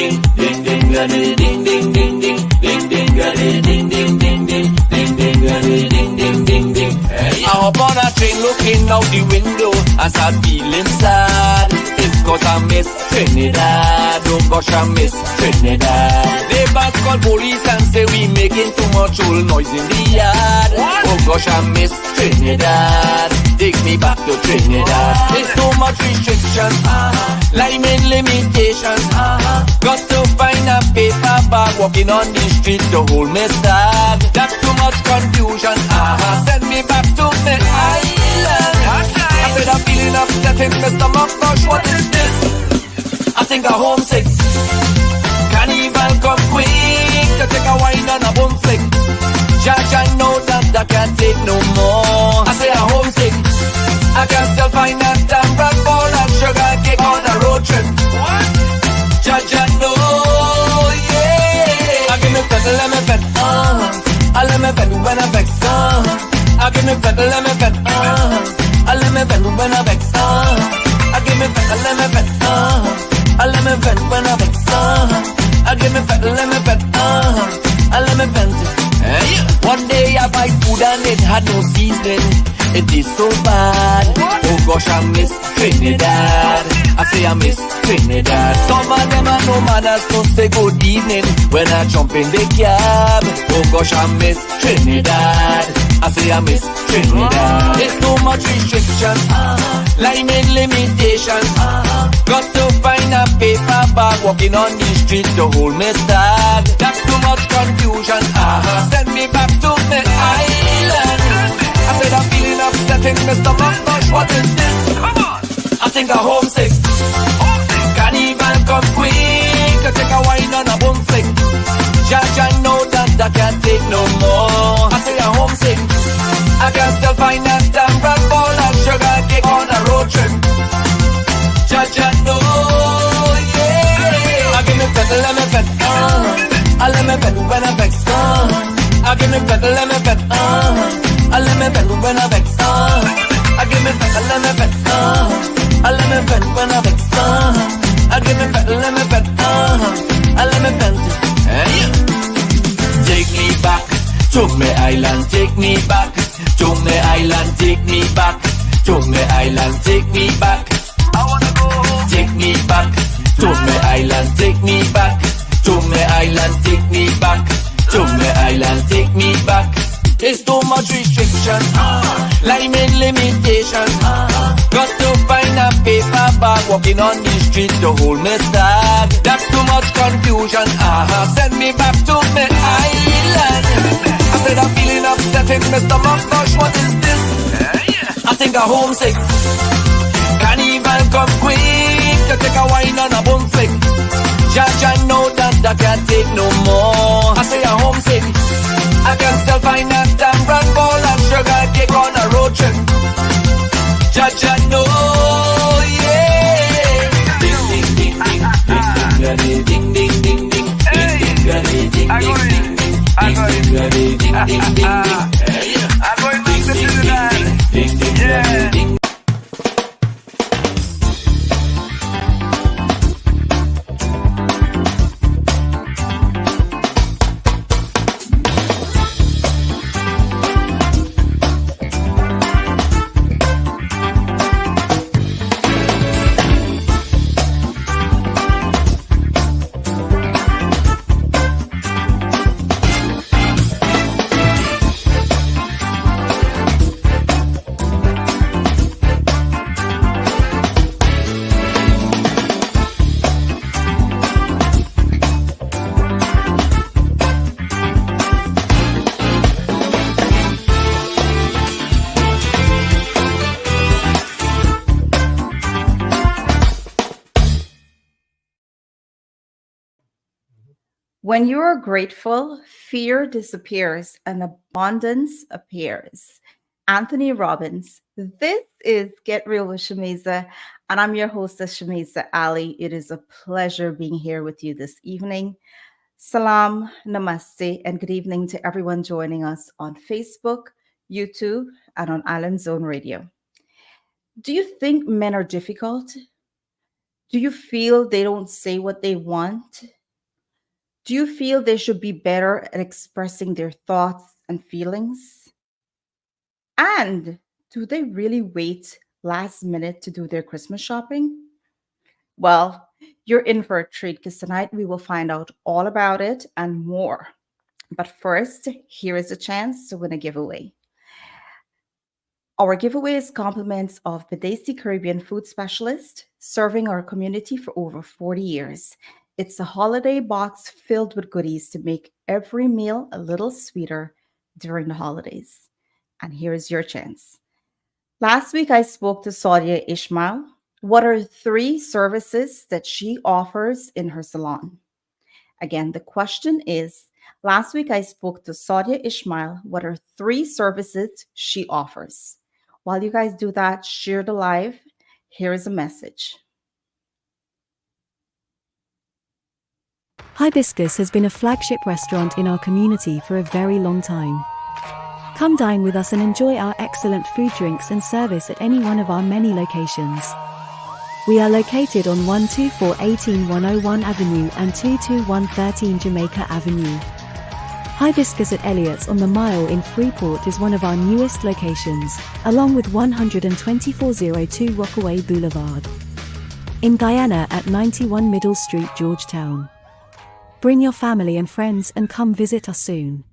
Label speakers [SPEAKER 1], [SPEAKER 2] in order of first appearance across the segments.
[SPEAKER 1] ding, ding ding ding ding ding ding ding ding ding ding ding ding ding ding ding ding ding ding ding. I hop on a train looking out the window and start feeling sad. It's cause I miss Trinidad. Oh gosh, I miss Trinidad. Neighbors call police and say we making too much old noise in the yard. Oh gosh, I miss Trinidad. Take me back to Trinidad. There's so much restrictions, limit limitations. Got to find a paper bag, walking on the street to hold me tag. That's too much confusion. Send me back to my island. I said I'm feeling upset in my stomach. Gosh, what is this? I think I'm homesick. Carnival come quick to take a wine and a boom flick. Judge, I know that I can't take no more. I say I'm homesick. I can still find that damn rock ball and sugar cake on a road trip. What? Judge, I know, yeah. I give me pedal, let me pet, I let me pet when I vex, I give me pedal, let me pet, I let me pet when I vex, I give me pedal, let me pet, I let me pet when I vex, I give me pedal, let me pet, I let me pet. One day I buy food and it had no seasoning. It is so bad. Oh gosh, I miss Trinidad. I say I miss Trinidad. Some of them are no manners, don't say good evening when I jump in the cab. Oh gosh, I miss Trinidad. I say I miss Trinidad. There's so much restrictions, limit limitations. Got to find a paper bag, walking on the street to hold me tag. That's too much confusion. Send me back to my island. I said I'm feeling upset in my stomach. Gosh, what is this? Come on. I think I'm homesick. Carnival come quick to take a wine and a boom flick. Judge, I know that I can't take no more. I say I'm homesick. I can still find that damn rock ball and sugar cake on a road trip. Judge, I know, yeah. I give me pedal, let me pet, I let me pet when I vex, I give me pedal, let me pet, I let me pet when I vex, I give me pedal, let me pet, I let me pet when I vex, I give me pedal, let me pet, I let me pet. Take me back to my island, take me back to my island, take me back to my island, take me back. I wanna go home. Take me back to my island, take me back to my island, take me back to my island, take me back. There's too much restrictions, limit limitations. Got to find a paper bag, walking on the street to hold me tag. That's too much confusion. Send me back to my island. I said I'm feeling upset in my stomach. Gosh, what is this? I think I'm homesick. Carnival come quick to take a wine and a boom flick. Judge, I know that I can't take no more. I say I'm homesick. I can still find that damn rock ball and sugar cake on a road trip. Judge, I know, yeah. Ding ding ding ding ding ding ding ding ding ding ding ding ding ding ding ding ding ding. I'm going back to Trinidad. Yeah.
[SPEAKER 2] When you are grateful, fear disappears and abundance appears. Anthony Robbins. This is Get Real with Shameeza, and I'm your hostess, Shameeza Ali. It is a pleasure being here with you this evening. Salam, namaste, and good evening to everyone joining us on Facebook, YouTube, and on Island Zone Radio. Do you think men are difficult? Do you feel they don't say what they want? Do you feel they should be better at expressing their thoughts and feelings? And do they really wait last minute to do their Christmas shopping? Well, you're in for a treat because tonight we will find out all about it and more. But first, here is a chance to win a giveaway. Our giveaway is compliments of Bedesi Caribbean food specialist serving our community for over 40 years. It's a holiday box filled with goodies to make every meal a little sweeter during the holidays. And here's your chance. Last week, I spoke to Sadia Ishmael. What are 3 services that she offers in her salon? Again, the question is, last week I spoke to Sadia Ishmael. What are 3 services she offers? While you guys do that, share the live. Here is a message.
[SPEAKER 3] Hibiscus has been a flagship restaurant in our community for a very long time. Come dine with us and enjoy our excellent food, drinks and service at any one of our many locations. We are located on 12418 101 Avenue and 22113 Jamaica Avenue. Hibiscus at Elliott's on the Mile in Freeport is one of our newest locations, along with 12402 Rockaway Boulevard. In Guyana at 91 Middle Street, Georgetown. Bring your family and friends and come visit us soon.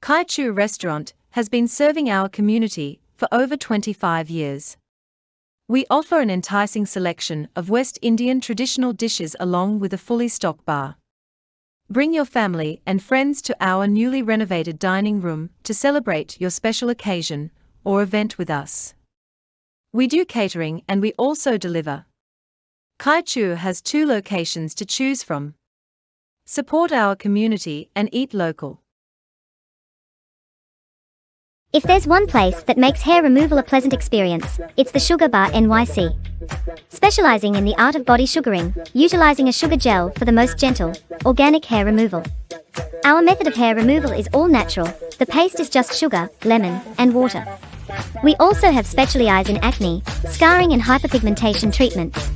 [SPEAKER 4] Kai-Chu Restaurant has been serving our community for over 25 years. We offer an enticing selection of West Indian traditional dishes along with a fully stocked bar. Bring your family and friends to our newly renovated dining room to celebrate your special occasion or event with us. We do catering and we also deliver. Kai-Chu has 2 locations to choose from. Support our community and eat local.
[SPEAKER 5] If there's one place that makes hair removal a pleasant experience, it's the Sugar Bar NYC. Specializing in the art of body sugaring, utilizing a sugar gel for the most gentle, organic hair removal. Our method of hair removal is all natural. The paste is just sugar, lemon, and water. We also have specialized in acne, scarring and hyperpigmentation treatments.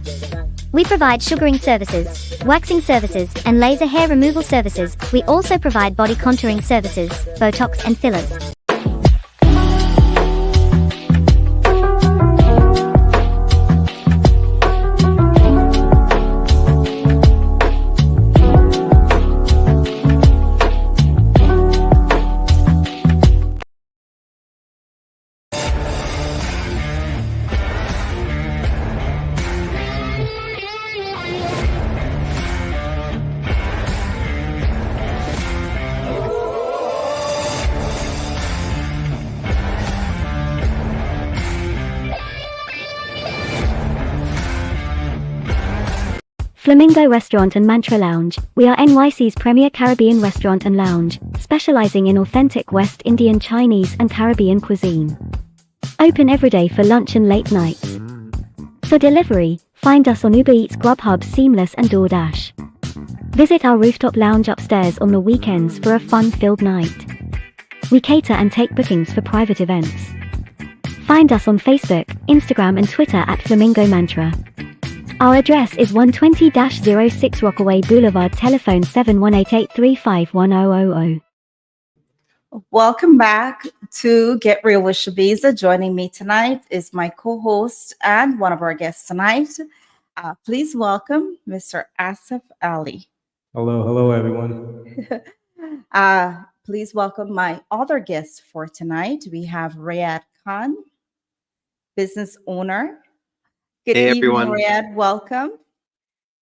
[SPEAKER 5] We provide sugaring services, waxing services, and laser hair removal services. We also provide body contouring services, Botox and fillers. Flamingo Restaurant and Mantra Lounge. We are NYC's premier Caribbean restaurant and lounge, specializing in authentic West Indian, Chinese, and Caribbean cuisine. Open every day for lunch and late nights. For delivery, find us on Uber Eats, Grubhub, Seamless, and DoorDash. Visit our rooftop lounge upstairs on the weekends for a fun-filled night. We cater and take bookings for private events. Find us on Facebook, Instagram, and Twitter at Flamingo Mantra. Our address is 120-06 Rockaway Boulevard, telephone 7188351000.
[SPEAKER 2] Welcome back to Get Real with Shameeza. Joining me tonight is my co-host and one of our guests tonight. Please welcome Mr. Asif Ali.
[SPEAKER 6] Hello, everyone.
[SPEAKER 2] Please welcome my other guest for tonight. We have Riyad Khan, business owner. Good
[SPEAKER 7] Hey
[SPEAKER 2] evening,
[SPEAKER 7] everyone.
[SPEAKER 2] Riyad. Welcome.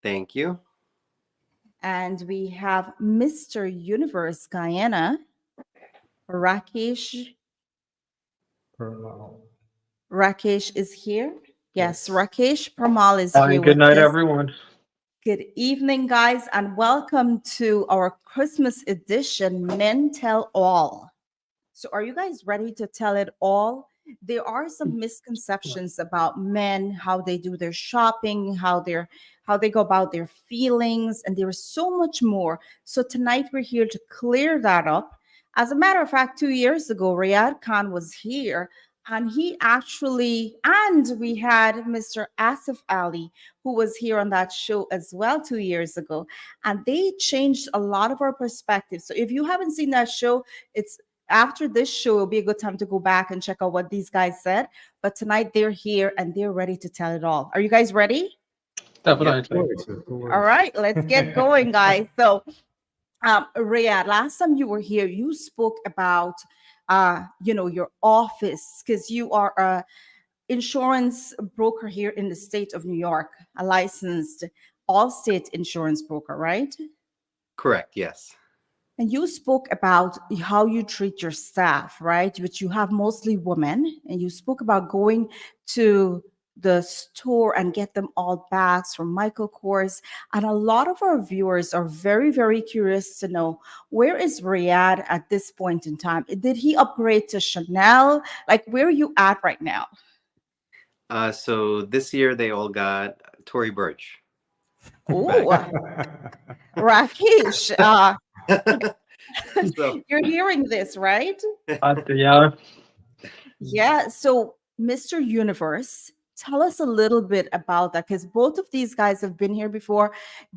[SPEAKER 7] Thank you.
[SPEAKER 2] And we have Mr. Universe Guyana, Rakesh
[SPEAKER 6] Purmal.
[SPEAKER 2] Rakesh is here. Yes,
[SPEAKER 6] Yes.
[SPEAKER 2] Rakesh Parmal is
[SPEAKER 8] Hi,
[SPEAKER 2] here
[SPEAKER 8] good
[SPEAKER 2] with
[SPEAKER 8] night,
[SPEAKER 2] us.
[SPEAKER 8] everyone.
[SPEAKER 2] Good evening, guys, and welcome to our Christmas edition, Men Tell All. So, are you guys ready to tell it all? There are some misconceptions about men, how they do their shopping, how they go about their feelings, and there is so much more. So tonight we're here to clear that up. As a matter of fact, 2 years ago, Riyad Khan was here, and we had Mr. Asif Ali, who was here on that show as well 2 years ago, and they changed a lot of our perspectives. So if you haven't seen that show, it's after this show, it'll be a good time to go back and check out what these guys said. But tonight they're here and they're ready to tell it all. Are you guys ready?
[SPEAKER 6] Of
[SPEAKER 8] Definitely.
[SPEAKER 6] course, of course.
[SPEAKER 2] All right, let's get going, guys. So, Riyad, last time you were here, you spoke about, your office because you are a insurance broker here in the state of New York, a licensed all-state insurance broker, right?
[SPEAKER 7] Correct. Yes.
[SPEAKER 2] And you spoke about how you treat your staff, right? Which you have mostly women. And you spoke about going to the store and get them all bags from Michael Kors. And a lot of our viewers are very, very curious to know, where is Riyadh at this point in time? Did he upgrade to Chanel? Like, where are you at right now?
[SPEAKER 7] So this year they all got Tory Burch.
[SPEAKER 2] Oh, Rakesh,
[SPEAKER 7] So
[SPEAKER 2] you're hearing this, right?
[SPEAKER 8] Yeah.
[SPEAKER 2] Yeah. So, Mr. Universe, tell us a little bit about that because both of these guys have been here before.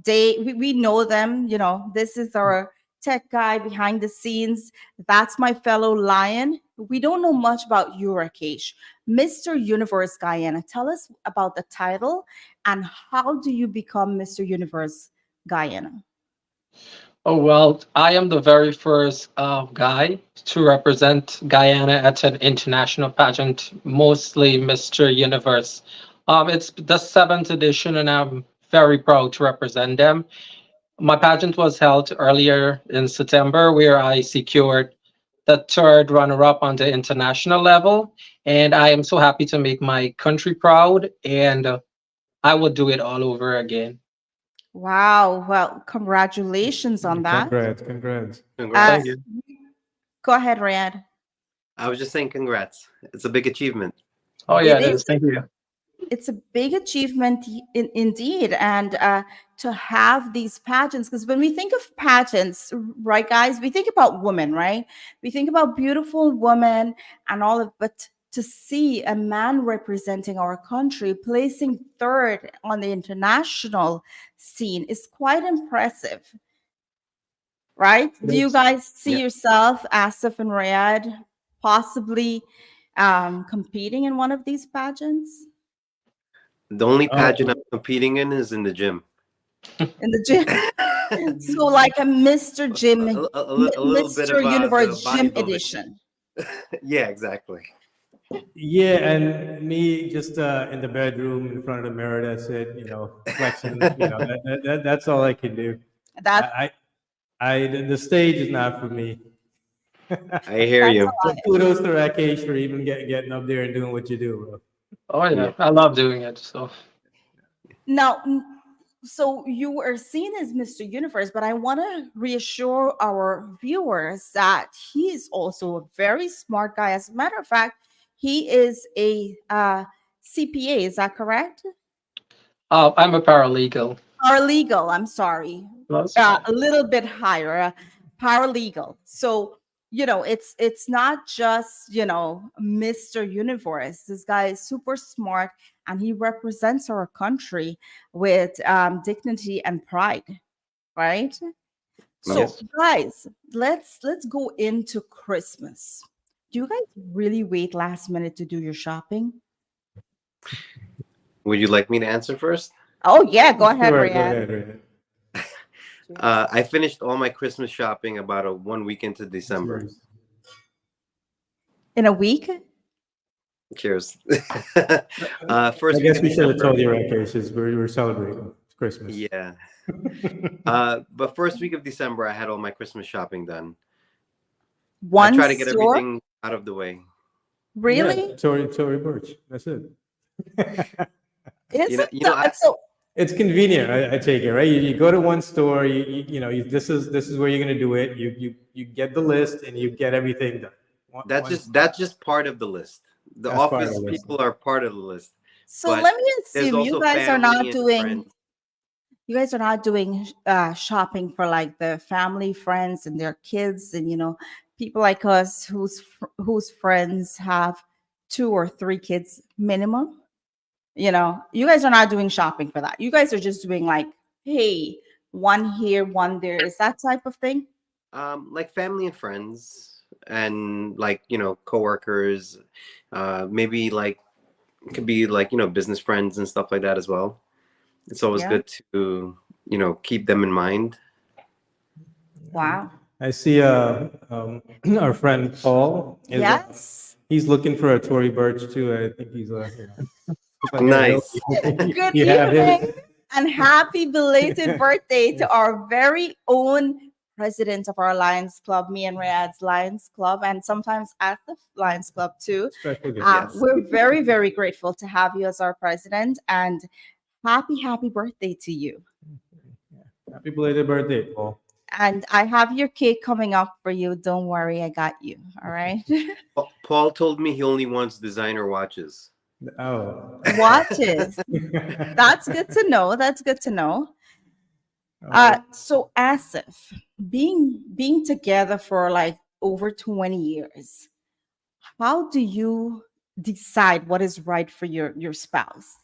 [SPEAKER 2] We know them. This is our tech guy behind the scenes. That's my fellow lion. We don't know much about you, Rakesh. Mr. Universe Guyana, tell us about the title and how do you become Mr. Universe Guyana?
[SPEAKER 8] Oh, well, I am the very first guy to represent Guyana at an international pageant, mostly Mr. Universe. It's the seventh edition, and I'm very proud to represent them. My pageant was held earlier in September, where I secured the third runner-up on the international level, and I am so happy to make my country proud, and I would do it all over again.
[SPEAKER 2] Wow. Well, congratulations on that.
[SPEAKER 6] Congrats, congrats.
[SPEAKER 2] Uh,
[SPEAKER 8] Thank
[SPEAKER 7] congrats.
[SPEAKER 8] you.
[SPEAKER 2] Go ahead, Riyadh.
[SPEAKER 7] I was just saying congrats. It's a big achievement.
[SPEAKER 8] Oh, yeah,
[SPEAKER 2] It
[SPEAKER 8] it
[SPEAKER 2] is.
[SPEAKER 8] is. Thank you.
[SPEAKER 2] It's a big achievement indeed, and to have these pageants, because when we think of pageants, right, guys, we think about women, right? We think about beautiful women and all of, but to see a man representing our country placing third on the international scene is quite impressive, right? Do you
[SPEAKER 6] Yes.
[SPEAKER 2] guys see
[SPEAKER 7] Yeah.
[SPEAKER 2] yourself, Asif and Riyadh, possibly competing in one of these pageants?
[SPEAKER 7] The only pageant
[SPEAKER 6] Oh,
[SPEAKER 7] I'm competing in is in the gym.
[SPEAKER 2] In the gym. So like a Mr. Jim,
[SPEAKER 7] A little bit
[SPEAKER 2] Mr.
[SPEAKER 7] about the
[SPEAKER 2] Universe Gym
[SPEAKER 7] bodybuilding.
[SPEAKER 2] Edition.
[SPEAKER 7] Yeah, exactly.
[SPEAKER 6] yeah, and me just in the bedroom in front of the mirror. That's it. Flexing. That's all I can do.
[SPEAKER 2] That's
[SPEAKER 6] I, the stage is not for me.
[SPEAKER 7] I hear
[SPEAKER 2] that's
[SPEAKER 7] you.
[SPEAKER 2] a lot.
[SPEAKER 6] Kudos to Rakesh for even getting up there and doing what you do, bro.
[SPEAKER 8] Oh,
[SPEAKER 7] Yeah.
[SPEAKER 8] yeah, I love doing it. So,
[SPEAKER 2] Now, so you were seen as Mr. Universe, but I want to reassure our viewers that he is also a very smart guy. As a matter of fact, he is a CPA. Is that correct?
[SPEAKER 8] I'm a paralegal.
[SPEAKER 2] Paralegal. I'm sorry.
[SPEAKER 8] That's fine.
[SPEAKER 2] A little bit higher, paralegal. So it's not just Mr. Universe. This guy is super smart, and he represents our country with dignity and pride, right? So,
[SPEAKER 8] Yes.
[SPEAKER 2] guys, let's go into Christmas. Do you guys really wait last minute to do your shopping?
[SPEAKER 7] Would you like me to answer first?
[SPEAKER 2] Oh yeah, go ahead,
[SPEAKER 6] Sure, go
[SPEAKER 2] Riyadh.
[SPEAKER 6] ahead, Ryan.
[SPEAKER 7] I finished all my Christmas shopping about 1 week into December.
[SPEAKER 6] Cheers.
[SPEAKER 2] In a week?
[SPEAKER 7] Cheers.
[SPEAKER 6] I
[SPEAKER 7] First week
[SPEAKER 6] guess
[SPEAKER 7] of
[SPEAKER 6] we should have
[SPEAKER 7] December.
[SPEAKER 6] told you, Rakesh, is we're celebrating. It's Christmas.
[SPEAKER 7] Yeah. But first week of December, I had all my Christmas shopping done. I
[SPEAKER 2] One
[SPEAKER 7] try to get
[SPEAKER 2] store?
[SPEAKER 7] everything out of the way.
[SPEAKER 2] Really?
[SPEAKER 6] Tory Burch. That's it.
[SPEAKER 2] Is it
[SPEAKER 7] I
[SPEAKER 2] so?
[SPEAKER 6] It's convenient. I take it, right? You go to one store. This is where you're gonna do it. You get the list and you get everything done.
[SPEAKER 7] that's just part of the list. The
[SPEAKER 6] That's part of the
[SPEAKER 7] office
[SPEAKER 6] list.
[SPEAKER 7] people are part of the list,
[SPEAKER 2] So
[SPEAKER 7] but
[SPEAKER 2] let me
[SPEAKER 7] there's
[SPEAKER 2] assume
[SPEAKER 7] also family and friends.
[SPEAKER 2] you guys are not doing shopping for like the family, friends, and their kids, and people like us whose friends have 2 or 3 kids minimum. You guys are not doing shopping for that. You guys are just doing like, hey, one here, one there. Is that type of thing?
[SPEAKER 7] Like family and friends, and like coworkers, maybe like it could be like business friends and stuff like that as well. It's always
[SPEAKER 2] Yeah.
[SPEAKER 7] good to keep them in mind.
[SPEAKER 2] Wow.
[SPEAKER 6] I see our friend Paul is
[SPEAKER 2] Yes.
[SPEAKER 6] he's looking for a Tory Burch too. I think he's if I get a note,
[SPEAKER 7] Nice.
[SPEAKER 2] Good
[SPEAKER 6] you have him.
[SPEAKER 2] evening and happy belated birthday to our very own president of our Lions Club, me and Riyadh's Lions Club, and sometimes at the Lions Club too.
[SPEAKER 6] Special guest.
[SPEAKER 7] Yes.
[SPEAKER 2] We're very, very grateful to have you as our president, and happy birthday to you.
[SPEAKER 6] Happy belated birthday, Paul.
[SPEAKER 2] And I have your cake coming up for you. Don't worry, I got you. All right.
[SPEAKER 7] Paul told me he only wants designer watches.
[SPEAKER 6] Oh.
[SPEAKER 2] Watches. That's good to know. That's good to know. So Asif, being together for like over 20 years, how do you decide what is right for your spouse?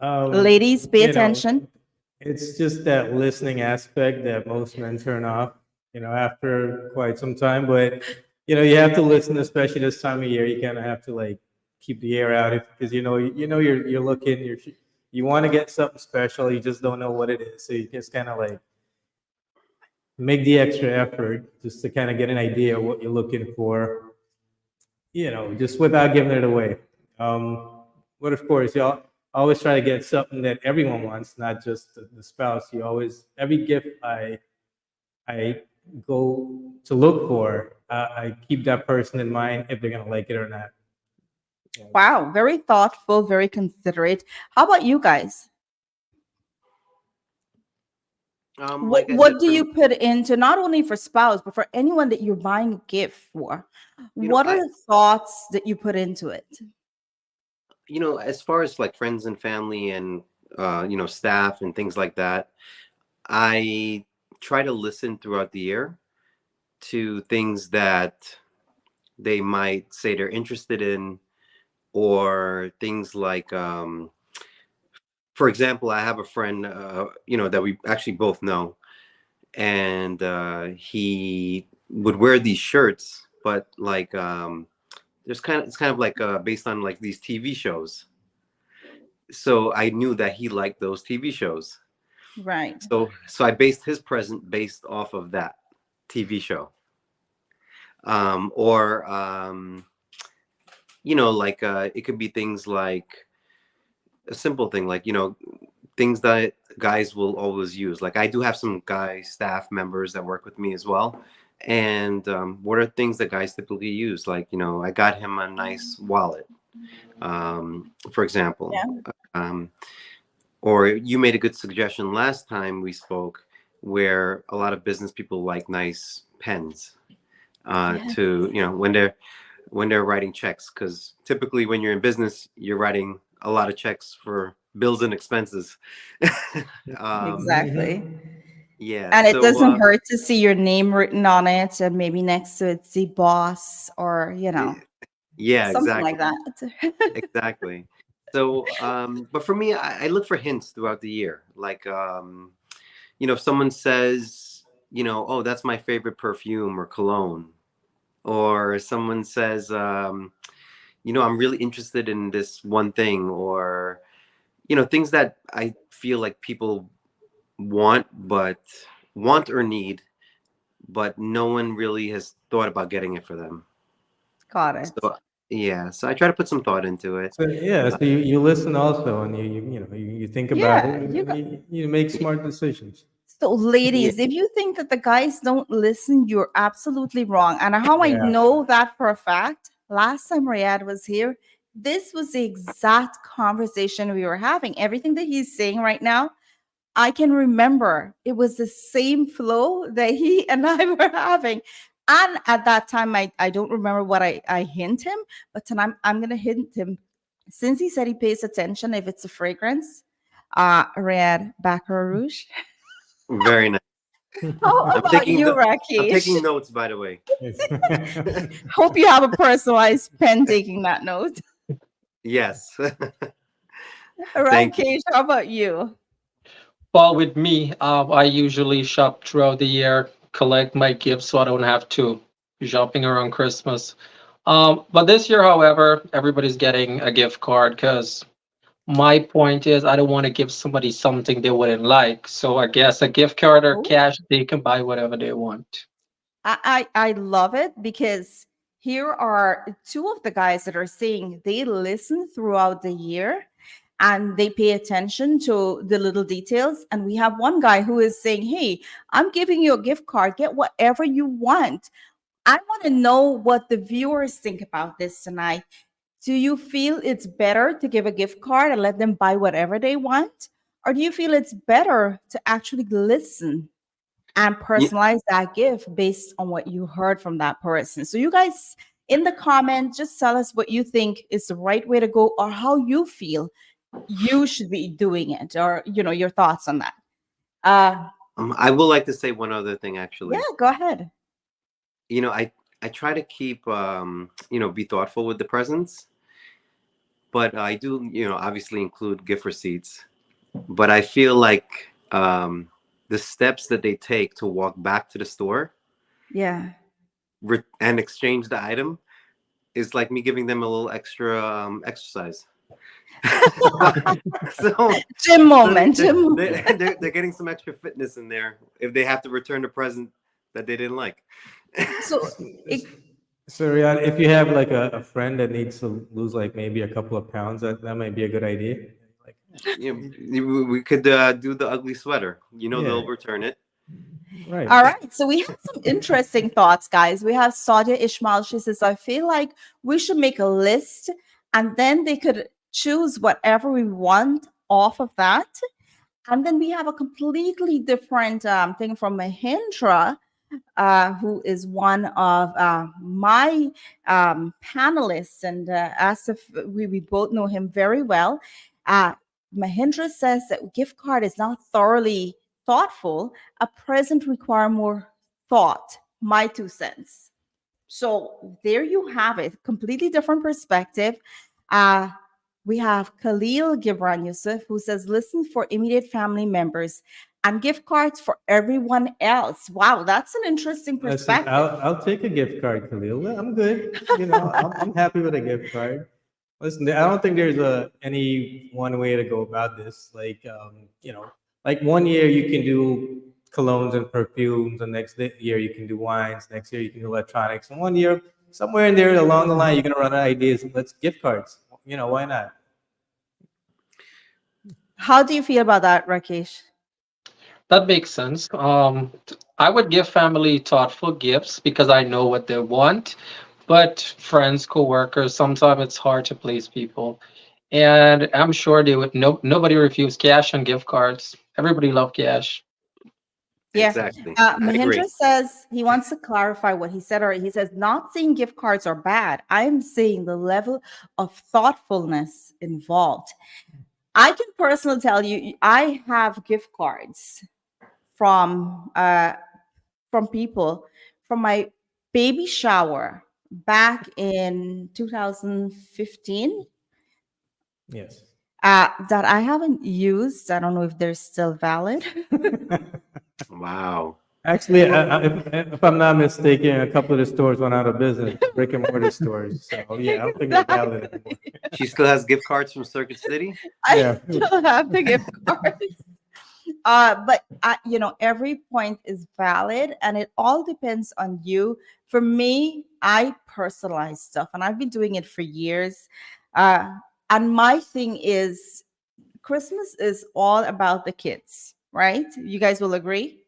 [SPEAKER 2] Ladies, pay attention.
[SPEAKER 6] It's just that listening aspect that most men turn off, after quite some time. But you have to listen, especially this time of year. You kind of have to like keep the air out because you're looking, you want to get something special, you just don't know what it is. So you just kind of like make the extra effort just to kind of get an idea of what you're looking for, just without giving it away. But of course, y'all always try to get something that everyone wants, not just the spouse. Every gift I go to look for, I keep that person in mind if they're gonna like it or not.
[SPEAKER 2] Wow, very thoughtful, very considerate. How about you guys?
[SPEAKER 7] Like I
[SPEAKER 2] What
[SPEAKER 7] said,
[SPEAKER 2] do you put into not only for spouse, but for anyone that you're buying a gift for? What are the thoughts that you put into it?
[SPEAKER 7] As far as like friends and family and staff and things like that, I try to listen throughout the year to things that they might say they're interested in, or things like for example, I have a friend that we actually both know, and he would wear these shirts, but like it's kind of like based on like these TV shows. So I knew that he liked those TV shows.
[SPEAKER 2] Right.
[SPEAKER 7] So I based his present based off of that TV show. Or like it could be things like a simple thing, like things that guys will always use. Like I do have some guy staff members that work with me as well. And what are things that guys typically use? Like, I got him a nice wallet, for example.
[SPEAKER 2] Yeah.
[SPEAKER 7] Or you made a good suggestion last time we spoke, where a lot of business people like nice pens to, when they're writing checks, because typically when you're in business, you're writing a lot of checks for bills and expenses.
[SPEAKER 2] Exactly.
[SPEAKER 7] Yeah.
[SPEAKER 2] And it
[SPEAKER 7] so,
[SPEAKER 2] doesn't hurt to see your name written on it, and maybe next to it, the boss, or
[SPEAKER 7] yeah,
[SPEAKER 2] something
[SPEAKER 7] exactly.
[SPEAKER 2] like that.
[SPEAKER 7] Exactly. So, but for me, I look for hints throughout the year. Like, if someone says, oh, that's my favorite perfume or cologne, or someone says, I'm really interested in this one thing, or, things that I feel like people want or need, but no one really has thought about getting it for them.
[SPEAKER 2] Got it.
[SPEAKER 7] So, yeah, so I try to put some thought into it.
[SPEAKER 6] So so you listen also, and you think about
[SPEAKER 2] Yeah,
[SPEAKER 6] it, and you make smart decisions.
[SPEAKER 2] So,
[SPEAKER 7] Yeah.
[SPEAKER 2] ladies, if you think that the guys don't listen, you're absolutely wrong. And how I
[SPEAKER 6] Yeah.
[SPEAKER 2] know that for a fact, last time Riyadh was here, this was the exact conversation we were having. Everything that he's saying right now, I can remember it was the same flow that he and I were having. And at that time, I don't remember what I hint him, but tonight I'm going to hint him. Since he said he pays attention if it's a fragrance, Riyadh Baccarat Rouge.
[SPEAKER 7] Very nice.
[SPEAKER 2] How
[SPEAKER 7] I'm
[SPEAKER 2] about
[SPEAKER 7] taking
[SPEAKER 2] you,
[SPEAKER 7] the I'm
[SPEAKER 2] Rakesh?
[SPEAKER 7] taking notes, by the way.
[SPEAKER 2] Hope you have a personalized pen taking that note.
[SPEAKER 7] Yes. Thank you.
[SPEAKER 2] Rakesh, how about you?
[SPEAKER 8] Well, with me, I usually shop throughout the year, collect my gifts so I don't have to be shopping around Christmas. But this year, however, everybody's getting a gift card because my point is I don't want to give somebody something they wouldn't like. So I guess a gift card or
[SPEAKER 2] Oh,
[SPEAKER 8] cash, they can buy whatever they want.
[SPEAKER 2] I love it because here are two of the guys that are saying they listen throughout the year and they pay attention to the little details. And we have one guy who is saying, "Hey, I'm giving you a gift card. Get whatever you want." I want to know what the viewers think about this tonight. Do you feel it's better to give a gift card and let them buy whatever they want? Or do you feel it's better to actually listen and
[SPEAKER 7] Yeah,
[SPEAKER 2] personalize that gift based on what you heard from that person? So, you guys in the comment, just tell us what you think is the right way to go or how you feel you should be doing it, or your thoughts on that. Uh,
[SPEAKER 7] I would like to say one other thing
[SPEAKER 2] yeah,
[SPEAKER 7] actually.
[SPEAKER 2] go ahead.
[SPEAKER 7] I try to keep be thoughtful with the presents, but I do, obviously include gift receipts. But I feel like the steps that they take to walk back to the store
[SPEAKER 2] Yeah.
[SPEAKER 7] and exchange the item is like me giving them a little extra exercise. so
[SPEAKER 2] Gym
[SPEAKER 7] so
[SPEAKER 2] moment, gym moment.
[SPEAKER 7] they're getting some extra fitness in there if they have to return the present that they didn't like.
[SPEAKER 2] So it,
[SPEAKER 6] So, Riyadh, if you have like a friend that needs to lose like maybe a couple of pounds, that might be a good idea. Like,
[SPEAKER 7] We could do the ugly sweater.
[SPEAKER 6] yeah,
[SPEAKER 7] They'll return it.
[SPEAKER 6] right.
[SPEAKER 2] all right. So we have some interesting thoughts, guys. We have Sadia Ishmael. She says, I feel like we should make a list and then they could choose whatever we want off of that. And then we have a completely different thing from Mahindra, who is one of my panelists, and as if we both know him very well. Uh, Mahindra says that gift card is not thoroughly thoughtful. A present require more thought. My 2 cents. So there you have it, completely different perspective. Uh, we have Khalil Gibran Yusuf who says, listen for immediate family members and gift cards for everyone else. Wow, that's an interesting
[SPEAKER 6] Listen,
[SPEAKER 2] perspective.
[SPEAKER 6] I'll take a gift card, Khalil. I'm good. I'm happy with a gift card. Listen, I don't think there's any one way to go about this. Like, like one year you can do colognes and perfumes, and year you can do wines. Next year you can do electronics, and one year somewhere in there along the line you're gonna run out of ideas. Let's gift cards. Why not?
[SPEAKER 2] How do you feel about that, Rakesh?
[SPEAKER 8] That makes sense. I would give family thoughtful gifts because I know what they want, but friends, coworkers, sometimes it's hard to please people. And I'm sure they would nobody refuse cash and gift cards. Everybody love cash.
[SPEAKER 2] Yeah.
[SPEAKER 7] Exactly. I
[SPEAKER 2] Mahindra
[SPEAKER 7] agree.
[SPEAKER 2] says he wants to clarify what he said, or he says, not saying gift cards are bad. I'm saying the level of thoughtfulness involved. I can personally tell you, I have gift cards from people from my baby shower back in 2015
[SPEAKER 6] Yes.
[SPEAKER 2] that I haven't used. I don't know if they're still valid.
[SPEAKER 7] Wow.
[SPEAKER 6] Actually, if I'm not mistaken, a couple of the stores went out of business, brick and mortar stores. So yeah, I don't think they're valid
[SPEAKER 2] Exactly.
[SPEAKER 6] anymore.
[SPEAKER 7] She still has gift cards from Circuit City.
[SPEAKER 2] I
[SPEAKER 6] Yeah.
[SPEAKER 2] still have the gift cards. But every point is valid and it all depends on you. For me, I personalize stuff and I've been doing it for years. And my thing is Christmas is all about the kids. right? You guys will agree.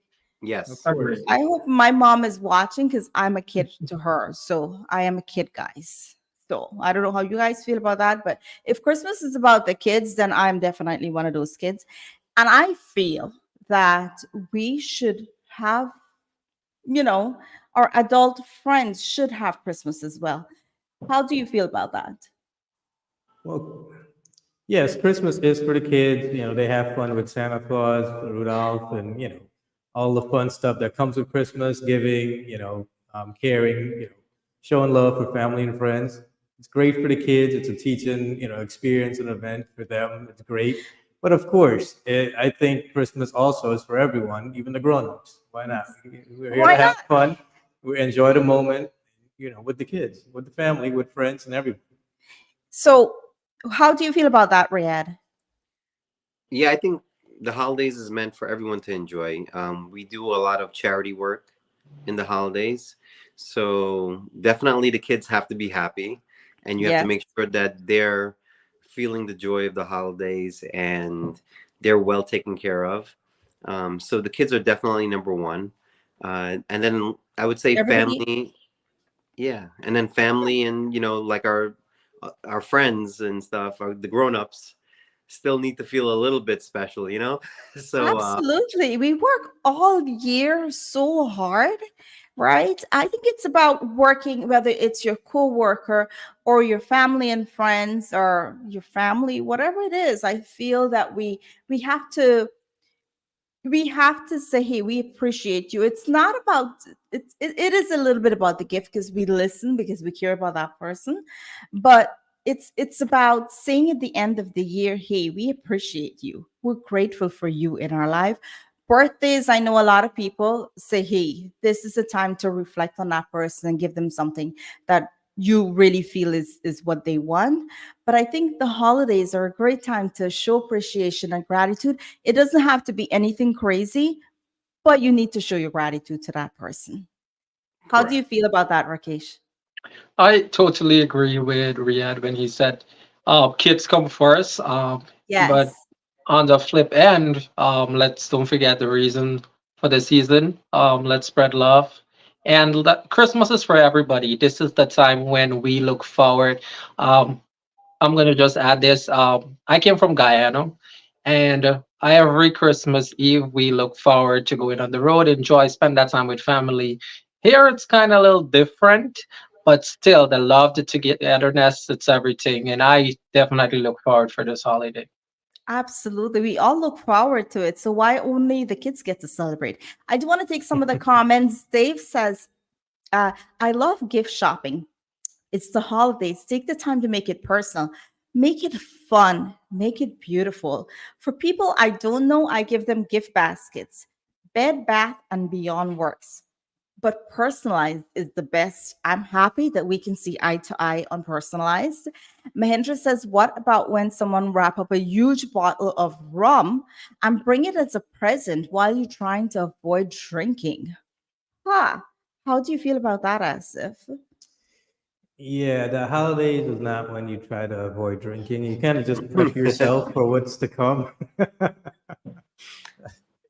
[SPEAKER 6] Of
[SPEAKER 7] Yes.
[SPEAKER 6] course.
[SPEAKER 8] Agree.
[SPEAKER 2] I hope my mom is watching because I'm a kid to her. So I am a kid, guys. So I don't know how you guys feel about that. But if Christmas is about the kids, then I'm definitely one of those kids. And I feel that we should have, you know, our adult friends should have Christmas as well. How do you feel about that?
[SPEAKER 6] Well, yes, Christmas is for the kids. You know, they have fun with Santa Claus, Rudolph, and all the fun stuff that comes with Christmas, giving, caring, showing love for family and friends. It's great for the kids. It's a teaching, experience and event for them. It's great. But of course, I think Christmas also is for everyone, even the grown-ups. Why not? We're here to
[SPEAKER 2] Why
[SPEAKER 6] have
[SPEAKER 2] not?
[SPEAKER 6] fun. We enjoy the moment, with the kids, with the family, with friends, and everyone.
[SPEAKER 2] So, how do you feel about that, Riyadh?
[SPEAKER 7] Yeah, I think the holidays is meant for everyone to enjoy. We do a lot of charity work in the holidays, so definitely the kids have to be happy, and you have to
[SPEAKER 2] Yes.
[SPEAKER 7] make sure that they're feeling the joy of the holidays and they're well taken care of. So the kids are definitely number one, and then I would say
[SPEAKER 2] Everybody.
[SPEAKER 7] family. Yeah, and then family and like our friends and stuff, the grown-ups still need to feel a little bit special. So
[SPEAKER 2] Absolutely. We work all year so hard, right? I think it's about working, whether it's your coworker or your family and friends or your family, whatever it is. I feel that we have to say, hey, we appreciate you. It's not about it is a little bit about the gift because we listen, because we care about that person, but it's about saying at the end of the year, hey, we appreciate you, we're grateful for you in our life. Birthdays, I know a lot of people say, hey, this is a time to reflect on that person and give them something that you really feel is what they want. But I think the holidays are a great time to show appreciation and gratitude. It doesn't have to be anything crazy, but you need to show your gratitude to that person. How do you
[SPEAKER 7] correct.
[SPEAKER 2] feel about that, Rakesh?
[SPEAKER 8] I totally agree with Riyadh when he said kids come first. But
[SPEAKER 2] Yes.
[SPEAKER 8] on the flip end, let's don't forget the reason for the season. Let's spread love. And Christmas is for everybody. This is the time when we look forward. Um, I'm gonna just add this. I came from Guyana, and every Christmas Eve we look forward to going on the road, enjoy, spend that time with family. Here it's kind of a little different, but still the love, the togetherness, it's everything, and I definitely look forward for this holiday.
[SPEAKER 2] Absolutely. We all look forward to it. So why only the kids get to celebrate? I do want to take some of the comments. Dave says, I love gift shopping. It's the holidays. Take the time to make it personal, make it fun, make it beautiful. For people I don't know, I give them gift baskets. Bed, Bath, and Beyond works, but personalized is the best. I'm happy that we can see eye to eye on personalized. Mahendra says, what about when someone wrap up a huge bottle of rum and bring it as a present while you're trying to avoid drinking? Huh. How do you feel about that, Asif?
[SPEAKER 6] Yeah, the holidays is not when you try to avoid drinking. You kind of just prep yourself for what's to come.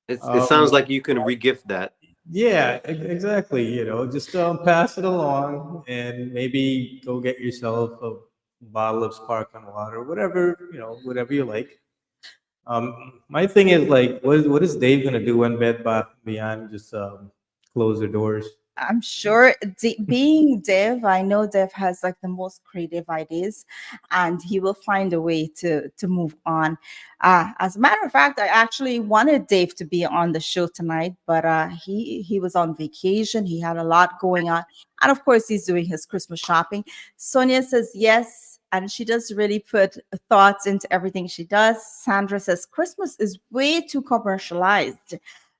[SPEAKER 7] It sounds
[SPEAKER 6] um,
[SPEAKER 7] like you can regift that.
[SPEAKER 6] yeah, exactly. Just pass it along and maybe go get yourself a bottle of sparkling water, whatever, whatever you like. My thing is like, what is Dave gonna do when Bed Bath and Beyond just close their doors?
[SPEAKER 2] I'm sure being Dev, I know Dev has like the most creative ideas, and he will find a way to move on. As a matter of fact, I actually wanted Dave to be on the show tonight, but he was on vacation. He had a lot going on, and of course, he's doing his Christmas shopping. Sonia says yes, and she does really put thoughts into everything she does. Sandra says Christmas is way too commercialized,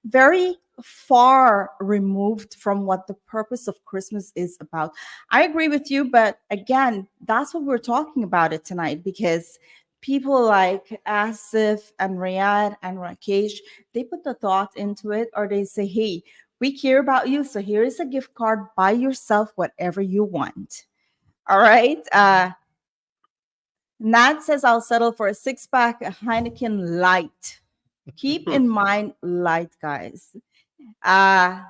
[SPEAKER 2] very far removed from what the purpose of Christmas is about. I agree with you, but again, that's what we're talking about it tonight, because people like Asif and Riyadh and Rakesh, they put the thought into it, or they say, hey, we care about you, so here is a gift card, buy yourself whatever you want. All right. Nat says I'll settle for a six-pack Heineken Light. Keep in mind light, guys. Uh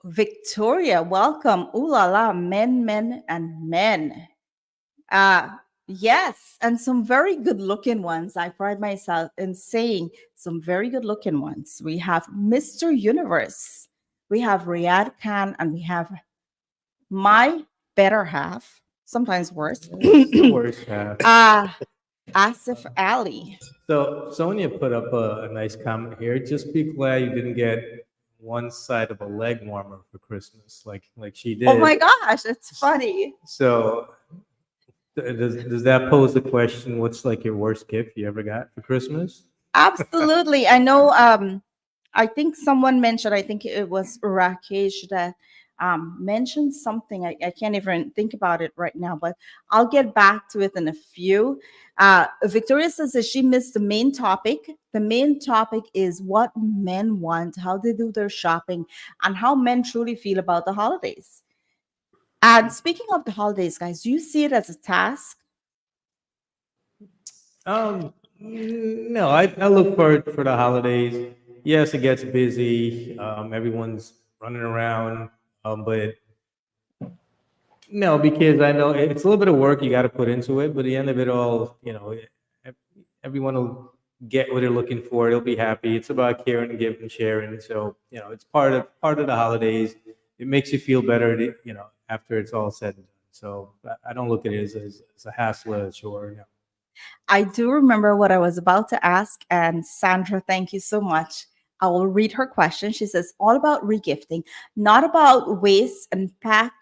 [SPEAKER 2] Victoria, welcome. Ooh la la, men, men, and men. Uh, yes, and some very good looking ones. I pride myself in saying some very good looking ones. We have Mr. Universe, we have Riyadh Khan, and we have my better half, sometimes worse.
[SPEAKER 6] It's the worst half.
[SPEAKER 2] Asif Ali.
[SPEAKER 6] So Sonia put up a nice comment here. Just be glad you didn't get one side of a leg warmer for Christmas, like she
[SPEAKER 2] Oh my
[SPEAKER 6] did.
[SPEAKER 2] gosh, it's funny.
[SPEAKER 6] So does that pose the question? What's like your worst gift you ever got for Christmas?
[SPEAKER 2] Absolutely. I know I think someone mentioned, I think it was Rakesh that mentioned something. I can't even think about it right now, but I'll get back to it in a few. Victoria says that she missed the main topic. The main topic is what men want, how they do their shopping, and how men truly feel about the holidays. And speaking of the holidays, guys, do you see it as a task?
[SPEAKER 6] No, I look forward for the holidays. Yes, it gets busy. Everyone's running around, but no, because I know it's a little bit of work you got to put into it, but at the end of it all, everyone will get what they're looking for. They'll be happy. It's about caring, giving, sharing. So it's part of the holidays. It makes you feel better, after it's all said and done. So I don't look at it as a hassle or a chore. No.
[SPEAKER 2] I do remember what I was about to ask. And Sandra, thank you so much. I will read her question. She says, all about regifting, not about waste and pack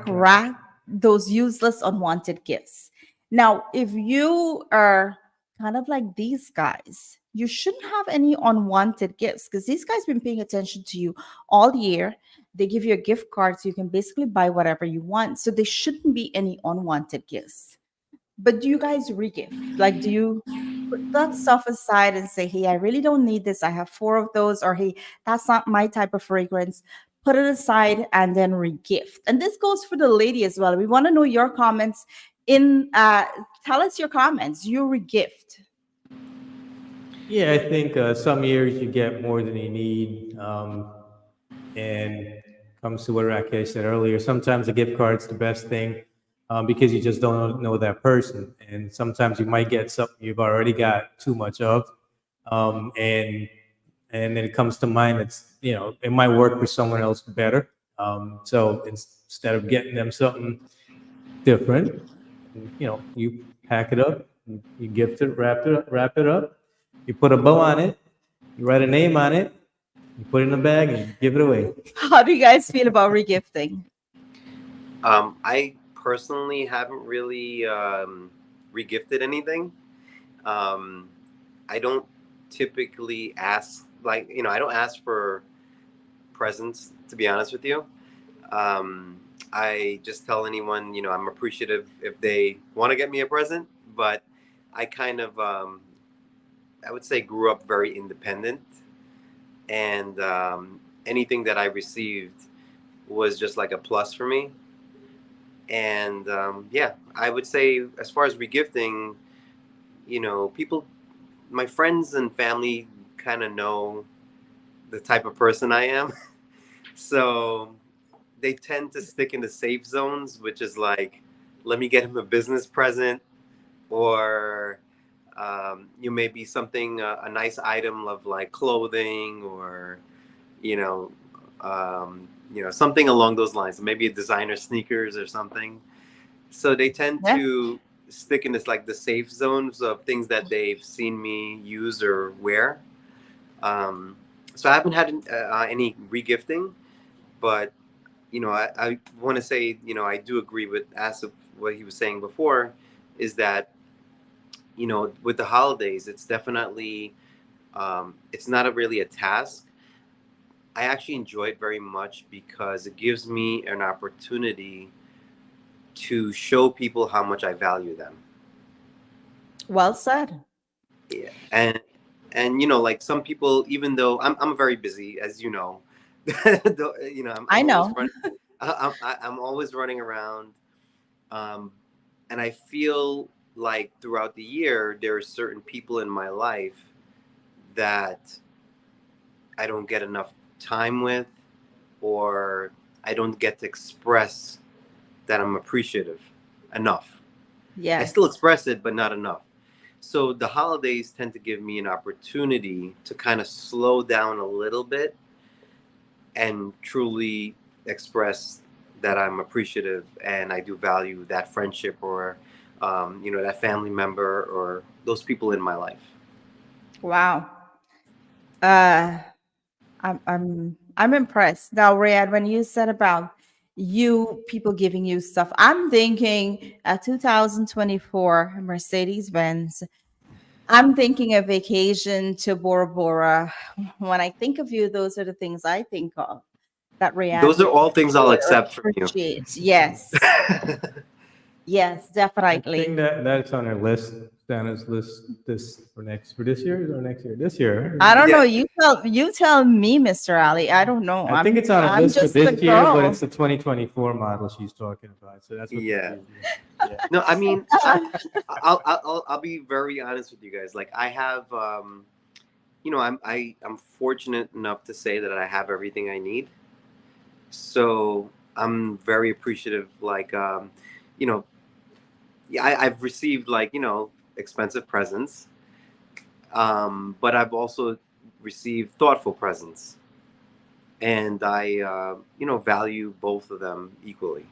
[SPEAKER 2] rack those useless, unwanted gifts. Now, if you are kind of like these guys, you shouldn't have any unwanted gifts because these guys been paying attention to you all year. They give you a gift card so you can basically buy whatever you want. So there shouldn't be any unwanted gifts. But do you guys regift? Like, do you put that stuff aside and say, hey, I really don't need this. I have four of those, or hey, that's not my type of fragrance. Put it aside and then regift. And this goes for the lady as well. We want to know your comments. Tell us your comments. You regift.
[SPEAKER 6] Yeah, I think some years you get more than you need. And comes to what Rakesh said earlier, sometimes a gift card's the best thing because you just don't know that person. And sometimes you might get something you've already got too much of. And then it comes to mind, it might work for someone else better. So instead of getting them something different, you pack it up, you gift it, wrap it up, you put a bow on it, you write a name on it, you put it in a bag and give it away.
[SPEAKER 2] How do you guys feel about regifting?
[SPEAKER 7] I personally haven't really regifted anything. Um, I don't typically ask, I don't ask for presents, to be honest with you. I just tell anyone, I'm appreciative if they want to get me a present, but I kind of, I would say, grew up very independent, and anything that I received was just like a plus for me. And yeah, I would say, as far as regifting, people, my friends and family kind of know the type of person I am. So they tend to stick in the safe zones, which is like, let me get him a business present, or maybe something, a nice item of like clothing, or you know, something along those lines. Maybe a designer sneakers or something. So they tend
[SPEAKER 2] Yeah.
[SPEAKER 7] to stick in this, like, the safe zones of things that they've seen me use or wear. So I haven't had any regifting, but I want to say, I do agree with Asif, what he was saying before, is that with the holidays, it's definitely, it's not really a task. I actually enjoy it very much because it gives me an opportunity to show people how much I value them.
[SPEAKER 2] Well said.
[SPEAKER 7] Yeah. And like, some people, even though I'm very busy, as you know,
[SPEAKER 2] I
[SPEAKER 7] I'm always
[SPEAKER 2] know.
[SPEAKER 7] running. I'm always running around, and I feel like throughout the year, there are certain people in my life that I don't get enough time with, or I don't get to express that I'm appreciative enough. I still
[SPEAKER 2] Yes,
[SPEAKER 7] express it, but not enough. So the holidays tend to give me an opportunity to kind of slow down a little bit and truly express that I'm appreciative and I do value that friendship, or that family member, or those people in my life.
[SPEAKER 2] wow. uh I'm impressed. Now, Riyadh, when you said about you people giving you stuff, I'm thinking a 2024 Mercedes Benz. I'm thinking a vacation to Bora Bora. When I think of you, those are the things I think of that Riyadh
[SPEAKER 7] Those are all things I'll
[SPEAKER 2] would
[SPEAKER 7] accept from you.
[SPEAKER 2] appreciate. Yes, yes,
[SPEAKER 6] I think
[SPEAKER 2] definitely.
[SPEAKER 6] that's on our list, Santa's list for this year or next year? This
[SPEAKER 2] I
[SPEAKER 6] year.
[SPEAKER 2] don't know.
[SPEAKER 7] Yeah,
[SPEAKER 2] You tell me, Mr. Ali. I don't know.
[SPEAKER 6] I think it's on a
[SPEAKER 2] I'm
[SPEAKER 6] list for
[SPEAKER 2] just a
[SPEAKER 6] this year, but
[SPEAKER 2] girl.
[SPEAKER 6] it's the 2024 model she's talking about. So that's what
[SPEAKER 7] yeah.
[SPEAKER 6] confused me. Yeah.
[SPEAKER 7] No, I mean, I'll be very honest with you guys. Like, I have, I'm fortunate enough to say that I have everything I need. So I'm very appreciative. Like, you know, yeah, I've received, like, expensive presents, but I've also received thoughtful presents, and I, value both of them equally.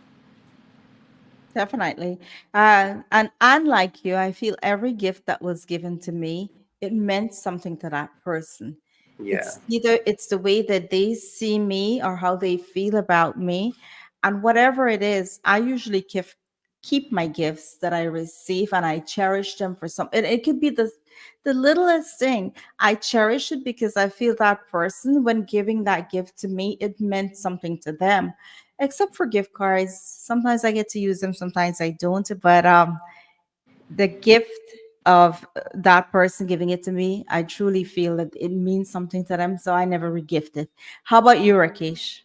[SPEAKER 2] Definitely. And unlike you, I feel every gift that was given to me, it meant something to that person.
[SPEAKER 7] Yeah.
[SPEAKER 2] It's either it's the way that they see me or how they feel about me. And whatever it is, I usually keep my gifts that I receive and I cherish them for some. It could be the littlest thing. I cherish it because I feel that person, when giving that gift to me, it meant something to them. Except for gift cards, sometimes I get to use them, sometimes I don't. But the gift of that person giving it to me, I truly feel that it means something to them, so I never regift it. How about you, Rakesh?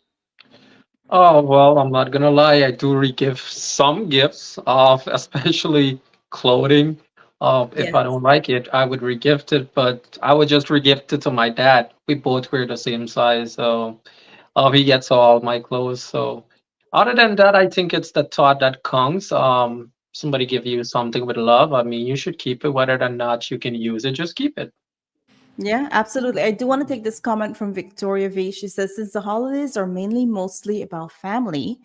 [SPEAKER 8] Oh, well, I'm not gonna lie, I do re-give some gifts, especially clothing. If I
[SPEAKER 2] Yes.
[SPEAKER 8] don't like it, I would regift it, but I would just regift it to my dad. We both wear the same size, so he gets all my clothes. So other than that, I think it's the thought that counts. Somebody give you something with love. I mean, you should keep it, whether or not you can use it, just keep it.
[SPEAKER 2] Yeah, absolutely. I do want to take this comment from Victoria V. She says, since the holidays are mainly mostly about family,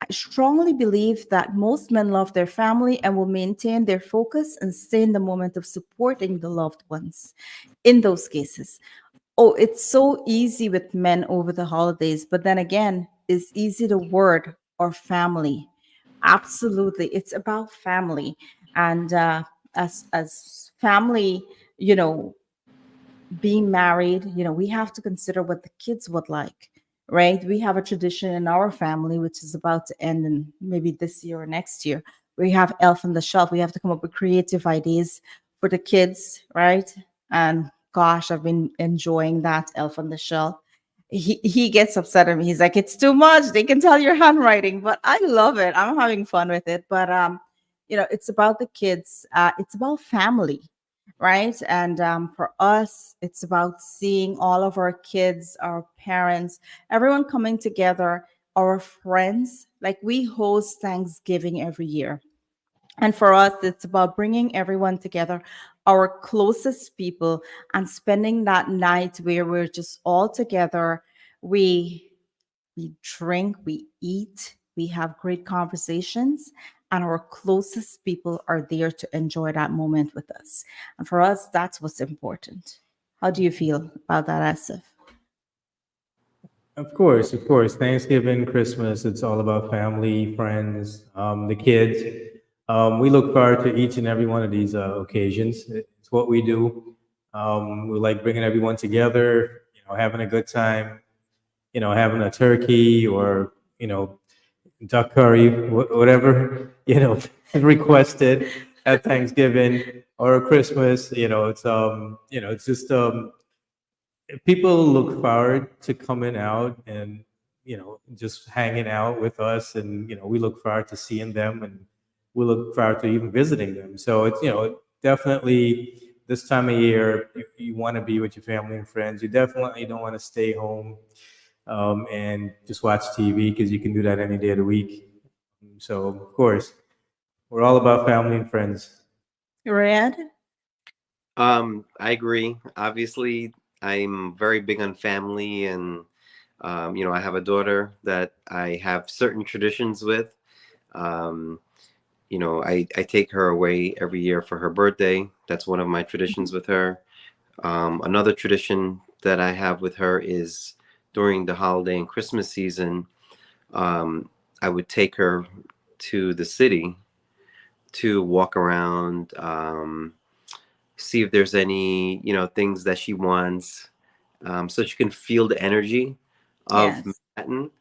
[SPEAKER 2] I strongly believe that most men love their family and will maintain their focus and stay in the moment of supporting the loved ones in those cases. Oh, it's so easy with men over the holidays, but then again, is easy the word or family? Absolutely, it's about family, and as family, you know, being married, we have to consider what the kids would like, right? We have a tradition in our family which is about to end in maybe this year or next year. We have Elf on the Shelf. We have to come up with creative ideas for the kids, right? And gosh, I've been enjoying that Elf on the Shelf. He gets upset at me. He's like, it's too much. They can tell your handwriting, but I love it. I'm having fun with it. But it's about the kids. It's about family, right? And for us, it's about seeing all of our kids, our parents, everyone coming together, our friends. Like we host Thanksgiving every year. And for us, it's about bringing everyone together, our closest people, and spending that night where we're just all together. We we drink, we eat, we have great conversations, and our closest people are there to enjoy that moment with us. And for us, that's what's important. How do you feel about that, Asif?
[SPEAKER 6] Of course, of course. Thanksgiving, Christmas, it's all about family, friends, the kids. We look forward to each and every one of these occasions. It's what we do. We like bringing everyone together, having a good time, having a turkey or, duck curry, whatever, requested at Thanksgiving or Christmas. It's just people look forward to coming out and just hanging out with us, and we look forward to seeing them and we look forward to even visiting them. So it's, definitely this time of year, if you want to be with your family and friends, you definitely don't want to stay home and just watch TV, because you can do that any day of the week. So, of course, we're all about family and friends.
[SPEAKER 2] Red?
[SPEAKER 7] I agree. Obviously, I'm very big on family, and I have a daughter that I have certain traditions with. Um, I take her away every year for her birthday. That's one of my traditions with her. Another tradition that I have with her is during the holiday and Christmas season, I would take her to the city to walk around, see if there's any, things that she wants, so she can feel the energy of
[SPEAKER 2] Yes.
[SPEAKER 7] Manhattan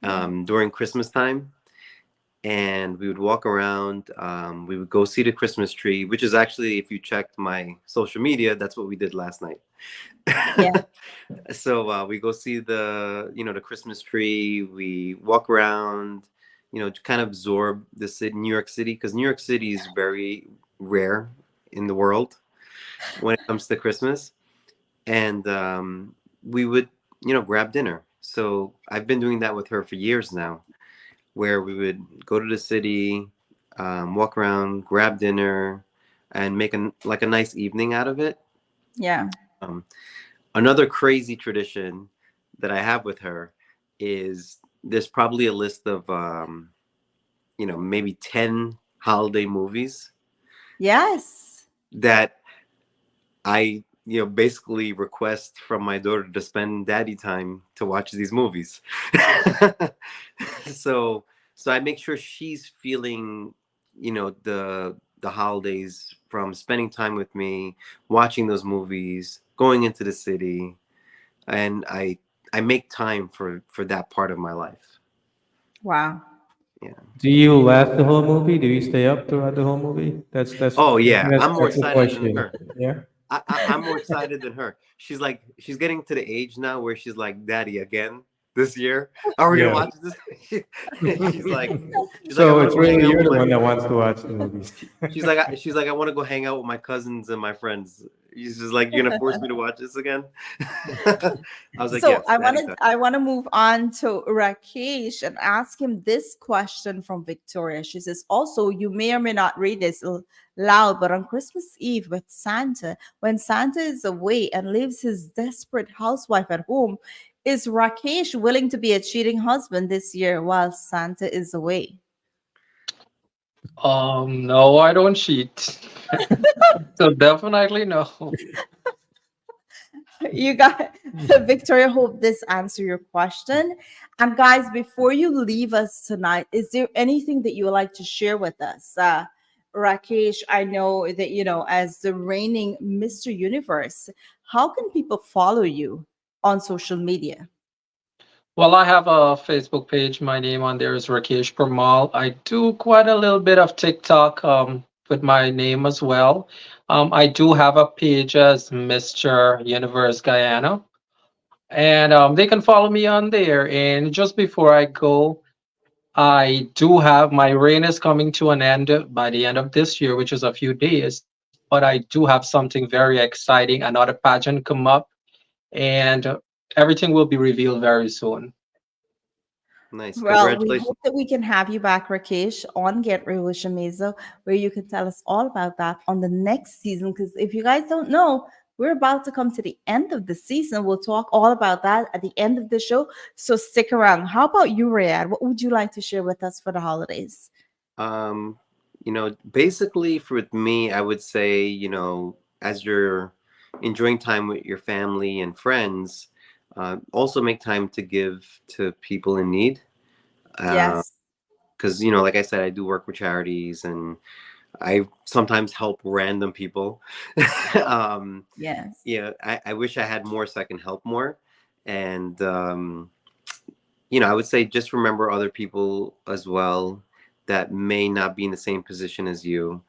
[SPEAKER 2] Yeah.
[SPEAKER 7] during Christmas time. And we would walk around. We would go see the Christmas tree, which is actually, if you checked my social media, that's what we did last night.
[SPEAKER 2] Yeah.
[SPEAKER 7] So we go see the Christmas tree. We walk around, to kind of absorb the city, New York City, because New York City is very rare in the world when it comes to Christmas. And we would, grab dinner. So I've been doing that with her for years now, where we would go to the city, walk around, grab dinner, and make like a nice evening out of it.
[SPEAKER 2] Yeah.
[SPEAKER 7] Um, Another crazy tradition that I have with her is there's probably a list of maybe 10 holiday movies
[SPEAKER 2] Yes.
[SPEAKER 7] that I basically request from my daughter to spend daddy time to watch these movies. so so I make sure she's feeling the holidays from spending time with me, watching those movies, going into the city, and I make time for that part of my life.
[SPEAKER 2] Wow.
[SPEAKER 7] Yeah.
[SPEAKER 6] Do you last the whole movie? Do you stay up throughout the whole movie?
[SPEAKER 7] Oh
[SPEAKER 6] I think
[SPEAKER 7] yeah, I'm more
[SPEAKER 6] that's the
[SPEAKER 7] excited than
[SPEAKER 6] question.
[SPEAKER 7] her.
[SPEAKER 6] Yeah.
[SPEAKER 7] I'm more excited than her. She's getting to the age now where she's like, "Daddy, again this year? Are we gonna
[SPEAKER 6] Yeah.
[SPEAKER 7] watch this?" she's like, "I
[SPEAKER 6] So
[SPEAKER 7] want to
[SPEAKER 6] it's
[SPEAKER 7] go hang
[SPEAKER 6] really
[SPEAKER 7] out
[SPEAKER 6] you're
[SPEAKER 7] with
[SPEAKER 6] the
[SPEAKER 7] my."
[SPEAKER 6] one that wants to watch the movies.
[SPEAKER 7] She's like, "I want to go hang out with my cousins and my friends." She's just like, "You're gonna force me to watch this again?" I was like,
[SPEAKER 2] So
[SPEAKER 7] "Yes,
[SPEAKER 2] I want
[SPEAKER 7] daddy
[SPEAKER 2] to
[SPEAKER 7] time."
[SPEAKER 2] I want to move on to Rakesh and ask him this question from Victoria. She says, also, you may or may not read this loud, but on Christmas Eve with Santa, when Santa is away and leaves his desperate housewife at home, is Rakesh willing to be a cheating husband this year while Santa is away?
[SPEAKER 8] No, I don't cheat. So definitely no.
[SPEAKER 2] You got Victoria. Hope this answer your question. And guys, before you leave us tonight, is there anything that you would like to share with us? Rakesh, I know that as the reigning Mr. Universe, how can people follow you on social media?
[SPEAKER 8] Well, I have a Facebook page. My name on there is Rakesh Parmal. I do quite a little bit of TikTok with my name as well. I do have a page as Mr. Universe Guyana, and they can follow me on there. And just before I go, I do have my reign is coming to an end by the end of this year, which is a few days. But I do have something very exciting, another pageant come up, and everything will be revealed very soon.
[SPEAKER 7] Nice,
[SPEAKER 2] Well, we
[SPEAKER 7] congratulations.
[SPEAKER 2] hope that we can have you back, Rakesh, on Get Real with Shameeza, where you can tell us all about that on the next season. Because if you guys don't know, we're about to come to the end of the season. We'll talk all about that at the end of the show. So stick around. How about you, Rayad? What would you like to share with us for the holidays?
[SPEAKER 7] Um, basically for me, I would say, as you're enjoying time with your family and friends, also make time to give to people in need.
[SPEAKER 2] Yes.
[SPEAKER 7] Because, like I said, I do work with charities, and I sometimes help random people. um,
[SPEAKER 2] Yes.
[SPEAKER 7] I wish I had more so I can help more. And, I would say just remember other people as well that may not be in the same position as you.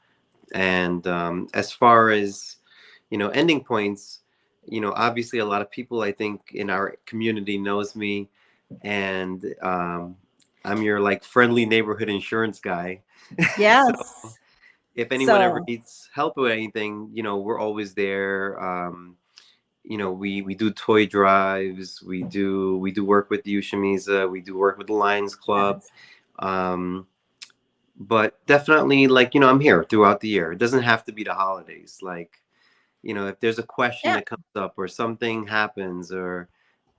[SPEAKER 7] And as far as, ending points, obviously a lot of people I think in our community knows me. And I'm your like friendly neighborhood insurance guy.
[SPEAKER 2] Yes.
[SPEAKER 7] So if anyone ever
[SPEAKER 2] So
[SPEAKER 7] needs help with anything, we're always there. We do toy drives. We do work with you, Shameeza. We do work with the Lions Club.
[SPEAKER 2] yes.
[SPEAKER 7] Um, but definitely, like, I'm here throughout the year. It doesn't have to be the holidays. Like, if there's a question
[SPEAKER 2] Yeah,
[SPEAKER 7] that comes up or something happens, or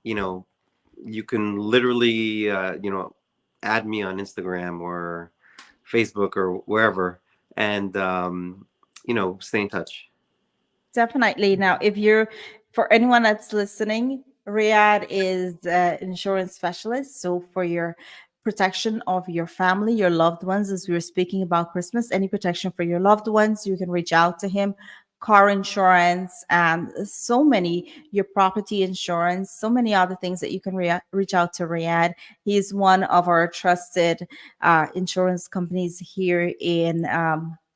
[SPEAKER 7] you know, you can literally, add me on Instagram or Facebook or wherever, and stay in touch.
[SPEAKER 2] definitely. Now, if you're, for anyone that's listening, Riyadh is an insurance specialist. So for your protection of your family, your loved ones, as we were speaking about Christmas, any protection for your loved ones, you can reach out to him. Car insurance and so many, your property insurance, so many other things that you can reach out to Riyadh. He's one of our trusted insurance companies here in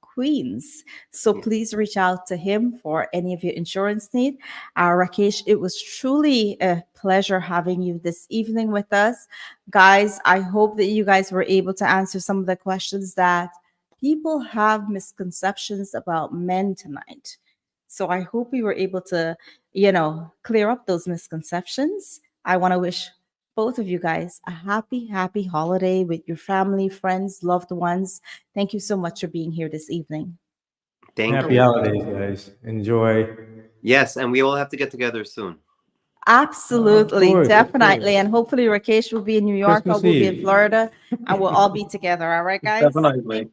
[SPEAKER 2] Queens. So
[SPEAKER 7] Yeah.
[SPEAKER 2] please reach out to him for any of your insurance need. Rakesh, it was truly a pleasure having you this evening with us. Guys, I hope that you guys were able to answer some of the questions that people have misconceptions about men tonight. So I hope we were able to, clear up those misconceptions. I want to wish both of you guys a happy, happy holiday with your family, friends, loved ones. Thank you so much for being here this evening.
[SPEAKER 7] Thank
[SPEAKER 6] Happy
[SPEAKER 7] you.
[SPEAKER 6] holidays, guys. Enjoy.
[SPEAKER 7] Yes, and we all have to get together soon.
[SPEAKER 2] Absolutely,
[SPEAKER 6] Of
[SPEAKER 2] definitely.
[SPEAKER 6] course.
[SPEAKER 2] And hopefully Rakesh will be in New York, I
[SPEAKER 6] Christmas
[SPEAKER 2] will be in
[SPEAKER 6] Eve.
[SPEAKER 2] Florida, and we'll all be together. All right, guys?
[SPEAKER 8] Definitely.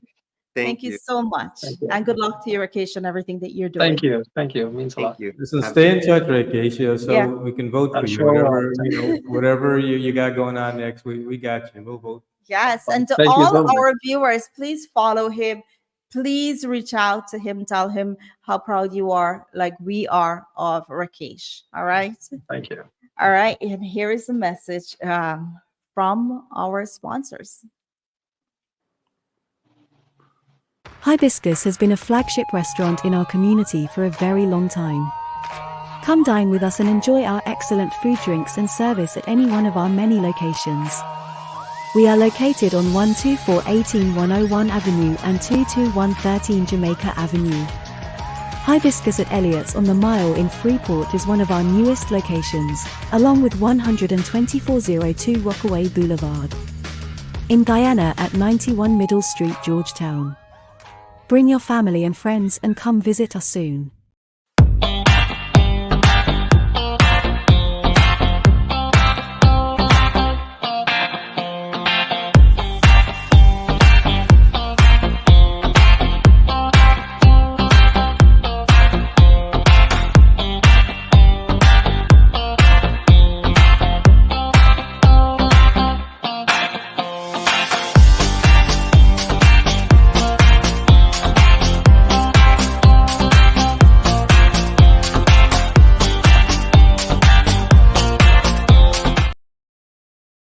[SPEAKER 2] Thank
[SPEAKER 7] Thank
[SPEAKER 2] you
[SPEAKER 7] you.
[SPEAKER 2] so much.
[SPEAKER 8] Thank you.
[SPEAKER 2] And good luck to your Rakesh and everything that you're
[SPEAKER 8] Thank
[SPEAKER 2] doing.
[SPEAKER 8] you. Thank you. It means a
[SPEAKER 7] Thank
[SPEAKER 8] lot.
[SPEAKER 7] you.
[SPEAKER 6] Listen,
[SPEAKER 7] Have a
[SPEAKER 6] stay
[SPEAKER 7] good
[SPEAKER 6] in touch, Acacia, so
[SPEAKER 2] Yeah.
[SPEAKER 6] we can vote
[SPEAKER 8] I
[SPEAKER 6] for you.
[SPEAKER 8] sure will.
[SPEAKER 6] Whatever, whatever you got going on next, we got you. We'll vote.
[SPEAKER 2] Yes. And to
[SPEAKER 8] Thank you so
[SPEAKER 2] all
[SPEAKER 8] much.
[SPEAKER 2] our viewers, please follow him. Please reach out to him. Tell him how proud you are, like we are, of Rakesh. All right.
[SPEAKER 8] Thank you.
[SPEAKER 2] All right. And here is a message from our sponsors.
[SPEAKER 3] Hibiscus has been a flagship restaurant in our community for a very long time. Come dine with us and enjoy our excellent food, drinks and service at any one of our many locations. We are located on 12418 101 Avenue and 22113 Jamaica Avenue. Hibiscus at Elliott's on the Mile in Freeport is one of our newest locations, along with 12402 Rockaway Boulevard. In Guyana at 91 Middle Street, Georgetown. Bring your family and friends and come visit us soon.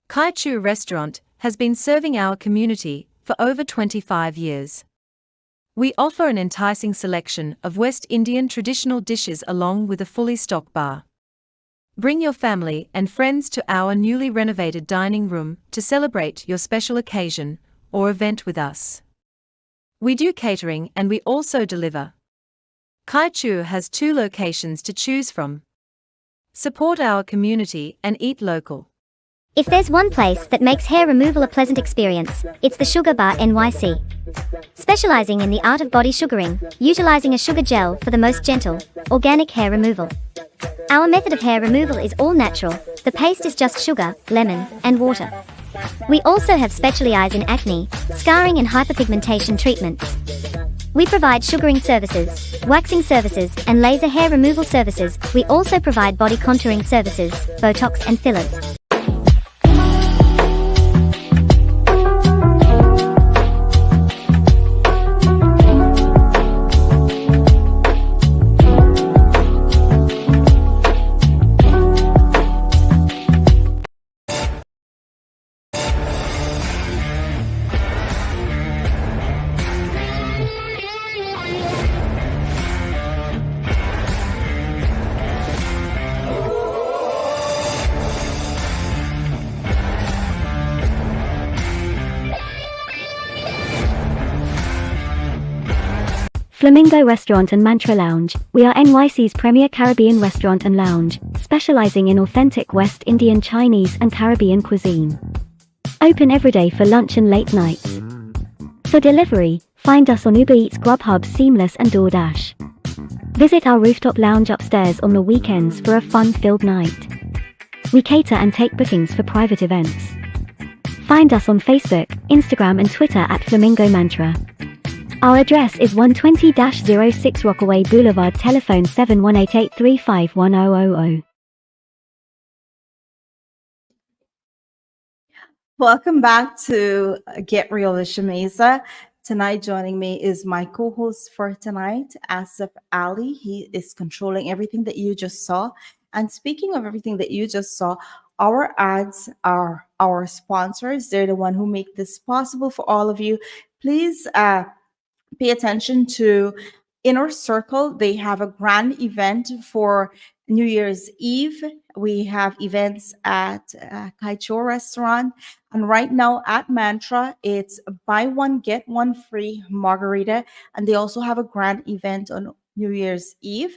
[SPEAKER 4] Kaichu Restaurant has been serving our community for over 25 years. We offer an enticing selection of West Indian traditional dishes along with a fully stocked bar. Bring your family and friends to our newly renovated dining room to celebrate your special occasion or event with us. We do catering and we also deliver. Kaichu has 2 locations to choose from. Support our community and eat local.
[SPEAKER 5] If there's one place that makes hair removal a pleasant experience, it's the Sugar Bar NYC. Specializing in the art of body sugaring, utilizing a sugar gel for the most gentle, organic hair removal. Our method of hair removal is all natural. The paste is just sugar, lemon, and water. We also have specialized in acne, scarring and hyperpigmentation treatments. We provide sugaring services, waxing services, and laser hair removal services. We also provide body contouring services, Botox and fillers. Flamingo Restaurant and Mantra Lounge. We are NYC's premier Caribbean restaurant and lounge, specializing in authentic West Indian Chinese and Caribbean cuisine. Open every day for lunch and late night. For delivery, find us on Uber Eats, Grubhub, Seamless and DoorDash. Visit our rooftop lounge upstairs on the weekends for a fun-filled night. We cater and take bookings for private events. Find us on Facebook, Instagram and Twitter at Flamingo Mantra. Our address is 120-06 Rockaway Boulevard, telephone 7188351000.
[SPEAKER 2] Welcome back to Get Real with Shameeza. Tonight, joining me is my co-host for tonight, Asif Ali. He is controlling everything that you just saw. And speaking of everything that you just saw, our ads are our sponsors. They're the one who make this possible for all of you. Please pay attention to Inner Circle. They have a grand event for New Year's Eve. We have events at Kaicho Restaurant. And right now at Mantra, it's buy one, get one free margarita. And they also have a grand event on New Year's Eve,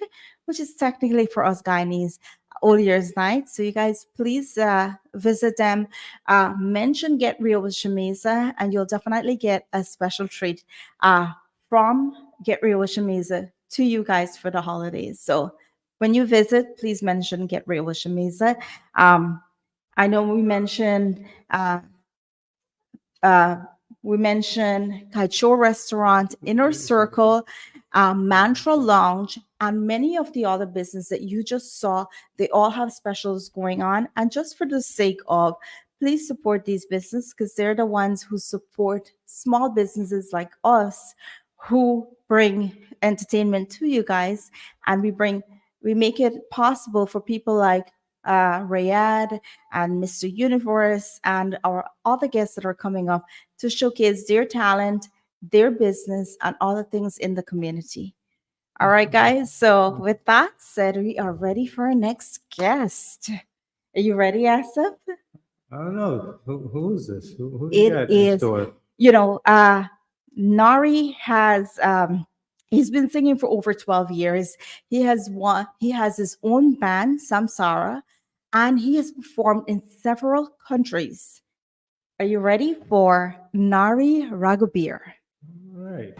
[SPEAKER 2] which is technically for us Guyanese Old Year's Night. So you guys, please visit them. Mention Get Real with Shameeza, and you'll definitely get a special treat from Get Real with Shameeza to you guys for the holidays. So when you visit, please mention Get Real with Shameeza. I know we mentioned Kaicho Restaurant, Inner Circle, Mantra Lounge, and many of the other businesses that you just saw. They all have specials going on. And just for the sake of, please support these businesses because they're the ones who support small businesses like us who bring entertainment to you guys. And we make it possible for people like Rayad and Mr. Universe and our other guests that are coming up to showcase their talent, their business, and other things in the community. All right, guys. So with that said, we are ready for our next guest. Are you ready, Asif?
[SPEAKER 6] I don't know. Who is this? Who do you
[SPEAKER 2] It
[SPEAKER 6] got in
[SPEAKER 2] is,
[SPEAKER 6] store?
[SPEAKER 2] Nari has he's been singing for over 12 years. He has his own band, Samsara, and he has performed in several countries. Are you ready for Nari Raghubir?
[SPEAKER 6] All right.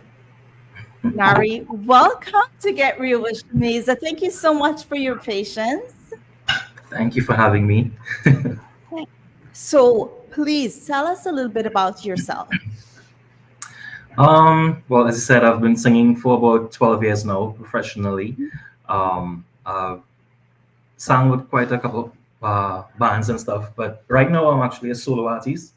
[SPEAKER 2] Nari, welcome to Get Real with Shameeza. Thank you so much for your patience.
[SPEAKER 9] Thank you for having me.
[SPEAKER 2] So please tell us a little bit about yourself.
[SPEAKER 9] Well, as I said, I've been singing for about 12 years now, professionally. I've sang with quite a couple bands and stuff, but right now I'm actually a solo artist.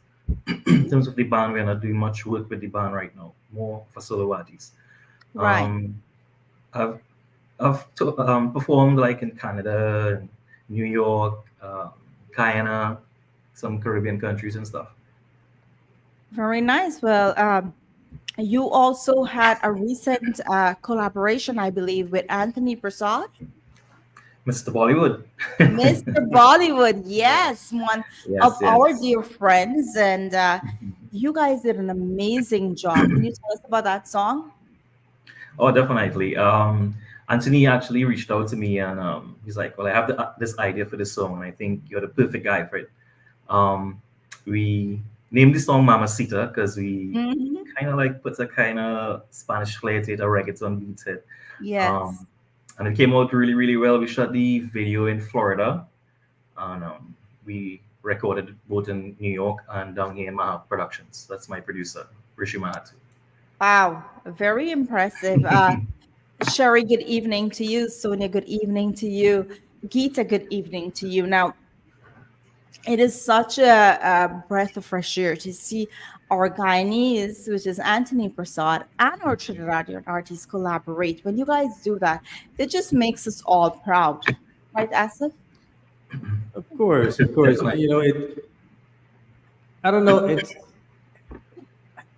[SPEAKER 9] In terms of the band, we're not doing much work with the band right now, more for solo artists.
[SPEAKER 2] Right.
[SPEAKER 9] I've performed like in Canada, New York, Guyana, some Caribbean countries and stuff.
[SPEAKER 2] Very nice. Well, you also had a recent collaboration, I believe, with Anthony Prasad.
[SPEAKER 9] Mr. Bollywood.
[SPEAKER 2] Mr. Bollywood, yes, one
[SPEAKER 9] Yes,
[SPEAKER 2] of our
[SPEAKER 9] yes.
[SPEAKER 2] dear friends. And you guys did an amazing job. Can you tell us about that song?
[SPEAKER 9] Oh, definitely. Anthony actually reached out to me and he's like, "Well, I have this idea for this song, and I think you're the perfect guy for it." We named the song Mamacita because we
[SPEAKER 2] Mhm.
[SPEAKER 9] kind of like put a kind of Spanish flair to it, a reggaeton beat to it.
[SPEAKER 2] Yes.
[SPEAKER 9] And it came out really, really well. We shot the video in Florida, and we recorded it both in New York and down here in Mahab Productions. That's my producer, Rishi Mahatu.
[SPEAKER 2] Wow. Very impressive. Sherry, good evening to you. Sonia, good evening to you. Geeta, good evening to you. Now, it is such a breath of fresh air to see our Guyanese, which is Anthony Prasad, and our Trinidadian artists collaborate. When you guys do that, it just makes us all proud. Right, Asif?
[SPEAKER 6] Of course, of course.
[SPEAKER 9] Definitely.
[SPEAKER 6] You know, I don't know. I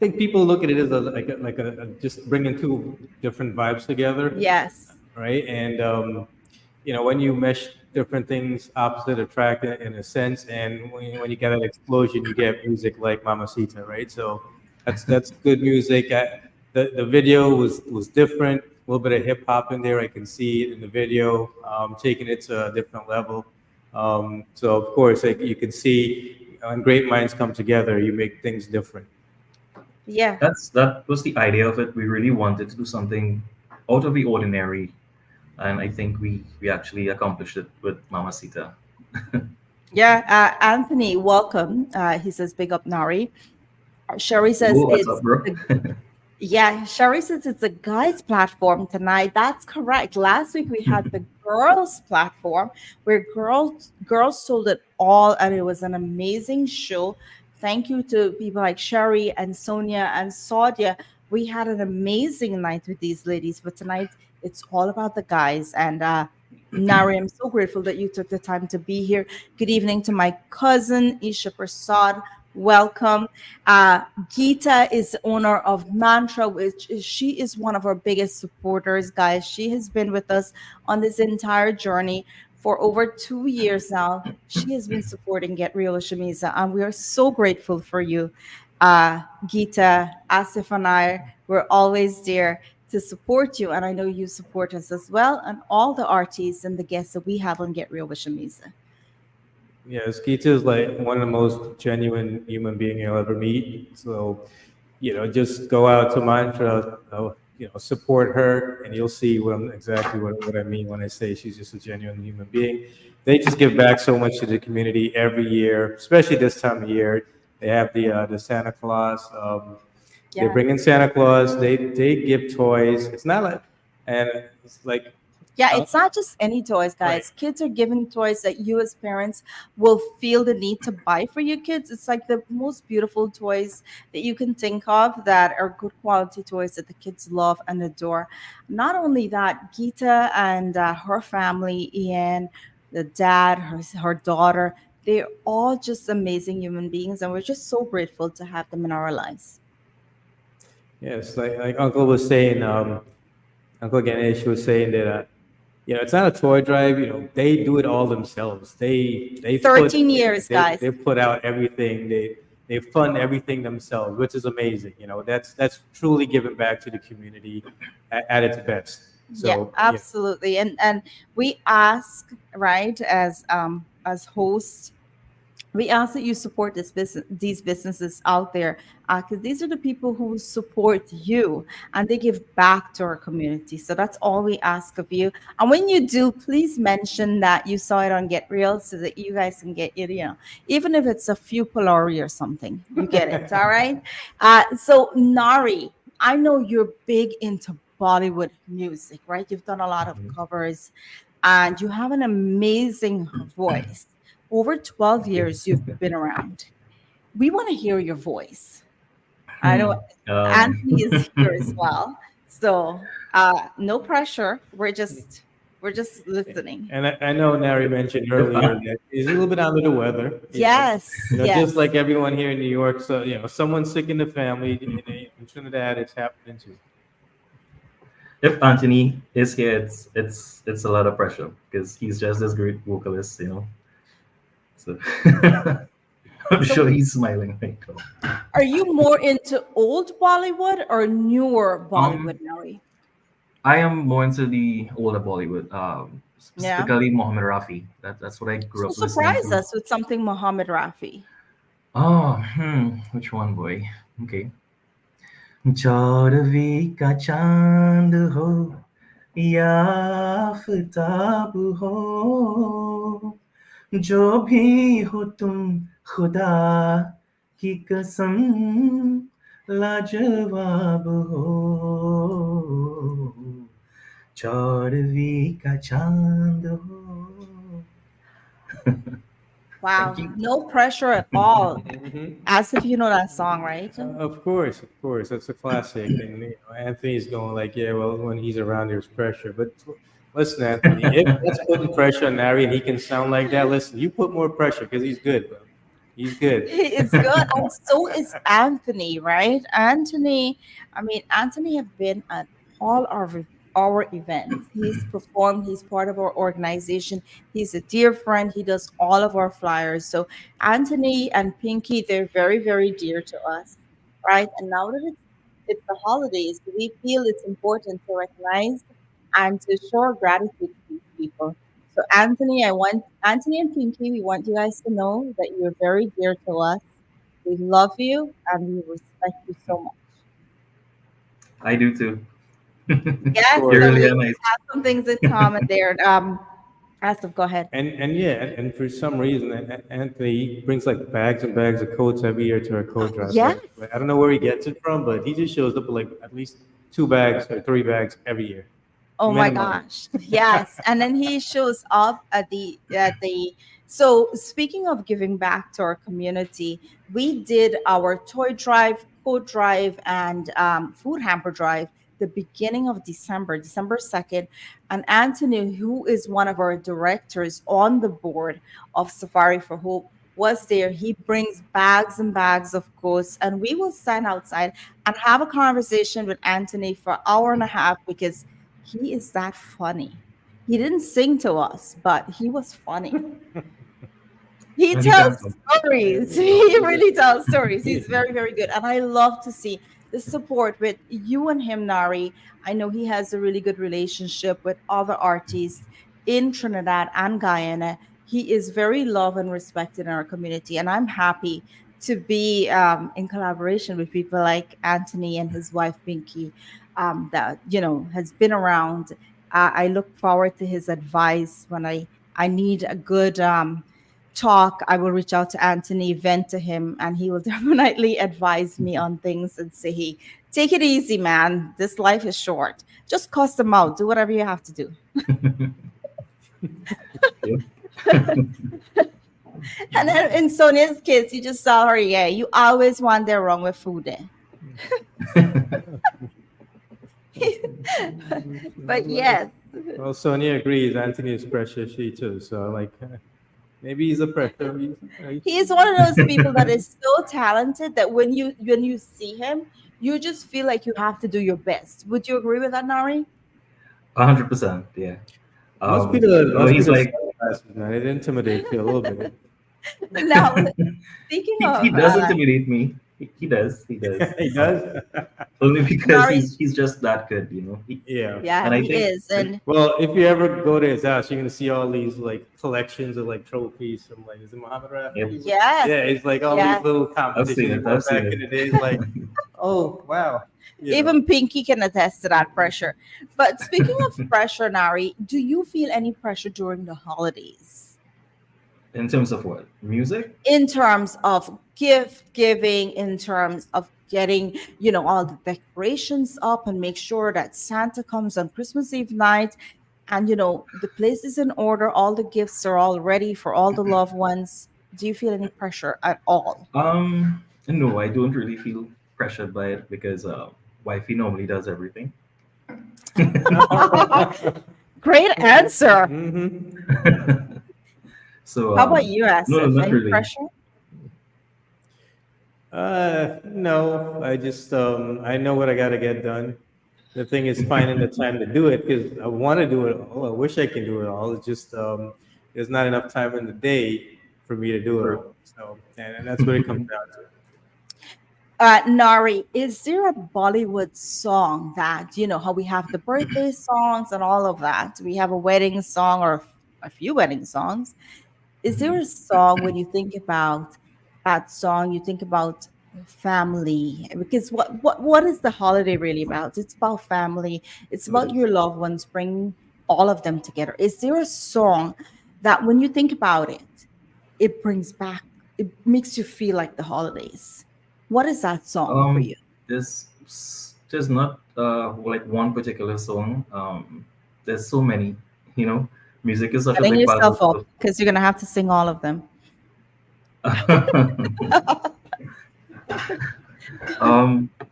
[SPEAKER 6] think people look at it as a just bringing two different vibes together,
[SPEAKER 2] Yes.
[SPEAKER 6] right? And when you mesh different things, opposite attract in a sense, and when you get an explosion, you get music like Mamacita, right? So that's good music. the video was different. A little bit of hip hop in there. I can see it in the video, taking it to a different level. So of course, like, you can see when great minds come together, you make things different.
[SPEAKER 2] Yeah.
[SPEAKER 9] That was the idea of it. We really wanted to do something out of the ordinary, and I think we actually accomplished it with Mamacita.
[SPEAKER 2] Yeah, Anthony, welcome. He says, big up Nari. Sherry says
[SPEAKER 9] Oh, what's up,
[SPEAKER 2] it's
[SPEAKER 9] bro?
[SPEAKER 2] the Yeah, Sherry says it's a guys platform tonight. That's correct. Last week we had the girls platform where girls told it all, and it was an amazing show. Thank you to people like Sherry and Sonia and Saudia. We had an amazing night with these ladies, but tonight it's all about the guys. And Nari, I'm so grateful that you took the time to be here. Good evening to my cousin Isha Prasad. Welcome. Geeta is the owner of Mantra, she is one of our biggest supporters, guys. She has been with us on this entire journey for over 2 years now. She has been supporting Get Real with Shamiza, and we are so grateful for you. Geeta, Asif, and I, we're always there to support you, and I know you support us as well, and all the artists and the guests that we have on Get Real with Shamiza.
[SPEAKER 6] Yeah, Skeeta is like one of the most genuine human being you'll ever meet. So, just go out to Mantra, support her, and you'll see exactly what I mean when I say she's just a genuine human being. They just give back so much to the community every year, especially this time of year. They have the Santa Claus. They
[SPEAKER 2] Yeah.
[SPEAKER 6] bring in Santa Claus. They give toys. It's not like, and it's like,
[SPEAKER 2] Yeah,
[SPEAKER 6] uh,
[SPEAKER 2] it's not just any toys,
[SPEAKER 6] right.
[SPEAKER 2] guys. Kids are given toys that you, as parents, will feel the need to buy for your kids. It's like the most beautiful toys that you can think of that are good quality toys that the kids love and adore. Not only that, Geeta and her family, Ian, the dad, her daughter, they're all just amazing human beings, and we're just so grateful to have them in our lives.
[SPEAKER 6] Yes, like Uncle was saying, Uncle Ganesh was saying that, it's not a toy drive. They do it all themselves. They put
[SPEAKER 2] 13 years, guys.
[SPEAKER 6] they put out everything. They fund everything themselves, which is amazing. That's truly giving back to the community at its best.
[SPEAKER 2] Yeah,
[SPEAKER 6] So yeah,
[SPEAKER 2] absolutely. And we ask, right, as hosts, we ask that you support these businesses out there, because these are the people who support you and they give back to our community. So that's all we ask of you. And when you do, please mention that you saw it on Get Real so that you guys can get it, even if it's a few Polari or something, you get it. All right. So Nari, I know you're big into Bollywood music, right? You've done a lot of covers and you have an amazing voice. Over 12
[SPEAKER 9] Thank you.
[SPEAKER 2] years you've been around. We want to hear your voice. I know
[SPEAKER 9] Hmm. Um,
[SPEAKER 2] Anthony is here as well. So no pressure. We're just listening.
[SPEAKER 6] and I know Nari mentioned
[SPEAKER 9] if
[SPEAKER 6] earlier that he's a little bit under the weather.
[SPEAKER 2] Yes,
[SPEAKER 6] Just
[SPEAKER 2] yes.
[SPEAKER 6] like everyone here in New York. So someone's sick in the family. In Trinidad, it's happening too.
[SPEAKER 9] if Anthony is here, it's a lot of pressure because he's just this great vocalist. So I'm
[SPEAKER 2] So
[SPEAKER 9] sure he's smiling right now.
[SPEAKER 2] are you more into old Bollywood or newer Bollywood,
[SPEAKER 9] Um,
[SPEAKER 2] Nari?
[SPEAKER 9] I am more into the older Bollywood,
[SPEAKER 2] Yeah.
[SPEAKER 9] specifically Mohammed Rafi. That's what I grew
[SPEAKER 2] So
[SPEAKER 9] up listening
[SPEAKER 2] surprise
[SPEAKER 9] to.
[SPEAKER 2] us with something Muhammad Rafi.
[SPEAKER 9] Oh, which one, boy? Okay. चौदहवीं का चांद हो या आफताब हो जो भी हो तुम खुदा की कसम लाजवाब हो चौदहवीं का चांद हो. Thank
[SPEAKER 2] Wow,
[SPEAKER 9] you.
[SPEAKER 2] no pressure at all.
[SPEAKER 6] Hmm.
[SPEAKER 2] As if you know that song, right?
[SPEAKER 6] Of course, that's a classic. And Anthony's going like, yeah, well, when he's around, there's pressure. But listen, Anthony, if that's putting pressure on Nari and he can sound like that, listen, you put more pressure because he's good, bro. He's good.
[SPEAKER 2] It's good. And so is Anthony, right? Anthony, I mean, Anthony have been at all our events. He's performed, he's part of our organization. He's a dear friend. He does all of our flyers. So Anthony and Pinky, they're very, very dear to us, right? And now that it's the holidays, we feel it's important to recognize and to show our gratitude to these people. So, Anthony and Pinky, we want you guys to know that you're very dear to us. We love you and we respect you so much.
[SPEAKER 9] I do too.
[SPEAKER 1] Of
[SPEAKER 2] Yes,
[SPEAKER 9] You're
[SPEAKER 2] so
[SPEAKER 1] course.
[SPEAKER 9] really
[SPEAKER 2] we
[SPEAKER 9] a nice.
[SPEAKER 2] have some things in common there. Asif, go ahead.
[SPEAKER 6] And yeah, and for some reason, Anthony brings like bags and bags of coats every year to our coat drive.
[SPEAKER 2] Yes.
[SPEAKER 6] Like, I don't know where he gets it from, but he just shows up with like at least 2 bags or 3 bags every year,
[SPEAKER 2] Oh my
[SPEAKER 6] minimum.
[SPEAKER 2] gosh. Yes. And then he shows up at the so speaking of giving back to our community, we did our toy drive, coat drive, and food hamper drive the beginning of December, December 2nd. And Anthony, who is one of our directors on the board of Safari for Hope, was there. He brings bags and bags of coats, and we will stand outside and have a conversation with Anthony for an hour and a half because he is that funny. He didn't sing to us, but he was funny. He
[SPEAKER 9] And he
[SPEAKER 2] tells
[SPEAKER 9] can come.
[SPEAKER 2] stories. He really tells stories. He's very, very good. And I love to see the support with you and him, Nari. I know he has a really good relationship with other artists in Trinidad and Guyana. He is very loved and respected in our community. And I'm happy to be in collaboration with people like Anthony and his wife, Pinky, that, has been around. I look forward to his advice when I need a good talk. I will reach out to Anthony, vent to him, and he will definitely advise me on things and say, hey, take it easy, man. This life is short. Just cuss them out. Do whatever you have to do.
[SPEAKER 9] Yep.
[SPEAKER 2] And then in Sonia's case, you just saw her. Yeah, you always wander wrong with food. But yes,
[SPEAKER 6] Well, Sonia agrees. Anthony is precious. She too. So like, maybe he's a pressure.
[SPEAKER 2] he's one of those people that is so talented that when you see him, you just feel like you have to do your best. Would you agree with that, Nari?
[SPEAKER 9] 100%. Yeah.
[SPEAKER 6] Must be the
[SPEAKER 9] No,
[SPEAKER 6] must be
[SPEAKER 9] he's
[SPEAKER 6] the
[SPEAKER 9] like
[SPEAKER 6] sunglasses, man. It intimidates you a little bit.
[SPEAKER 2] Now, speaking
[SPEAKER 9] he
[SPEAKER 2] of
[SPEAKER 9] does intimidate me. He does. He does.
[SPEAKER 6] He does.
[SPEAKER 9] Only because
[SPEAKER 2] Nari,
[SPEAKER 9] he's just that good,
[SPEAKER 6] Yeah.
[SPEAKER 2] yeah,
[SPEAKER 9] And I
[SPEAKER 2] he
[SPEAKER 9] think
[SPEAKER 2] is, and
[SPEAKER 6] Well, if you ever go to his house, you're gonna see all these like collections of like trophies from like is it Muhammad
[SPEAKER 9] yep,
[SPEAKER 6] Rafi?
[SPEAKER 2] yes,
[SPEAKER 6] Yeah, it's like all these
[SPEAKER 2] yes.
[SPEAKER 6] little
[SPEAKER 9] I've seen
[SPEAKER 6] competitions he
[SPEAKER 9] it.
[SPEAKER 6] won
[SPEAKER 9] I've seen
[SPEAKER 6] back
[SPEAKER 9] it.
[SPEAKER 6] in the days. Like, oh wow, you know.
[SPEAKER 2] Even Pinky can attest to that pressure. But speaking of pressure, Nari, do you feel any pressure during the holidays
[SPEAKER 9] In terms of what? Music?
[SPEAKER 2] in terms of gift giving, in terms of getting, all the decorations up and make sure that Santa comes on Christmas Eve night and, the place is in order, all the gifts are all ready for all the loved ones? Do you feel any pressure at all?
[SPEAKER 9] No, I don't really feel pressured by it because wifey normally does everything.
[SPEAKER 2] Great answer.
[SPEAKER 6] Hmm.
[SPEAKER 9] So
[SPEAKER 2] How about you,
[SPEAKER 9] no,
[SPEAKER 2] Asif?
[SPEAKER 9] not
[SPEAKER 2] Any
[SPEAKER 9] really.
[SPEAKER 2] pressure?
[SPEAKER 6] No, I just I know what I gotta get done. The thing is finding the time to do it because I want to do it all. I wish I can do it all. It's just there's not enough time in the day for me to do it
[SPEAKER 9] True.
[SPEAKER 6] all. So and that's what it comes down to.
[SPEAKER 2] Nari, is there a Bollywood song that, how we have the birthday songs and all of that? We have a wedding song or a few wedding songs. Is there
[SPEAKER 9] Mhm.
[SPEAKER 2] a song when you think about that song, you think about family? Because what is the holiday really about? It's about family. It's
[SPEAKER 9] It
[SPEAKER 2] about
[SPEAKER 9] is.
[SPEAKER 2] your loved ones, bringing all of them together. Is there a song that when you think about it, it brings back, it makes you feel like the holidays? What is that song for you?
[SPEAKER 9] There's not like one particular song. There's so many. You know, music is such a
[SPEAKER 2] Setting
[SPEAKER 9] big part
[SPEAKER 2] yourself up
[SPEAKER 9] of.
[SPEAKER 2] because you're gonna have to sing all of them.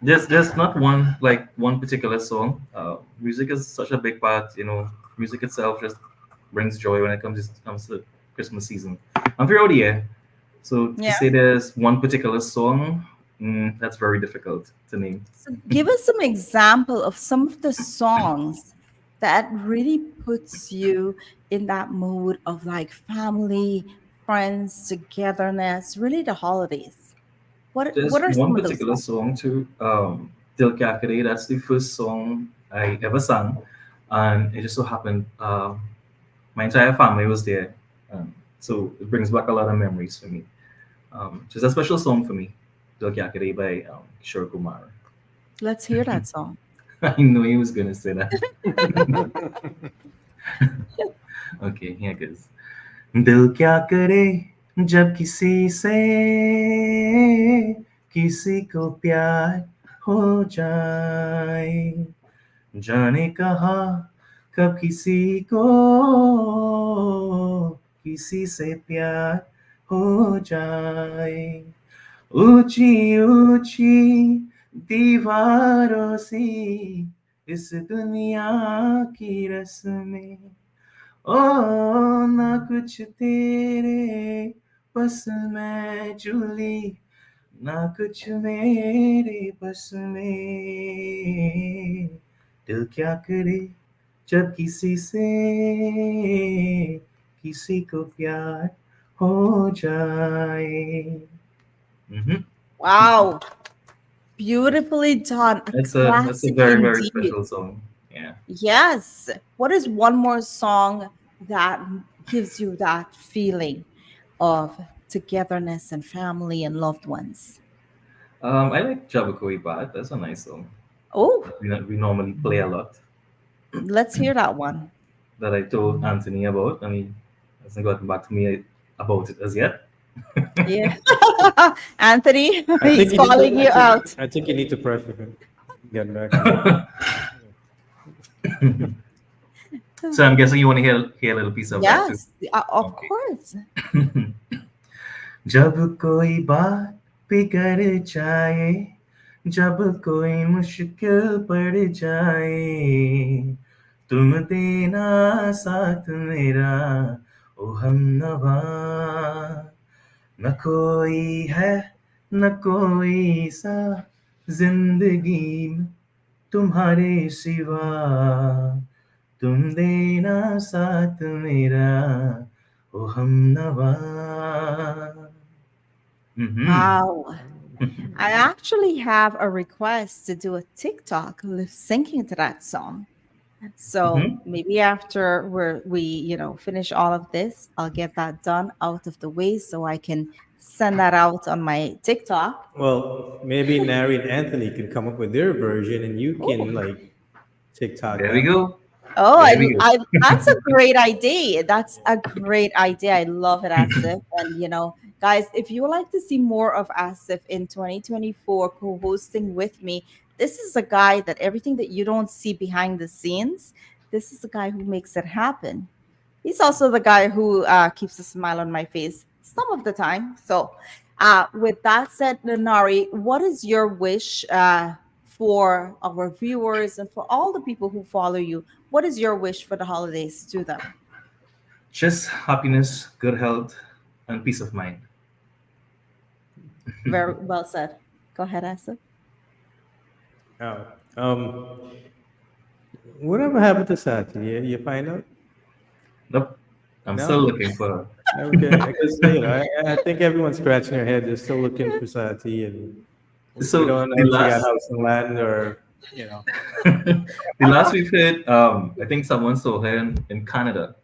[SPEAKER 9] There's not one particular song. Music is such a big part. Music itself just brings joy when it comes to Christmas season and throughout the year. So to
[SPEAKER 2] Yeah.
[SPEAKER 9] say there's one particular song, that's very difficult to name.
[SPEAKER 2] So give us some example of some of the songs that really puts you in that mood of like family, friends, togetherness, really the holidays. What
[SPEAKER 9] There's
[SPEAKER 2] are
[SPEAKER 9] one
[SPEAKER 2] some of those
[SPEAKER 9] particular
[SPEAKER 2] songs?
[SPEAKER 9] song too. Dil Kya Kare, that's the first song I ever sang. And it just so happened my entire family was there. So it brings back a lot of memories for me. Just a special song for me, Dil Kya Kare by Kishore Kumar.
[SPEAKER 2] Let's hear that song.
[SPEAKER 9] I know he was going to say that. Okay, here goes. दिल क्या करे जब किसी से किसी को प्यार हो जाए जाने कहा कब किसी को किसी से प्यार हो जाए ऊंची ऊंची दीवारों सी इस दुनिया की रस्में ओ ना कुछ तेरे बस में जुली ना कुछ मेरे बस में दिल क्या करे जब किसी से किसी को प्यार हो जाए. Mhm.
[SPEAKER 2] Wow, beautifully done. A
[SPEAKER 9] That's a
[SPEAKER 2] classic
[SPEAKER 9] very very
[SPEAKER 2] indeed.
[SPEAKER 9] special song. Yeah.
[SPEAKER 2] Yes. What is one more song that gives you that feeling of togetherness and family and loved ones?
[SPEAKER 9] I like Jabakoi Bad. That's a nice song.
[SPEAKER 2] Oh,
[SPEAKER 9] We normally play a lot.
[SPEAKER 2] let's hear that one.
[SPEAKER 9] That I told Anthony about, and he hasn't gotten back to me about it as yet.
[SPEAKER 2] Yeah. Anthony,
[SPEAKER 6] I think
[SPEAKER 2] he's
[SPEAKER 6] you need
[SPEAKER 2] calling you out.
[SPEAKER 6] I think you need to pressure him. Get back.
[SPEAKER 9] So I'm guessing you want to hear a little piece of that too.
[SPEAKER 2] Yes, of
[SPEAKER 9] Okay.
[SPEAKER 2] course.
[SPEAKER 9] जब कोई बात बिगड़ जाए जब कोई मुश्किल पड़ जाए तुम देना साथ मेरा ओ हमनवा न कोई है न कोई सा जिंदगी में तुम्हारे सिवा तुम देना साथ मेरा ओ हमनवा.
[SPEAKER 2] Wow. I actually have a request to do a TikTok lip syncing to that song. So maybe after we finish all of this, I'll get that done out of the way so I can send that out on my TikTok.
[SPEAKER 6] Well, maybe Nary and Anthony can come up with their version, and you can like TikTok
[SPEAKER 9] There we
[SPEAKER 6] them.
[SPEAKER 9] go.
[SPEAKER 2] Oh,
[SPEAKER 9] There we go.
[SPEAKER 2] that's a great idea. That's a great idea. I love it, Asif. And guys, if you would like to see more of Asif in 2024 co-hosting with me, this is a guy that everything that you don't see behind the scenes, this is the guy who makes it happen. He's also the guy who keeps a smile on my face some of the time. So, with that said, Nari, what is your wish for our viewers and for all the people who follow you? What is your wish for the holidays to them?
[SPEAKER 9] Just happiness, good health, and peace of mind.
[SPEAKER 2] Very well said. Go ahead, Asa.
[SPEAKER 6] Oh, whatever happened to Sati? You find out?
[SPEAKER 9] Nope. I'm
[SPEAKER 6] No?
[SPEAKER 9] still looking for.
[SPEAKER 6] Okay, because I think everyone's scratching their head. They're still looking for Sati, and
[SPEAKER 9] So
[SPEAKER 6] we don't know
[SPEAKER 9] the
[SPEAKER 6] if she got
[SPEAKER 9] last,
[SPEAKER 6] house and land or you know.
[SPEAKER 9] the last we've heard, I think someone saw her in Canada.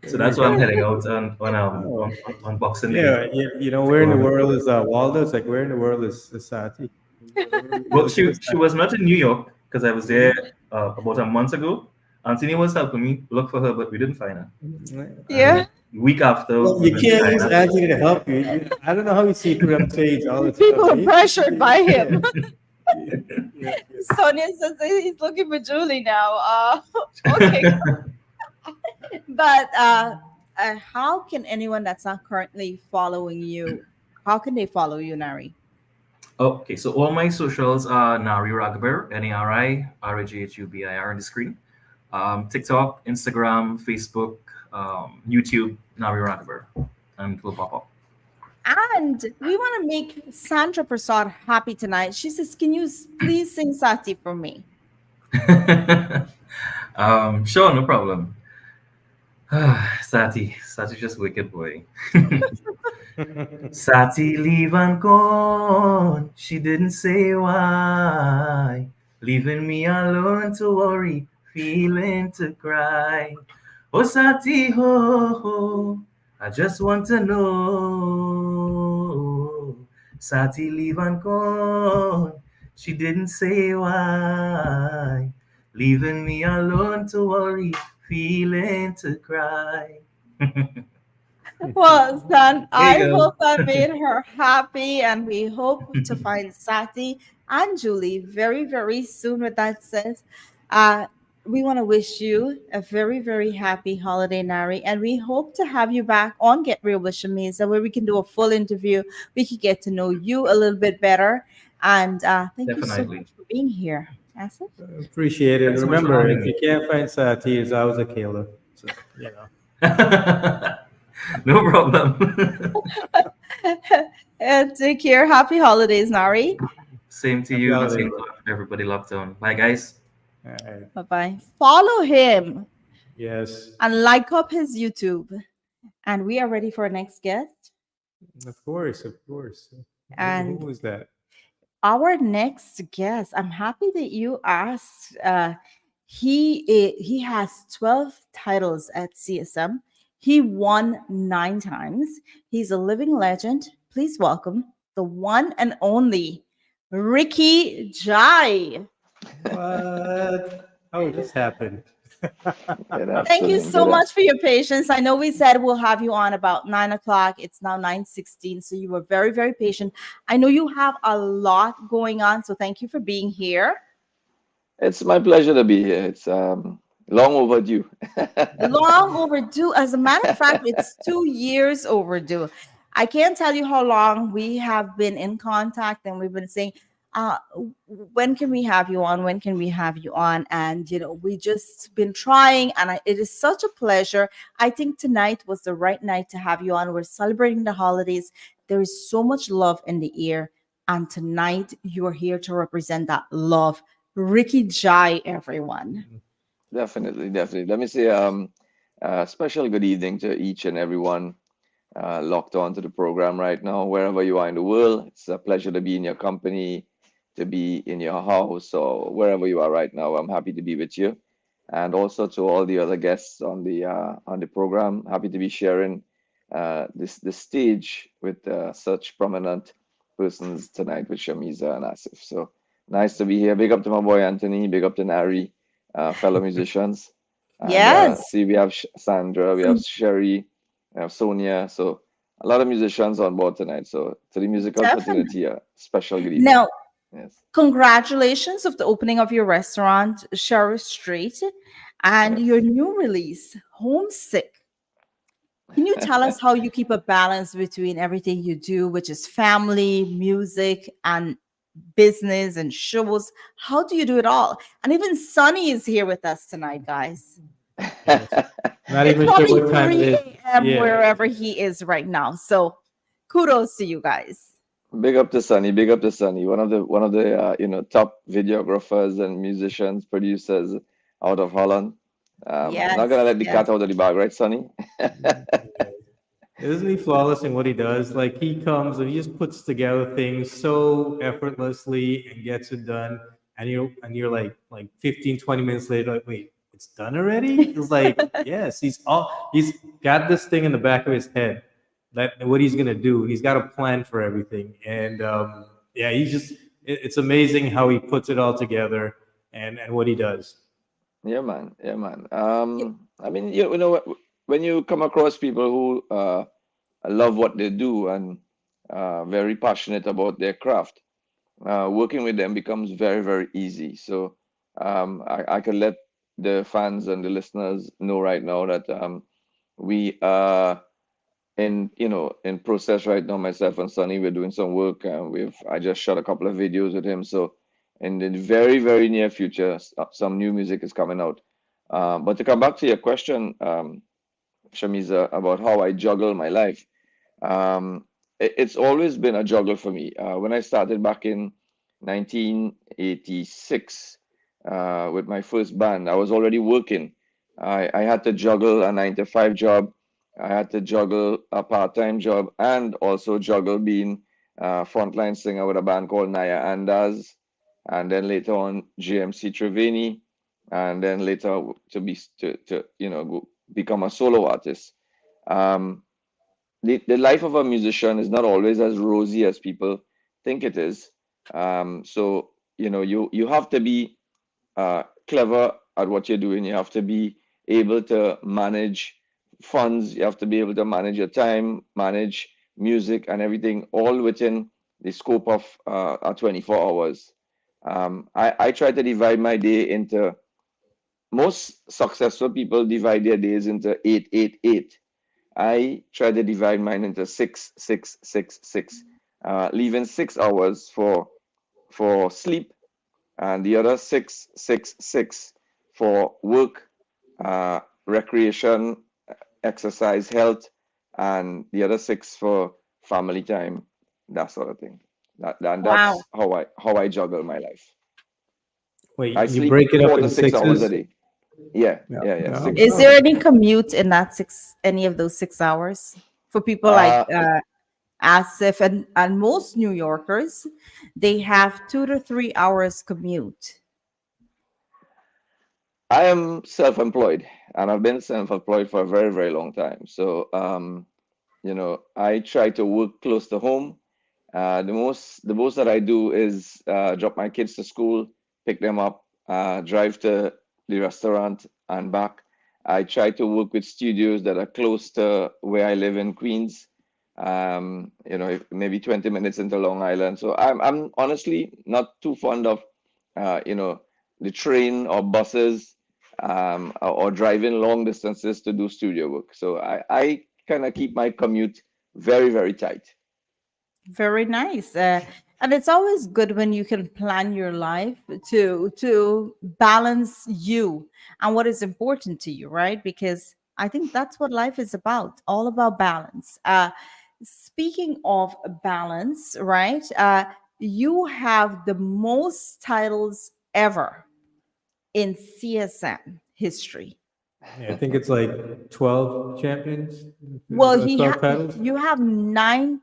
[SPEAKER 9] So that's why I'm heading out on Boxing Day.
[SPEAKER 6] Yeah, where in the world is Waldo? It's like where in the world is Sati?
[SPEAKER 9] Well, she was not in New York because I was there about a month ago. Anthony was helping me look for her, but we didn't find her.
[SPEAKER 2] Yeah.
[SPEAKER 9] The week after,
[SPEAKER 6] Well,
[SPEAKER 9] we
[SPEAKER 6] you
[SPEAKER 9] went to
[SPEAKER 6] can't use
[SPEAKER 9] China.
[SPEAKER 6] Anthony to help you. I don't know how you see through them shades all the time.
[SPEAKER 2] People are
[SPEAKER 6] He-
[SPEAKER 2] pressured by him.
[SPEAKER 6] Yeah.
[SPEAKER 2] Sonia says that he's looking for Julie now. Okay. But how can anyone that's not currently following you, how can they follow you, Nari?
[SPEAKER 9] Okay, so all my socials are Nari Raghubar, NARIRAGHUBIR on the screen. TikTok, Instagram, Facebook, YouTube, Nari Raghubar, and it will pop up.
[SPEAKER 2] And we want to make Sandra Prasad happy tonight. She says, "Can you please sing Sati for me?"
[SPEAKER 9] Sure, no problem. Sati just wicked boy. Sati leave and gone. She didn't say why. leaving me alone to worry, feeling to cry. Oh, Sati, ho, ho, I just want to know. Sati, leave and gone. She didn't say why. Leaving me alone to worry, feeling to cry.
[SPEAKER 2] Well, son,
[SPEAKER 9] There you
[SPEAKER 2] I
[SPEAKER 9] go.
[SPEAKER 2] hope I made her happy, and we hope to find Sati and Julie very, very soon. With that said, uh, we want to wish you a very, very happy holiday, Nari, and we hope to have you back on Get Real with Shameeza, where we can do a full interview. We can get to know you a little bit better. And thank you so
[SPEAKER 9] Definitely.
[SPEAKER 2] much for being here, Asif.
[SPEAKER 6] Appreciate it.
[SPEAKER 9] Thanks so much for
[SPEAKER 6] Remember,
[SPEAKER 9] having
[SPEAKER 6] if
[SPEAKER 9] me.
[SPEAKER 6] you can't find Sati, it's always a killer. So, you know.
[SPEAKER 9] No problem.
[SPEAKER 2] And take care. Happy holidays, Nari.
[SPEAKER 9] Same to
[SPEAKER 6] Happy
[SPEAKER 9] you and
[SPEAKER 6] holidays,
[SPEAKER 9] same
[SPEAKER 6] bro.
[SPEAKER 9] to everybody locked on. Bye, guys.
[SPEAKER 6] All right.
[SPEAKER 2] Bye bye. Follow him
[SPEAKER 6] Yes,
[SPEAKER 2] and like up his YouTube. And we are ready for our next guest.
[SPEAKER 6] of course, of course. Who
[SPEAKER 2] And
[SPEAKER 6] was that?
[SPEAKER 2] our next guest, I'm happy that you asked. He has 12 titles at CSM. He won 9 times. He's a living legend. Please welcome the one and only Ricky Jai.
[SPEAKER 6] What? How this happened?
[SPEAKER 10] Good
[SPEAKER 2] Thank you
[SPEAKER 10] afternoon.
[SPEAKER 2] so much for your patience. I know we said we'll have you on about 9 o'clock. It's now 9:16, so you were very, very patient. I know you have a lot going on, so thank you for being here.
[SPEAKER 10] It's my pleasure to be here. It's long overdue.
[SPEAKER 2] Long overdue. As a matter of fact, it's 2 years overdue. I can't tell you how long we have been in contact, and we've been saying, when can we have you on? When can we have you on? And we just been trying, and it is such a pleasure. I think tonight was the right night to have you on. We're celebrating the holidays. There is so much love in the air, and tonight you are here to represent that love. Ricky Jai, everyone.
[SPEAKER 10] Definitely, definitely. Let me say special good evening to each and everyone locked on to the program right now, wherever you are in the world. It's a pleasure to be in your company, to be in your house, or wherever you are right now. I'm happy to be with you, and also to all the other guests on the program. Happy to be sharing this stage with such prominent persons tonight with Shamiza and Asif. So nice to be here. Big up to my boy Anthony. Big up to Nari, fellow musicians. And
[SPEAKER 2] Yes.
[SPEAKER 10] see, we have Sandra, we have Sherry, we have Sonia. So a lot of musicians on board tonight. So to the musical
[SPEAKER 2] Definitely.
[SPEAKER 10] fraternity, special good evening.
[SPEAKER 2] Now,
[SPEAKER 10] Yes.
[SPEAKER 2] congratulations of the opening of your restaurant, Sheriff Street, and
[SPEAKER 10] Yes.
[SPEAKER 2] your new release, Homesick. Can you tell us how you keep a balance between everything you do, which is family, music, and business and shows? How do you do it all? And even Sunny is here with us tonight, guys.
[SPEAKER 6] Yes. Not
[SPEAKER 2] It's
[SPEAKER 6] even sure
[SPEAKER 2] probably
[SPEAKER 6] what time it
[SPEAKER 2] 3
[SPEAKER 6] is.
[SPEAKER 2] a.m.
[SPEAKER 6] Yeah.
[SPEAKER 2] wherever he is right now. So kudos to you guys.
[SPEAKER 10] Big up to Sunny, big up to Sunny, one of the top videographers and musicians, producers out of Holland. Not gonna
[SPEAKER 2] Yes,
[SPEAKER 10] let the
[SPEAKER 2] yes.
[SPEAKER 10] cat out of the bag, right, Sunny?
[SPEAKER 6] Isn't he flawless in what he does? Like he comes and he just puts together things so effortlessly and gets it done. And you're like 15, 20 minutes later, like, wait, it's done already? It's like, yes, he's got this thing in the back of his head that what he's gonna do. He's got a plan for everything. And yeah, it's amazing how he puts it all together and what he does.
[SPEAKER 10] Yeah, man. Yeah, man. I mean, when you come across people who love what they do and very passionate about their craft, working with them becomes very, very easy. So I can let the fans and the listeners know right now that we are in process right now. Myself and Sunny, we're doing some work. I just shot a couple of videos with him. So in the very, very near future, some new music is coming out. But to come back to your question, Shamiza, about how I juggle my life. It's always been a juggle for me. When I started back in 1986 with my first band, I was already working. I had to juggle a 9 to 5 job. I had to juggle a part-time job and also juggle being a frontline singer with a band called Naya Andas. and then later on GMC Treveni, and then later to become a solo artist. Um, the life of a musician is not always as rosy as people think it is. So you have to be clever at what you're doing. You have to be able to manage funds. You have to be able to manage your time, manage music and everything, all within the scope of 24 hours. I try to divide my day into, most successful people divide their days into 8, 8, 8. I try to divide mine into 6, 6, 6, 6, leaving 6 hours for sleep, and the other 6, 6, 6 for work, recreation, exercise, health, and the other 6 for family time, that sort of thing. That's
[SPEAKER 2] Wow.
[SPEAKER 10] how I juggle my life. I
[SPEAKER 6] Wait, you
[SPEAKER 10] sleep
[SPEAKER 6] break it up
[SPEAKER 10] four to
[SPEAKER 6] in
[SPEAKER 10] 6 hours a
[SPEAKER 6] sixes?
[SPEAKER 10] day. Yeah,
[SPEAKER 6] Yeah.
[SPEAKER 10] yeah, yeah.
[SPEAKER 6] No,
[SPEAKER 10] Six.
[SPEAKER 2] Is there any commute in that any of those 6 hours for people like
[SPEAKER 10] Uh,
[SPEAKER 2] Asif and most New Yorkers? They have 2 to 3 hours commute.
[SPEAKER 10] I am self-employed, and I've been self-employed for a very, very long time. So, I try to work close to home. The most that I do is drop my kids to school, pick them up, drive to the restaurant and back. I try to work with studios that are close to where I live in Queens. Maybe 20 minutes into Long Island. So I'm honestly not too fond of, uh, you know, the train or buses, or driving long distances to do studio work. So I kind of keep my commute very, very tight.
[SPEAKER 2] Very nice. And it's always good when you can plan your life to balance you and what is important to you, right? Because I think that's what life is about, all about balance. Speaking of balance, right? You have the most titles ever in CSM history.
[SPEAKER 6] yeah, I think it's like 12 champions,
[SPEAKER 2] Well,
[SPEAKER 6] 12 titles.
[SPEAKER 2] you have 9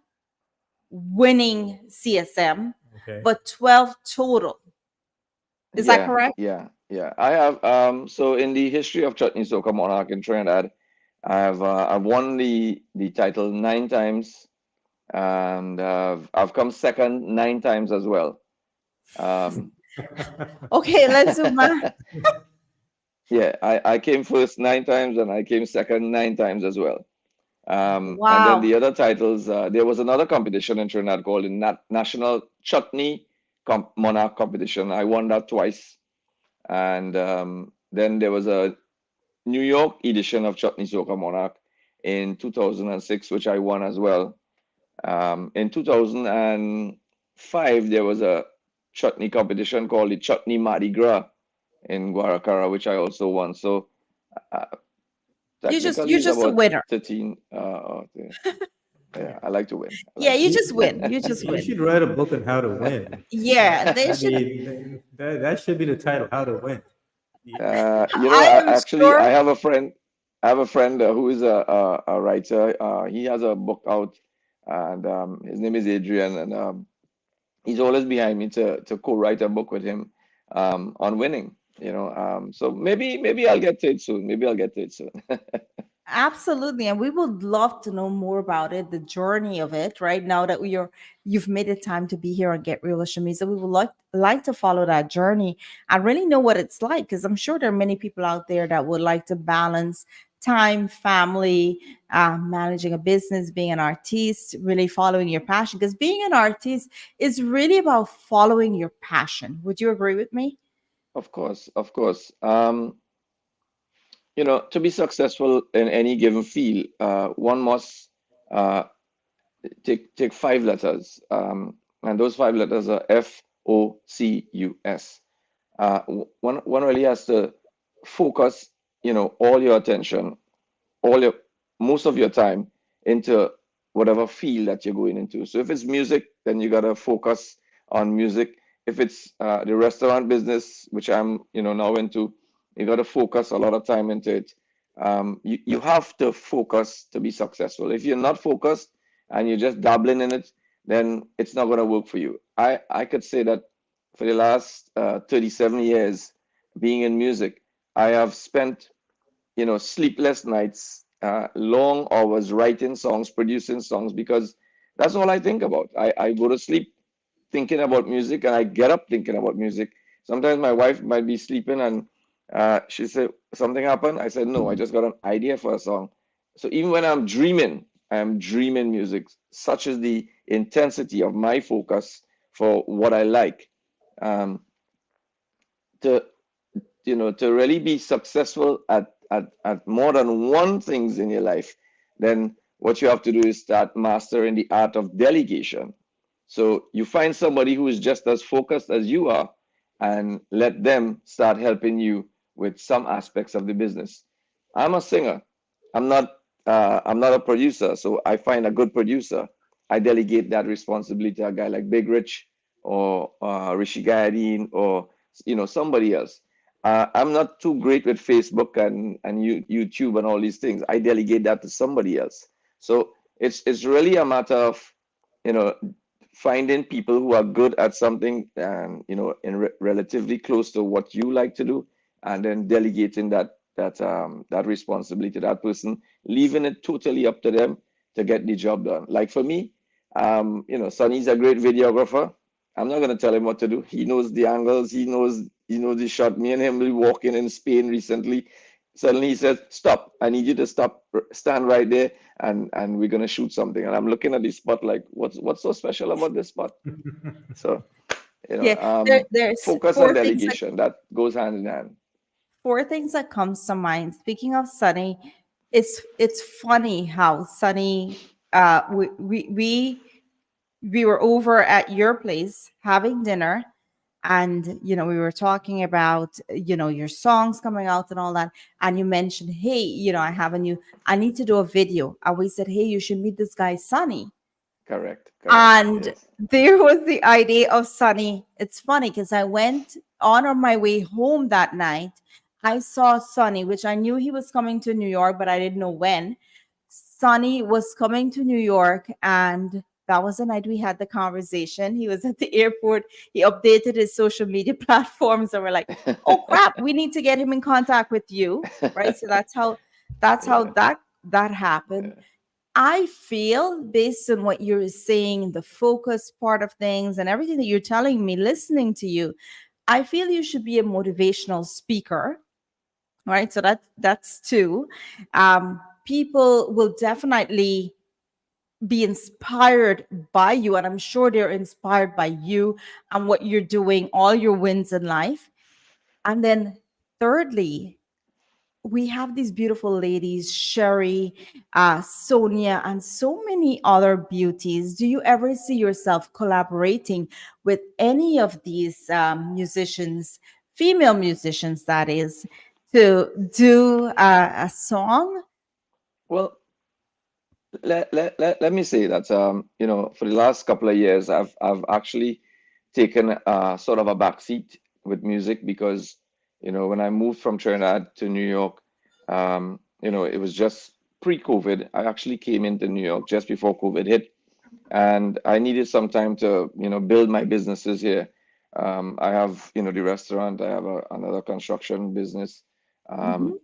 [SPEAKER 2] winning CSM,
[SPEAKER 6] Okay.
[SPEAKER 2] but 12 total. Is that
[SPEAKER 10] Yeah,
[SPEAKER 2] correct?
[SPEAKER 10] yeah. I have so in the history of Chutney Soca Monarch in Trinidad, I've won the title 9 times, and I've come second 9 times as well. Um,
[SPEAKER 2] Okay, let's do math.
[SPEAKER 10] yeah, I came first 9 times and I came second 9 times as well. And then
[SPEAKER 2] Wow.
[SPEAKER 10] the other titles, there was another competition in Trinidad called the National Chutney Monarch Competition. I won that twice. And then there was a New York edition of Chutney Soca Monarch in 2006, which I won as well. In 2005, there was a chutney competition called the Chutney Mardi Gras in Guaracara, which I also won. So uh, technically,
[SPEAKER 2] You're
[SPEAKER 10] it's
[SPEAKER 2] just a
[SPEAKER 10] about
[SPEAKER 2] winner.
[SPEAKER 10] 13. Yeah, I like to win. I
[SPEAKER 2] Yeah,
[SPEAKER 10] like to
[SPEAKER 2] you
[SPEAKER 10] win.
[SPEAKER 2] just win. You just
[SPEAKER 6] You should
[SPEAKER 2] win.
[SPEAKER 6] write a book on how to win.
[SPEAKER 2] Yeah, they
[SPEAKER 6] I
[SPEAKER 2] should.
[SPEAKER 6] mean, that should be the title, How to Win.
[SPEAKER 2] I am
[SPEAKER 10] Actually,
[SPEAKER 2] sure.
[SPEAKER 10] I have a friend. I have a friend who is a writer. He has a book out, and his name is Adrian, and he's always behind me to co-write a book with him on winning. So maybe I'll get to it soon. Maybe I'll get to it soon.
[SPEAKER 2] Absolutely, and we would love to know more about it, the journey of it. Right now that you've made it time to be here and Get Real with Shameeza, we would like to follow that journey and really know what it's like, because I'm sure there are many people out there that would like to balance time, family, managing a business, being an artist, really following your passion. Because being an artist is really about following your passion. Would you agree with me?
[SPEAKER 10] Of course, of course. To be successful in any given field, one must uh, take 5 letters, and those 5 letters are FOCUS. One really has to focus, all your attention, all your most of your time into whatever field that you're going into. So if it's music, then you gotta focus on music. If it's the restaurant business, which I'm now into, you gotta focus a lot of time into it. You have to focus to be successful. If you're not focused and you're just dabbling in it, then it's not gonna work for you. I could say that for the last 37 years being in music, I have spent, sleepless nights, long hours writing songs, producing songs, because that's all I think about. I go to sleep thinking about music and I get up thinking about music. Sometimes my wife might be sleeping and she said, something happened. I said, no, I just got an idea for a song. So even when I'm dreaming, I'm dreaming music. Such is the intensity of my focus for what I like. Um, to to really be successful at more than one things in your life, then what you have to do is start mastering the art of delegation. So you find somebody who is just as focused as you are and let them start helping you with some aspects of the business. I'm a singer. I'm not a producer, so I find a good producer. I delegate that responsibility to a guy like Big Rich or Rishi Gayadeen or somebody else. I'm not too great with Facebook and YouTube and all these things. I delegate that to somebody else. So it's really a matter of you know finding people who are good at something and relatively close to what you like to do, and then delegating that responsibility to that person, leaving it totally up to them to get the job done. Like for me, Sonny's a great videographer. I'm not gonna tell him what to do. He knows the angles. He knows the shot. Me and him were walking in Spain recently. Suddenly he says, "Stop! I need you to stop. Stand right there, and we're gonna shoot something." And I'm looking at the spot like, what's so special about this spot? So,
[SPEAKER 2] Yeah, there's
[SPEAKER 10] focus and delegation, that goes hand in hand.
[SPEAKER 2] four things that comes to mind. Speaking of Sunny, it's funny how Sunny we were over at your place having dinner, and we were talking about your songs coming out and all that, and you mentioned, hey, I need to do a video, and we said, hey, you should meet this guy Sunny.
[SPEAKER 10] Correct.
[SPEAKER 2] And
[SPEAKER 10] Yes.
[SPEAKER 2] there was the idea of Sunny. It's funny because I went on my way home that night. I saw Sunny, which I knew he was coming to New York, but I didn't know when. Sunny was coming to New York, and that was the night we had the conversation. He was at the airport. He updated his social media platforms, and we're like, "Oh crap, we need to get him in contact with you." Right? So that's how
[SPEAKER 10] Yeah.
[SPEAKER 2] that happened. I feel, based on what you're saying, the focus part of things and everything that you're telling me, listening to you, I feel you should be a motivational speaker, right? So that's two. People will definitely be inspired by you, and I'm sure they're inspired by you and what you're doing, all your wins in life. And then, thirdly, we have these beautiful ladies, Sherry, Sonia, and so many other beauties. Do you ever see yourself collaborating with any of these musicians, female musicians, that is, to do a song?
[SPEAKER 10] Well, let me say that for the last couple of years I've actually taken sort of a backseat with music because when I moved from Trinidad to New York, it was just pre-COVID. I actually came into New York just before COVID hit, and I needed some time to build my businesses here. I have the restaurant. I have another construction business.
[SPEAKER 2] Mhm.
[SPEAKER 10] Um,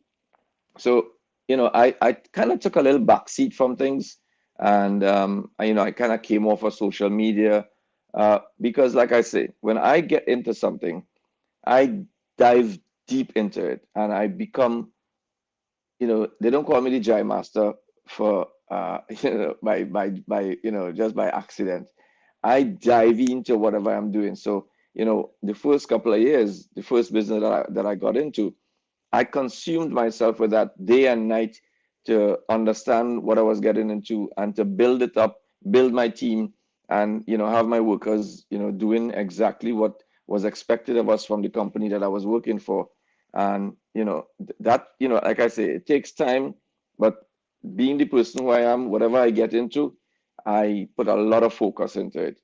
[SPEAKER 10] so I kind of took a little backseat from things, and I kind of came off of social media because, like I say, when I get into something, I dive deep into it, and I become, they don't call me the Jai Master for by just by accident. I dive into whatever I'm doing. So the first couple of years, the first business that I got into, I consumed myself with that day and night to understand what I was getting into and to build it up, build my team, and have my workers, doing exactly what was expected of us from the company that I was working for. And that, like I say, it takes time, but being the person who I am, whatever I get into, I put a lot of focus into it.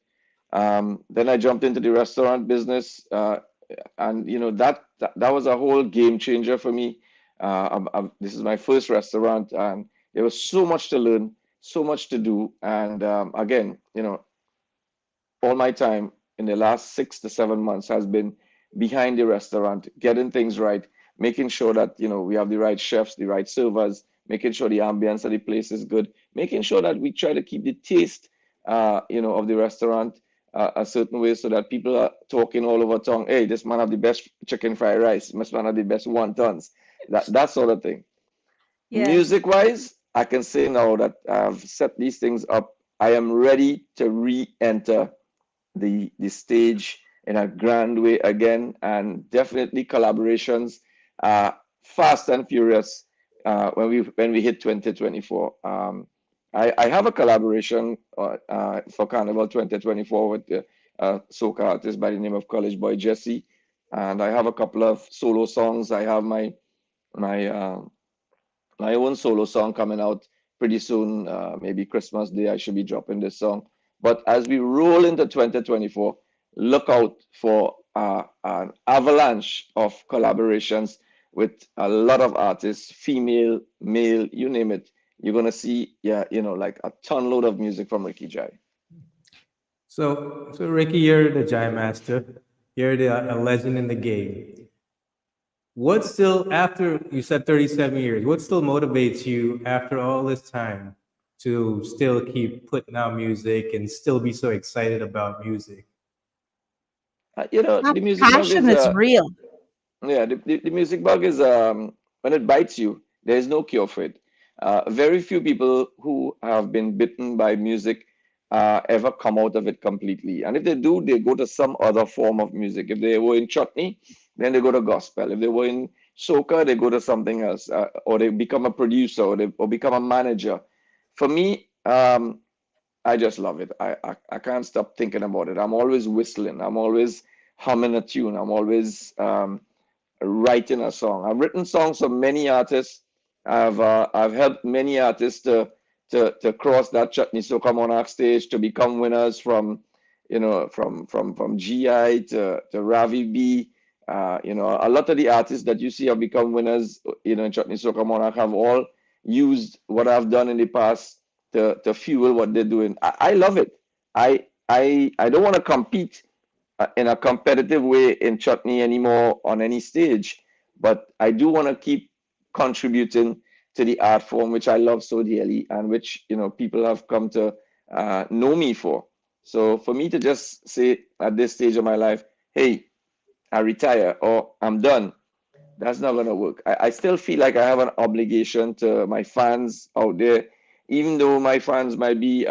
[SPEAKER 10] Then I jumped into the restaurant business, and that was a whole game changer for me. This is my first restaurant, and there was so much to learn, so much to do, and again, all my time in the last 6 to 7 months has been behind the restaurant, getting things right, making sure that we have the right chefs, the right servers, making sure the ambience of the place is good, making sure that we try to keep the taste, of the restaurant a certain way so that people are talking all over town. Hey, this man have the best chicken fried rice. This man have the best wontons. That sort of thing.
[SPEAKER 2] Yes.
[SPEAKER 10] Music wise, I can say now that I've set these things up. I am ready to re-enter the stage in a grand way again, and definitely collaborations, uh, fast and furious, when we hit 2024. I have a collaboration for Carnival 2024 with the soca artist by the name of College Boy Jesse, and I have a couple of solo songs. I have my my own solo song coming out pretty soon. Maybe Christmas Day, I should be dropping this song. But as we roll into 2024, look out for an avalanche of collaborations with a lot of artists, female, male, you name it. You're gonna see, yeah, like a ton load of music from Ricky Jai.
[SPEAKER 6] So Ricky, you're the Jai Master. You're a legend in the game. What still, after you said 37 years, what still motivates you after all this time to still keep putting out music and still be so excited about music?
[SPEAKER 2] That
[SPEAKER 10] The music bug
[SPEAKER 2] passion
[SPEAKER 10] is
[SPEAKER 2] is real.
[SPEAKER 10] yeah, the music bug is, when it bites you, there is no cure for it. Very few people who have been bitten by music ever come out of it completely. And if they do, they go to some other form of music. If they were in chutney, then they go to gospel. If they were in soca, they go to something else, or they become a producer, or become a manager. For me, I just love it. I can't stop thinking about it. I'm always whistling. I'm always humming a tune. I'm always writing a song. I've written songs for many artists. I've helped many artists to cross that Chutney Soca Monarch stage, to become winners from GI to Ravi B. A lot of the artists that you see have become winners, in Chutney Soca Monarch, have all used what I've done in the past to fuel what they're doing. I love it. I don't want to compete in a competitive way in chutney anymore on any stage, but I do want to keep contributing to the art form which I love so dearly, and which people have come to know me for. So for me to just say at this stage of my life, hey, I retire or I'm done, that's not gonna work. I still feel like I have an obligation to my fans out there, even though my fans might be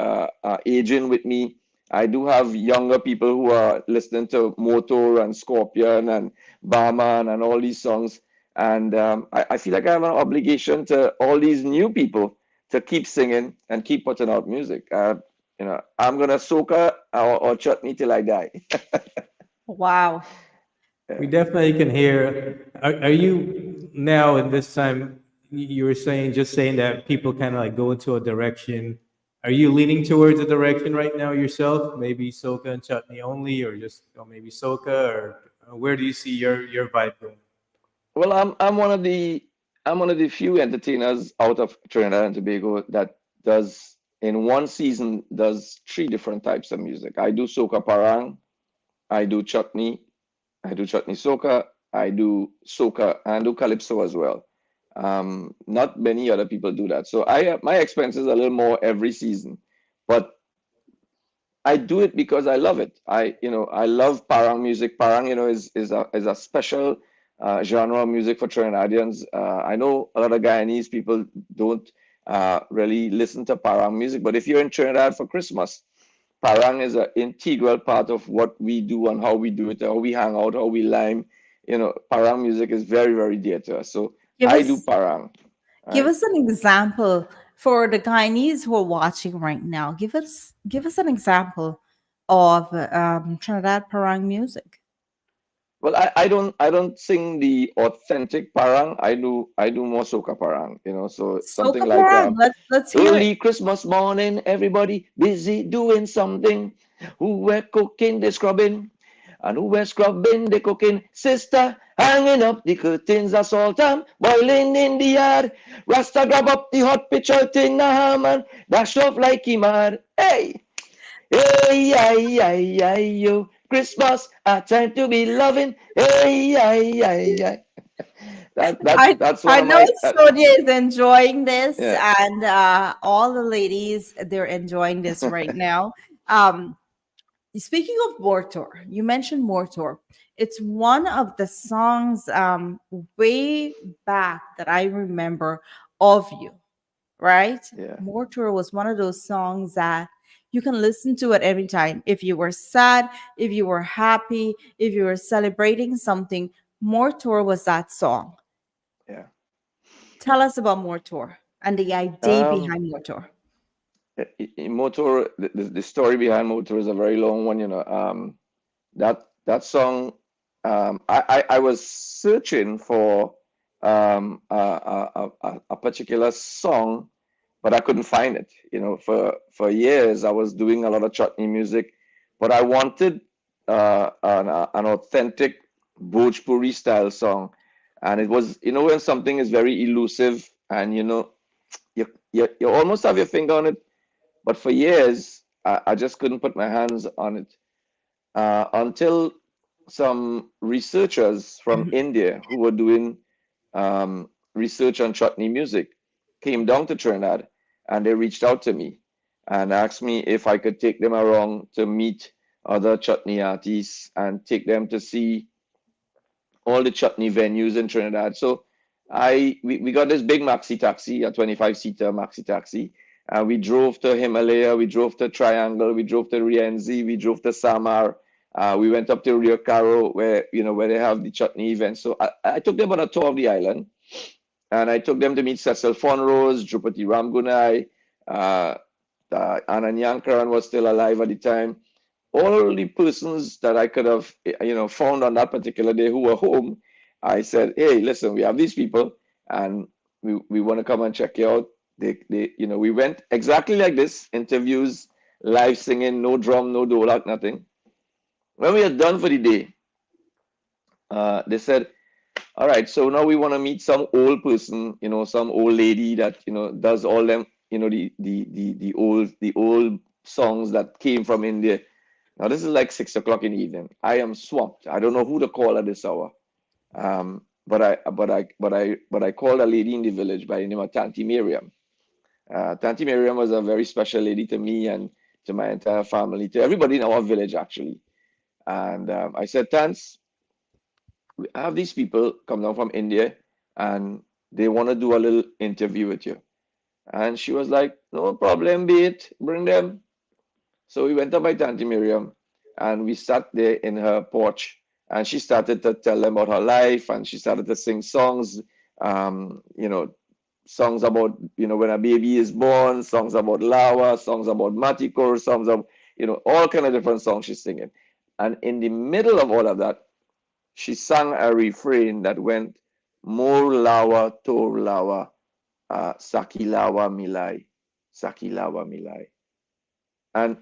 [SPEAKER 10] aging with me. I do have younger people who are listening to Motor and Scorpion and Barman and all these songs, and I feel like I have an obligation to all these new people to keep singing and keep putting out music. I'm gonna soca or chutney till I die.
[SPEAKER 2] Wow.
[SPEAKER 6] We definitely can hear. Are you now in this time? You were just saying that people kind of like go into a direction. Are you leaning towards a direction right now yourself? Maybe soca and chutney only, or just maybe soca, or where do you see your vibe going?
[SPEAKER 10] Well, I'm one of the few entertainers out of Trinidad and Tobago that does in one season does three different types of music. I do soca parang, I do chutney, I do chutney soca, I do soca and do calypso as well. Not many other people do that. So my expenses a little more every season, but I do it because I love it. I love parang music. Parang, is a special genre of music for Trinidadians. I know a lot of Guyanese people don't really listen to parang music, but if you're in Trinidad for Christmas, parang is an integral part of what we do and how we do it, how we hang out, how we lime. Parang music is very, very dear to us. So
[SPEAKER 2] Give
[SPEAKER 10] I do
[SPEAKER 2] us
[SPEAKER 10] parang,
[SPEAKER 2] give
[SPEAKER 10] right?
[SPEAKER 2] us an example for the Guyanese who are watching right now. Give us an example of Trinidad Parang music.
[SPEAKER 10] Well, I don't sing the authentic parang. I do more soca parang, so something
[SPEAKER 2] Soca
[SPEAKER 10] like
[SPEAKER 2] Parang. Let's hear it.
[SPEAKER 10] early Christmas morning, everybody busy doing something. Who were cooking, they scrubbing, and who were scrubbing, they cooking. Sister hanging up the curtains, a salt and boiling in the yard. Rasta grab up the hot pitcher tin a ham and dash off like he mad. Hey, hey, ay, ay, ay, yo. Christmas, a time to be loving. Hey, ay, ay, ay. That's one
[SPEAKER 2] I
[SPEAKER 10] of
[SPEAKER 2] know
[SPEAKER 10] my
[SPEAKER 2] Sonia is enjoying this,
[SPEAKER 10] yeah.
[SPEAKER 2] and all the ladies, they're enjoying this right now. Um, Speaking of Mortor, you mentioned Mortor. It's one of the songs way back that I remember of you, right?
[SPEAKER 10] Yeah.
[SPEAKER 2] Mortor was one of those songs that you can listen to at any time. If you were sad, if you were happy, if you were celebrating something, Mortor was that song.
[SPEAKER 10] Yeah.
[SPEAKER 2] Tell us about Mortor and the idea
[SPEAKER 10] Um,
[SPEAKER 2] behind Mortor.
[SPEAKER 10] Motor, the story behind Motor is a very long one, you know. That song, I was searching for a particular song, but I couldn't find it. You know, for years I was doing a lot of chutney music, but I wanted an authentic Bhojpuri style song, and it was, you know, when something is very elusive and you know you almost have your finger on it, but for years I just couldn't put my hands on it until some researchers from India who were doing research on chutney music came down to Trinidad, and they reached out to me and asked me if I could take them around to meet other chutney artists and take them to see all the chutney venues in Trinidad. So we got this big maxi taxi, a 25-seater maxi taxi. We drove to Himalaya, we drove to Triangle, we drove to Rienzi, we drove to Samar. We went up to Rio Caro where where they have the chutney event. So I took them on a tour of the island, and I took them to meet Cecil Fonrose, Drupati Ramgunai, uh, Anand Yankaran was still alive at the time. All the persons that I could have, found on that particular day who were home, I said, "Hey, listen, we have these people, and we want to come and check you out." We went exactly like this: interviews, live singing, no drum, no dolak, nothing. When we are done for the day, they said, all right, so now we want to meet some old person, some old lady that does all them, the old songs that came from India. Now this is like 6 o'clock in the evening. I am swamped. I don't know who to call at this hour. But I called a lady in the village by the name of Tanti Miriam. Tanti Miriam was a very special lady to me and to my entire family, to everybody in our village actually. And I said, Tans, I have these people come down from India and they want to do a little interview with you. And she was like, no problem, be it, bring them. So we went up by Tanti Miriam and we sat there in her porch, and she started to tell them about her life, and she started to sing songs, um, you know, songs about, when a baby is born, songs about Lawa, songs about Matikor, songs of, all kind of different songs she's singing. And in the middle of all of that, she sang a refrain that went, More Lawa, Tor Lawa, Sakilawa Milai, Sakilawa Milai. And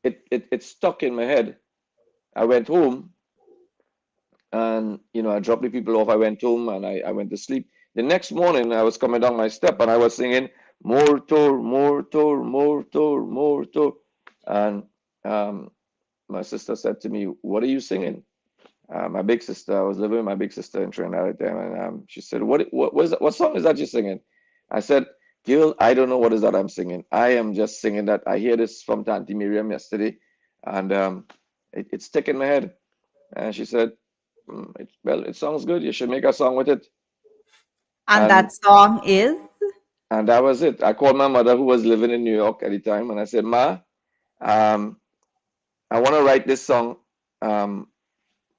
[SPEAKER 10] it stuck in my head. I went home and, I dropped the people off. I went home and I went to sleep. The next morning, I was coming down my step and I was singing, More Tor, More Tor, More Tor, More Tor. And my sister said to me, what are you singing? My big sister, I was living with my big sister in Trinidad at the time, and she said, what song is that you're singing? I said, Gil, I don't know what is that I'm singing. I am just singing that. I hear this from Tanti Miriam yesterday, and it's stuck in my head. And she said, it sounds good. You should make a song with it.
[SPEAKER 2] And
[SPEAKER 10] And
[SPEAKER 2] that song is?
[SPEAKER 10] and that was it. I called my mother, who was living in New York at the time, and I said, Ma, I want to write this song.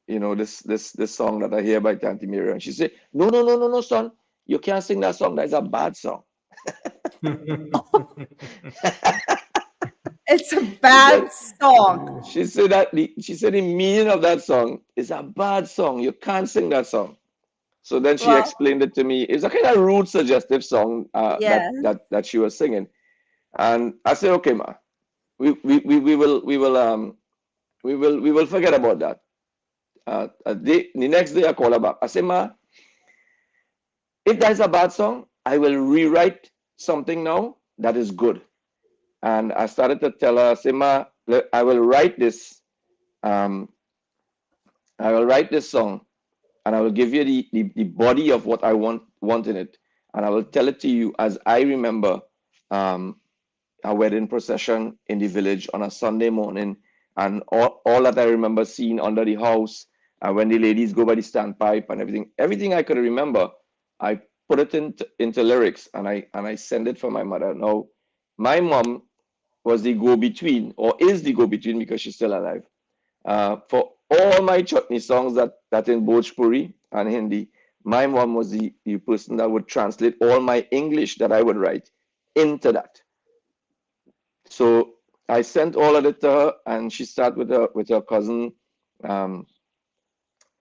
[SPEAKER 10] This song that I hear by Tanti Miriam. And she said, no, no, no, no, no, son. You can't sing that song. That's a bad song.
[SPEAKER 2] It's a
[SPEAKER 10] She
[SPEAKER 2] bad
[SPEAKER 10] said,
[SPEAKER 2] song.
[SPEAKER 10] the meaning of that song is a bad song. You can't sing that song. So then she
[SPEAKER 2] Well,
[SPEAKER 10] explained it to me. It's a kind of rude, suggestive song that
[SPEAKER 2] yes.
[SPEAKER 10] that she was singing. And I said, okay, ma, we will forget about that. The next day I call her back. I say, ma, if that is a bad song, I will rewrite something now that is good. And I started to tell her, say, ma, I will write this I will write this song, and I will give you the body of what I want in it, and I will tell it to you as I remember um, a wedding procession in the village on a Sunday morning, and all that I remember seeing under the house, and when the ladies go by the standpipe and everything I could remember, I put it into lyrics, and I send it for my mother. Now, my mom was the go-between, or is the go-between because she's still alive, for all my chutney songs that in Bhojpuri and Hindi. My mom was the person that would translate all my English that I would write into that. So I sent all of it to her, and she started with her cousin. Um,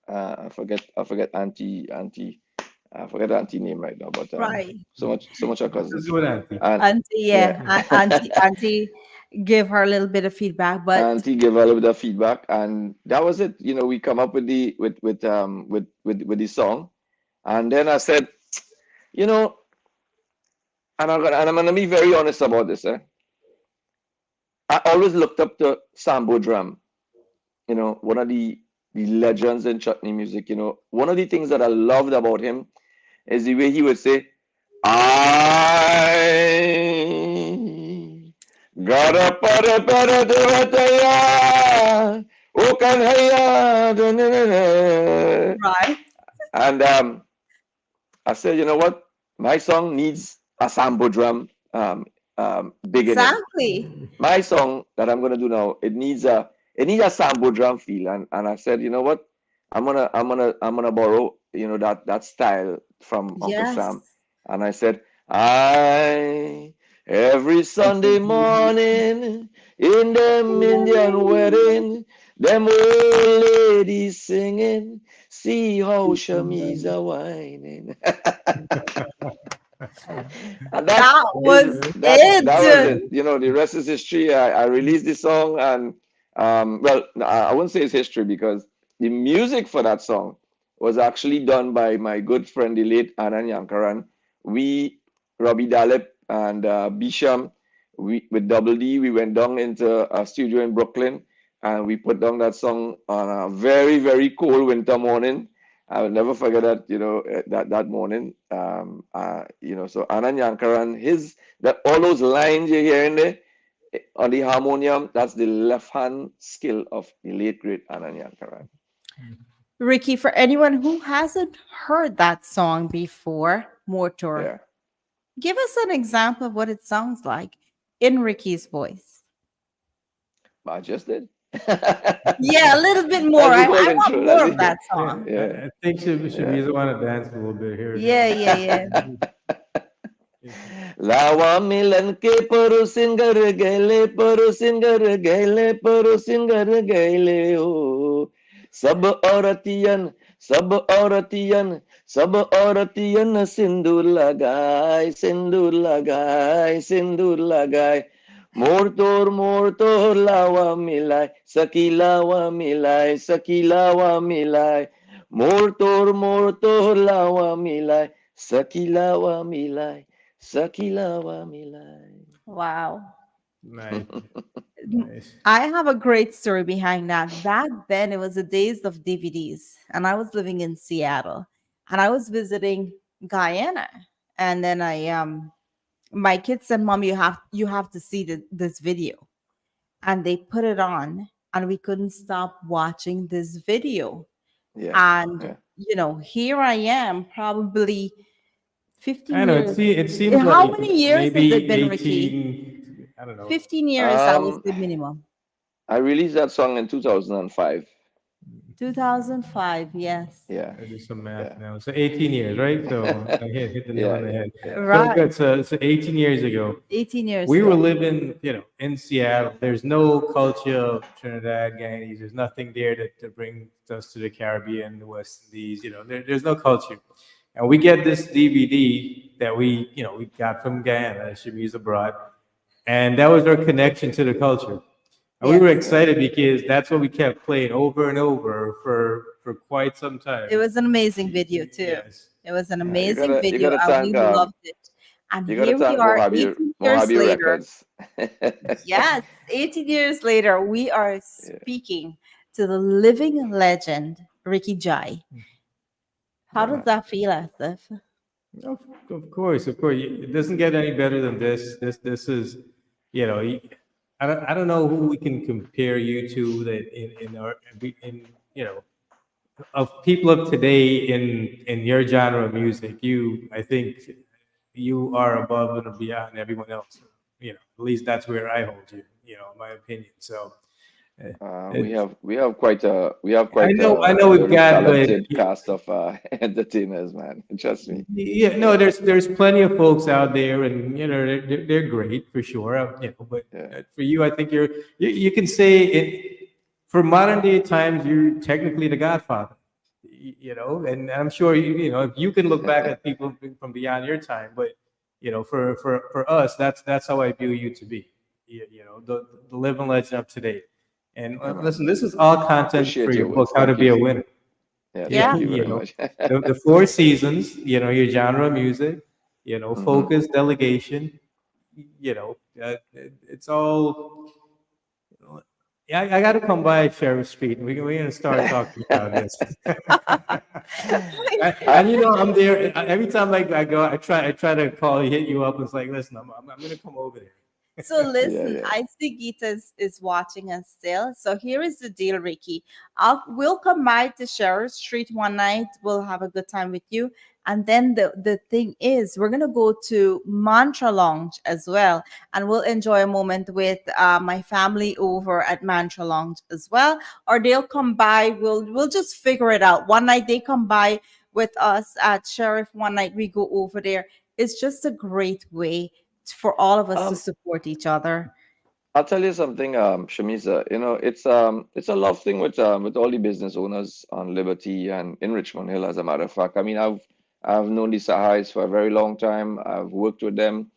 [SPEAKER 10] I forget I forget the auntie name right now, but
[SPEAKER 2] Right.
[SPEAKER 10] so much her
[SPEAKER 6] Let's
[SPEAKER 10] cousins.
[SPEAKER 6] go with Auntie.
[SPEAKER 10] And
[SPEAKER 2] Auntie,
[SPEAKER 10] yeah,
[SPEAKER 2] yeah. Auntie give her a little bit of feedback, but
[SPEAKER 10] auntie gave her a little bit of feedback, and that was it. We come up with with the song, and then I said, you know, and I'm gonna be very honest about this. I always looked up to Sambo Drum, one of the legends in chutney music. One of the things that I loved about him is the way he would say, I got a para para devataya, o kanhaya,
[SPEAKER 2] right.
[SPEAKER 10] and I said, you know what? My song needs a sambo drum beginning.
[SPEAKER 2] Exactly.
[SPEAKER 10] My song that I'm gonna do now, it needs a sambo drum feel, and I said, you know what? I'm gonna borrow that style from Uncle
[SPEAKER 2] Yes.
[SPEAKER 10] Sam, and I said, I every Sunday morning in them Indian wedding, them old ladies singing, see how Shameeza whining. And that
[SPEAKER 2] That
[SPEAKER 10] is
[SPEAKER 2] was
[SPEAKER 10] that was
[SPEAKER 2] it.
[SPEAKER 10] it. The rest is history. I released the song, and well, I wouldn't say it's history because the music for that song was actually done by my good friend, the late Anand Yankaran. We, Robbie Dalip and Bisham, with Double D, we went down into a studio in Brooklyn, and we put down that song on a very, very cold winter morning. I will never forget that, that morning. So Anand Yankaran, that all those lines you're hearing there on the harmonium, that's the left hand skill of the late great Anand Yankaran.
[SPEAKER 2] Ricky, for anyone who hasn't heard that song before, Mortor,
[SPEAKER 10] Yeah,
[SPEAKER 2] give us an example of what it sounds like in Ricky's voice.
[SPEAKER 10] I just did.
[SPEAKER 2] Yeah, a little bit more.
[SPEAKER 10] That's the
[SPEAKER 2] I
[SPEAKER 10] whole
[SPEAKER 2] want
[SPEAKER 10] intro.
[SPEAKER 2] more
[SPEAKER 10] That's
[SPEAKER 2] of
[SPEAKER 10] it.
[SPEAKER 2] that song.
[SPEAKER 6] I,
[SPEAKER 10] Yeah,
[SPEAKER 6] I think
[SPEAKER 10] yeah.
[SPEAKER 6] Shameeza want to dance a little bit here
[SPEAKER 2] Yeah,
[SPEAKER 6] now.
[SPEAKER 2] yeah, yeah.
[SPEAKER 10] लावा मिलन के परोसिन घर गैले हो सब औरतियन सब औरतियन सिंदूर लगाए मोर तोर सखी लावा मिलाए मोर तोर लावा मिलाए सखी लावा मिलाए Sakilawa Milai.
[SPEAKER 2] Wow.
[SPEAKER 6] Nice, nice.
[SPEAKER 2] I have a great story behind that. Back then, it was the days of DVDs, and I was living in Seattle, and I was visiting Guyana, and then my kids said, "Mom, you have to see this video," and they put it on, and we couldn't stop watching this video,
[SPEAKER 10] Yeah,
[SPEAKER 2] and
[SPEAKER 10] yeah.
[SPEAKER 2] here I am, probably
[SPEAKER 6] I
[SPEAKER 2] 15
[SPEAKER 6] know.
[SPEAKER 2] years.
[SPEAKER 6] It seems
[SPEAKER 2] How
[SPEAKER 6] like
[SPEAKER 2] many years has it
[SPEAKER 6] maybe
[SPEAKER 2] been, Ricky?
[SPEAKER 6] 18. I don't know.
[SPEAKER 2] 15 years, I was
[SPEAKER 10] Um,
[SPEAKER 2] the minimum.
[SPEAKER 10] I released that song in 2005.
[SPEAKER 2] 2005, yes.
[SPEAKER 10] Yeah,
[SPEAKER 6] I do some math
[SPEAKER 10] yeah,
[SPEAKER 6] now. So 18 years, right? So I hit the nail
[SPEAKER 10] yeah,
[SPEAKER 6] on the
[SPEAKER 10] yeah,
[SPEAKER 6] head.
[SPEAKER 10] yeah.
[SPEAKER 6] So
[SPEAKER 2] Right.
[SPEAKER 6] good. So 18 years ago,
[SPEAKER 2] 18 years
[SPEAKER 6] we were
[SPEAKER 2] ago.
[SPEAKER 6] living, in Seattle. There's no culture of Trinidad, Guyanese. There's nothing there to bring us to the Caribbean, the West Indies. There's no culture. And we get this DVD that we got from Guyana, Shameeza brought, and that was our connection to the culture. And we were
[SPEAKER 2] Yes.
[SPEAKER 10] Yeah.
[SPEAKER 6] excited because that's what we kept playing over and over for quite some
[SPEAKER 2] It
[SPEAKER 6] time.
[SPEAKER 2] was an amazing video too.
[SPEAKER 6] Yes.
[SPEAKER 2] It was an
[SPEAKER 10] Yeah, you
[SPEAKER 2] amazing
[SPEAKER 10] gotta you
[SPEAKER 2] video
[SPEAKER 10] gotta
[SPEAKER 2] and we
[SPEAKER 10] thank
[SPEAKER 2] loved it. And
[SPEAKER 10] you gotta
[SPEAKER 2] here we
[SPEAKER 10] thank
[SPEAKER 2] are 18 years
[SPEAKER 10] Mojave
[SPEAKER 2] later.
[SPEAKER 10] Records.
[SPEAKER 2] Yes, 18 years later, we are
[SPEAKER 10] Yeah.
[SPEAKER 2] speaking to the living legend, Ricky Jai. How
[SPEAKER 10] Yeah,
[SPEAKER 2] does
[SPEAKER 10] man.
[SPEAKER 2] that feel, Asif?
[SPEAKER 6] Of course, of course. It doesn't get any better than this. This is, you know, I don't know who we can compare you to that in our in you know of people of today in your genre of music. I think you are above and beyond everyone else. At least that's where I hold you. In my opinion. So, uh,
[SPEAKER 10] We
[SPEAKER 6] it,
[SPEAKER 10] have
[SPEAKER 6] I
[SPEAKER 10] quite
[SPEAKER 6] know, I
[SPEAKER 10] a
[SPEAKER 6] know we've
[SPEAKER 10] very
[SPEAKER 6] got, but
[SPEAKER 10] talented cast of entertainers, man. Trust me.
[SPEAKER 6] yeah, no, there's plenty of folks out there, and they're great for sure. But
[SPEAKER 10] Yeah,
[SPEAKER 6] for you, I think you can say it for modern day times. You're technically the Godfather, and I'm sure if you can look back at people from beyond your time, but for us, that's how I view you to be. The living legend of today. And
[SPEAKER 10] yeah, man.
[SPEAKER 6] listen, this is all content for
[SPEAKER 10] Appreciate
[SPEAKER 6] your
[SPEAKER 10] your
[SPEAKER 6] book,
[SPEAKER 10] words.
[SPEAKER 6] How to
[SPEAKER 10] Thank
[SPEAKER 6] Be
[SPEAKER 10] you.
[SPEAKER 6] a Winner.
[SPEAKER 10] Yeah,
[SPEAKER 6] Yeah,
[SPEAKER 10] thank
[SPEAKER 2] Yeah.
[SPEAKER 10] you very much.
[SPEAKER 6] the four seasons, your genre of music,
[SPEAKER 10] Hmm.
[SPEAKER 6] focus, delegation, it's all. Yeah, I got to come by Sheriff Street. We're gonna start talking about this. And
[SPEAKER 10] I,
[SPEAKER 6] I'm there every time I go. I try to call you, hit you up. It's like, listen, I'm gonna come over there.
[SPEAKER 2] So
[SPEAKER 10] yeah,
[SPEAKER 2] listen,
[SPEAKER 10] yeah.
[SPEAKER 2] I see Geeta is watching us still. So here is the deal, Ricky. We'll come by to Sheriff Street one night. We'll have a good time with you. And then the thing is, we're gonna go to Mantra Lounge as well, and we'll enjoy a moment with my family over at Mantra Lounge as well. Or they'll come by. We'll just figure it out. One night they come by with us at Sheriff. One night we go over there. It's just a great way for all of us to
[SPEAKER 10] Um,
[SPEAKER 2] support each other.
[SPEAKER 10] I'll tell you something, Shamisa. It's a love thing with all the business owners on Liberty and in Richmond Hill, as a matter of fact. I mean, I've known the Sahais for a very long time. I've worked with them.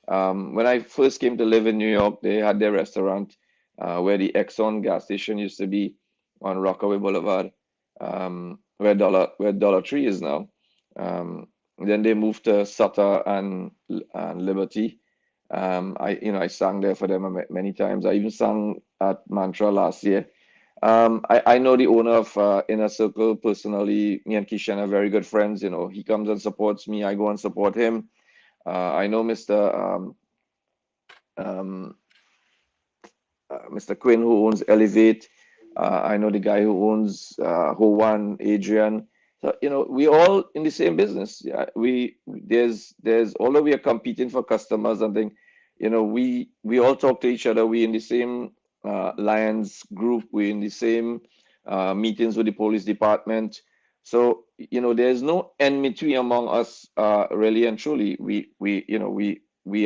[SPEAKER 10] When I first came to live in New York, they had their restaurant where the Exxon gas station used to be on Rockaway Boulevard, where Dollar Tree is now. Then they moved to Sutter and Liberty. I sang there for them many times. I even sang at Mantra last year. I know the owner of Inner Circle personally. Me and Kishan are very good friends. He comes and supports me. I go and support him. I know um, Mr. Quinn, who owns Elevate. I know the guy who owns Ho1, Adrian. So, we all in the same business. Yeah, although we are competing for customers and things, we all talk to each other. We in the same Lions group. We in the same meetings with the police department. So, there's no enmity among us, really and truly. We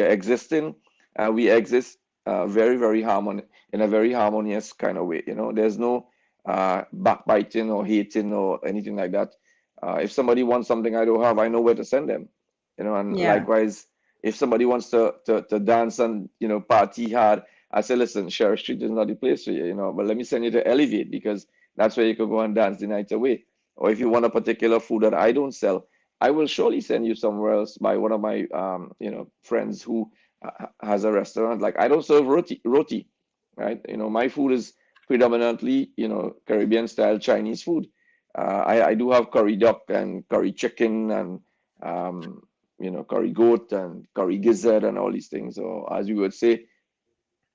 [SPEAKER 10] are existing, we exist very, very in a very harmonious kind of way. There's no backbiting or hating or anything like that. If somebody wants something I don't have, I know where to send them. And
[SPEAKER 2] Yeah.
[SPEAKER 10] likewise, if somebody wants to dance and party hard, I say, listen, Sheriff Street is not the place for you. But let me send you to Elevate, because that's where you could go and dance the night away. Or if you want a particular food that I don't sell, I will surely send you somewhere else by one of my friends who has a restaurant. Like, I don't serve roti, right? My food is predominantly Caribbean style Chinese food. I do have curry duck and curry chicken and curry goat and curry gizzard and all these things, or as you would say,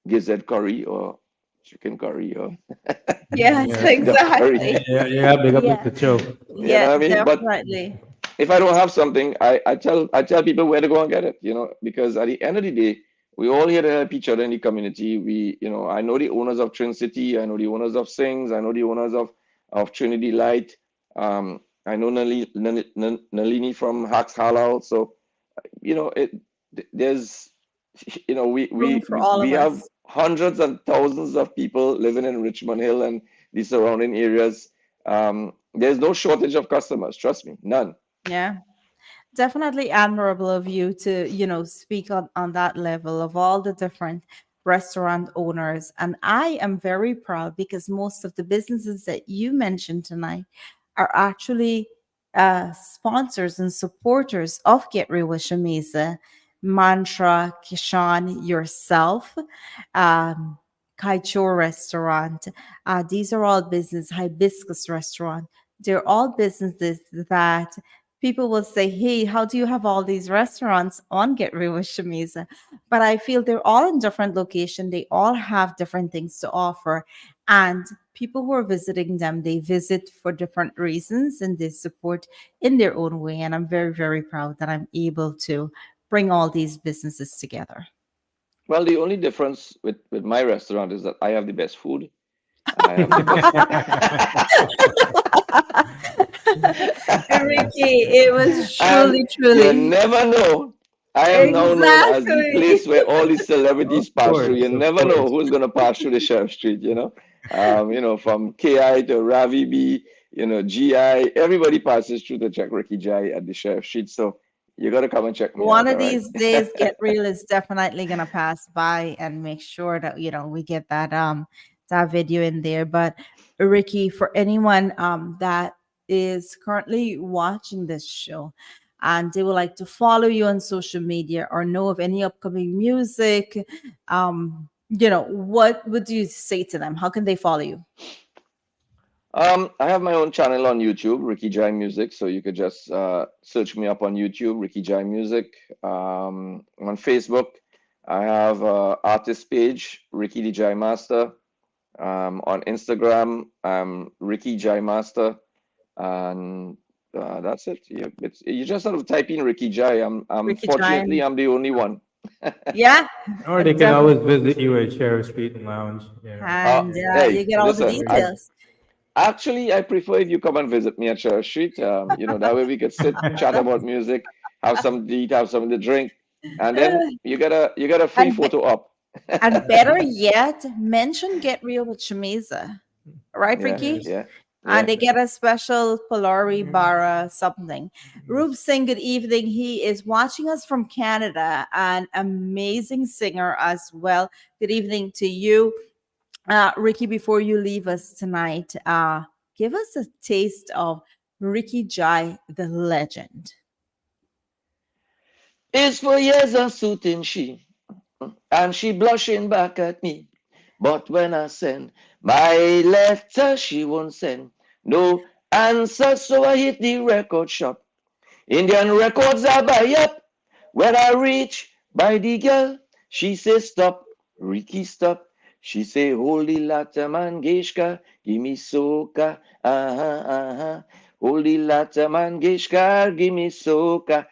[SPEAKER 10] gizzard curry or chicken curry or
[SPEAKER 2] Yes,
[SPEAKER 6] Yeah,
[SPEAKER 10] duck curry.
[SPEAKER 2] exactly.
[SPEAKER 6] yeah. Big up
[SPEAKER 2] Yeah.
[SPEAKER 6] Mr. Cho.
[SPEAKER 10] You know
[SPEAKER 2] Yeah,
[SPEAKER 10] what I mean? But
[SPEAKER 2] definitely.
[SPEAKER 10] if I don't have something, I tell people where to go and get it, because at the end of the day, we all here to help each other in the community. I know the owners of Trin City, I know the owners of Sings, I know the owners of Trinity Light. I know Nalini from Hacks Halal. So, there's,
[SPEAKER 2] Room for all
[SPEAKER 10] we
[SPEAKER 2] of
[SPEAKER 10] have
[SPEAKER 2] us.
[SPEAKER 10] hundreds and thousands of people living in Richmond Hill and the surrounding areas. There's no shortage of customers, trust me, none.
[SPEAKER 2] Yeah. Definitely admirable of you to speak on that level of all the different restaurant owners. And I am very proud because most of the businesses that you mentioned tonight are actually sponsors and supporters of Get Real with Shameza, Mantra, Kishan, yourself, um, Kaichor restaurant. These are all business, hibiscus restaurant. They're all businesses that people will say, hey, how do you have all these restaurants on Get Real with Shamiza? But I feel they're all in different location. They all have different things to offer. And people who are visiting them, they visit for different reasons and they support in their own way. And I'm very, very proud that I'm able to bring all these businesses together.
[SPEAKER 10] Well, the only difference with my restaurant is that I have the best food and I have the best.
[SPEAKER 2] Ricky, it was
[SPEAKER 10] And
[SPEAKER 2] truly,
[SPEAKER 10] you
[SPEAKER 2] truly.
[SPEAKER 10] never know. I am now known as the place
[SPEAKER 2] Exactly.
[SPEAKER 10] where all the
[SPEAKER 6] Of
[SPEAKER 10] celebrities pass through. You
[SPEAKER 6] course, of
[SPEAKER 10] never know
[SPEAKER 6] course.
[SPEAKER 10] who's gonna pass through the Sheriff Street, from KI to Ravi B, GI, everybody passes through to check Ricky Jai at the Sheriff Street. So you gotta come and check me
[SPEAKER 2] One
[SPEAKER 10] out,
[SPEAKER 2] of
[SPEAKER 10] all right?
[SPEAKER 2] these days, Get Real is definitely gonna pass by and make sure that we get that video in there. But Ricky, for anyone that is currently watching this show and they would like to follow you on social media or know of any upcoming music, what would you say to them? How can they follow you?
[SPEAKER 10] I have my own channel on YouTube, Ricky Jai Music. So you could just search me up on YouTube, Ricky Jai Music. On Facebook, I have artist page, Ricky the Jai Master. On Instagram, Ricky Jai Master, and that's it. You just sort of type in Ricky Jai.
[SPEAKER 2] Ricky
[SPEAKER 10] Fortunately,
[SPEAKER 2] Giant.
[SPEAKER 10] I'm the only one.
[SPEAKER 2] Yeah,
[SPEAKER 6] Or they can always visit you at Sheriff Street and Lounge.
[SPEAKER 10] Uh,
[SPEAKER 2] and you
[SPEAKER 10] hey,
[SPEAKER 2] get all the
[SPEAKER 10] listen,
[SPEAKER 6] Where
[SPEAKER 2] details.
[SPEAKER 10] I prefer if you come and visit me at Church Street. That way we could sit, chat about music, have some to eat, have something to drink, and then you get a free
[SPEAKER 2] And
[SPEAKER 10] photo up.
[SPEAKER 2] And better yet, mention Get Real with Shameeza. Right,
[SPEAKER 10] Yeah,
[SPEAKER 2] Ricky?
[SPEAKER 6] Yes.
[SPEAKER 10] yeah,
[SPEAKER 2] And
[SPEAKER 10] yeah.
[SPEAKER 2] they get a special Polari Bara something. Rube Singh, good evening. He is watching us from Canada, an amazing singer as well. Good evening to you. Ricky, before you leave us tonight, give us a taste of Ricky Jai, the legend.
[SPEAKER 10] It's for years I'm suiting she, and she blushing back at me. But when I send my letter, she won't send no answer. So I hit the record shop. Indian records I buy up. When I reach by the girl, she say stop, Ricky stop. She say holy lata mangeshka, give me soca, Holy lata mangeshka, give me soca,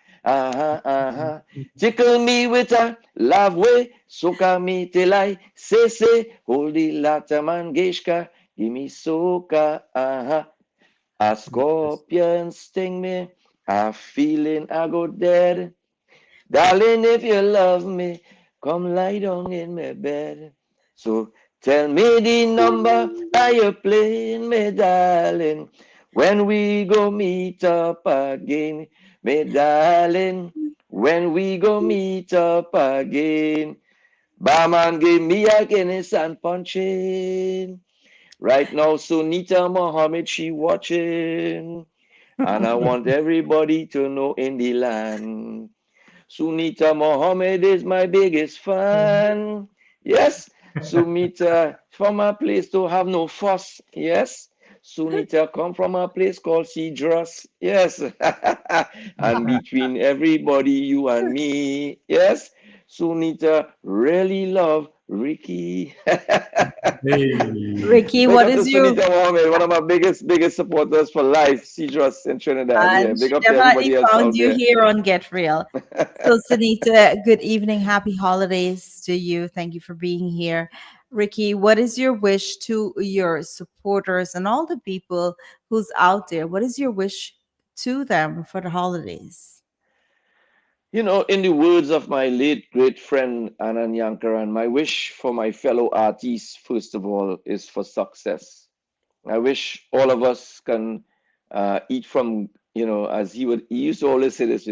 [SPEAKER 10] Tickle me with a love way, soca me till I say, holy lata mangeshka, give me soca, A
[SPEAKER 6] Yes.
[SPEAKER 10] scorpion sting me, a feeling I go dead. Darling, if you love me, come lie down in my bed. So tell me the number are you playing, me darling? When we go meet up again, me darling. When we go meet up again. Barman, give me a Guinness and punching. Right now, Sunita Mohammed, she watching. And I want everybody to know in the land. Sunita Mohammed is my biggest fan. Yes, Sunita from a place to have no fuss. Yes, Sunita come from a place called Cedrus. Yes, and between everybody, you and me. Yes, Sunita really love Ricky.
[SPEAKER 6] Hey.
[SPEAKER 2] Ricky,
[SPEAKER 10] Big
[SPEAKER 2] what
[SPEAKER 10] up to
[SPEAKER 2] is your
[SPEAKER 10] Sunita Mohammed, one of my biggest supporters for life. Cedrus in Trinidad. Yeah,
[SPEAKER 2] And
[SPEAKER 10] big
[SPEAKER 2] she
[SPEAKER 10] up to
[SPEAKER 2] definitely
[SPEAKER 10] everybody else
[SPEAKER 2] found
[SPEAKER 10] out
[SPEAKER 2] you
[SPEAKER 10] there.
[SPEAKER 2] here on Get Real. So, Sunita, good evening. Happy holidays to you. Thank you for being here. Ricky, what is your wish to your supporters and all the people who's out there? What is your wish to them for the holidays?
[SPEAKER 10] In the words of my late great friend Anand Yankaran, my wish for my fellow artists, first of all, is for success. I wish all of us can eat from, as he used to always say this,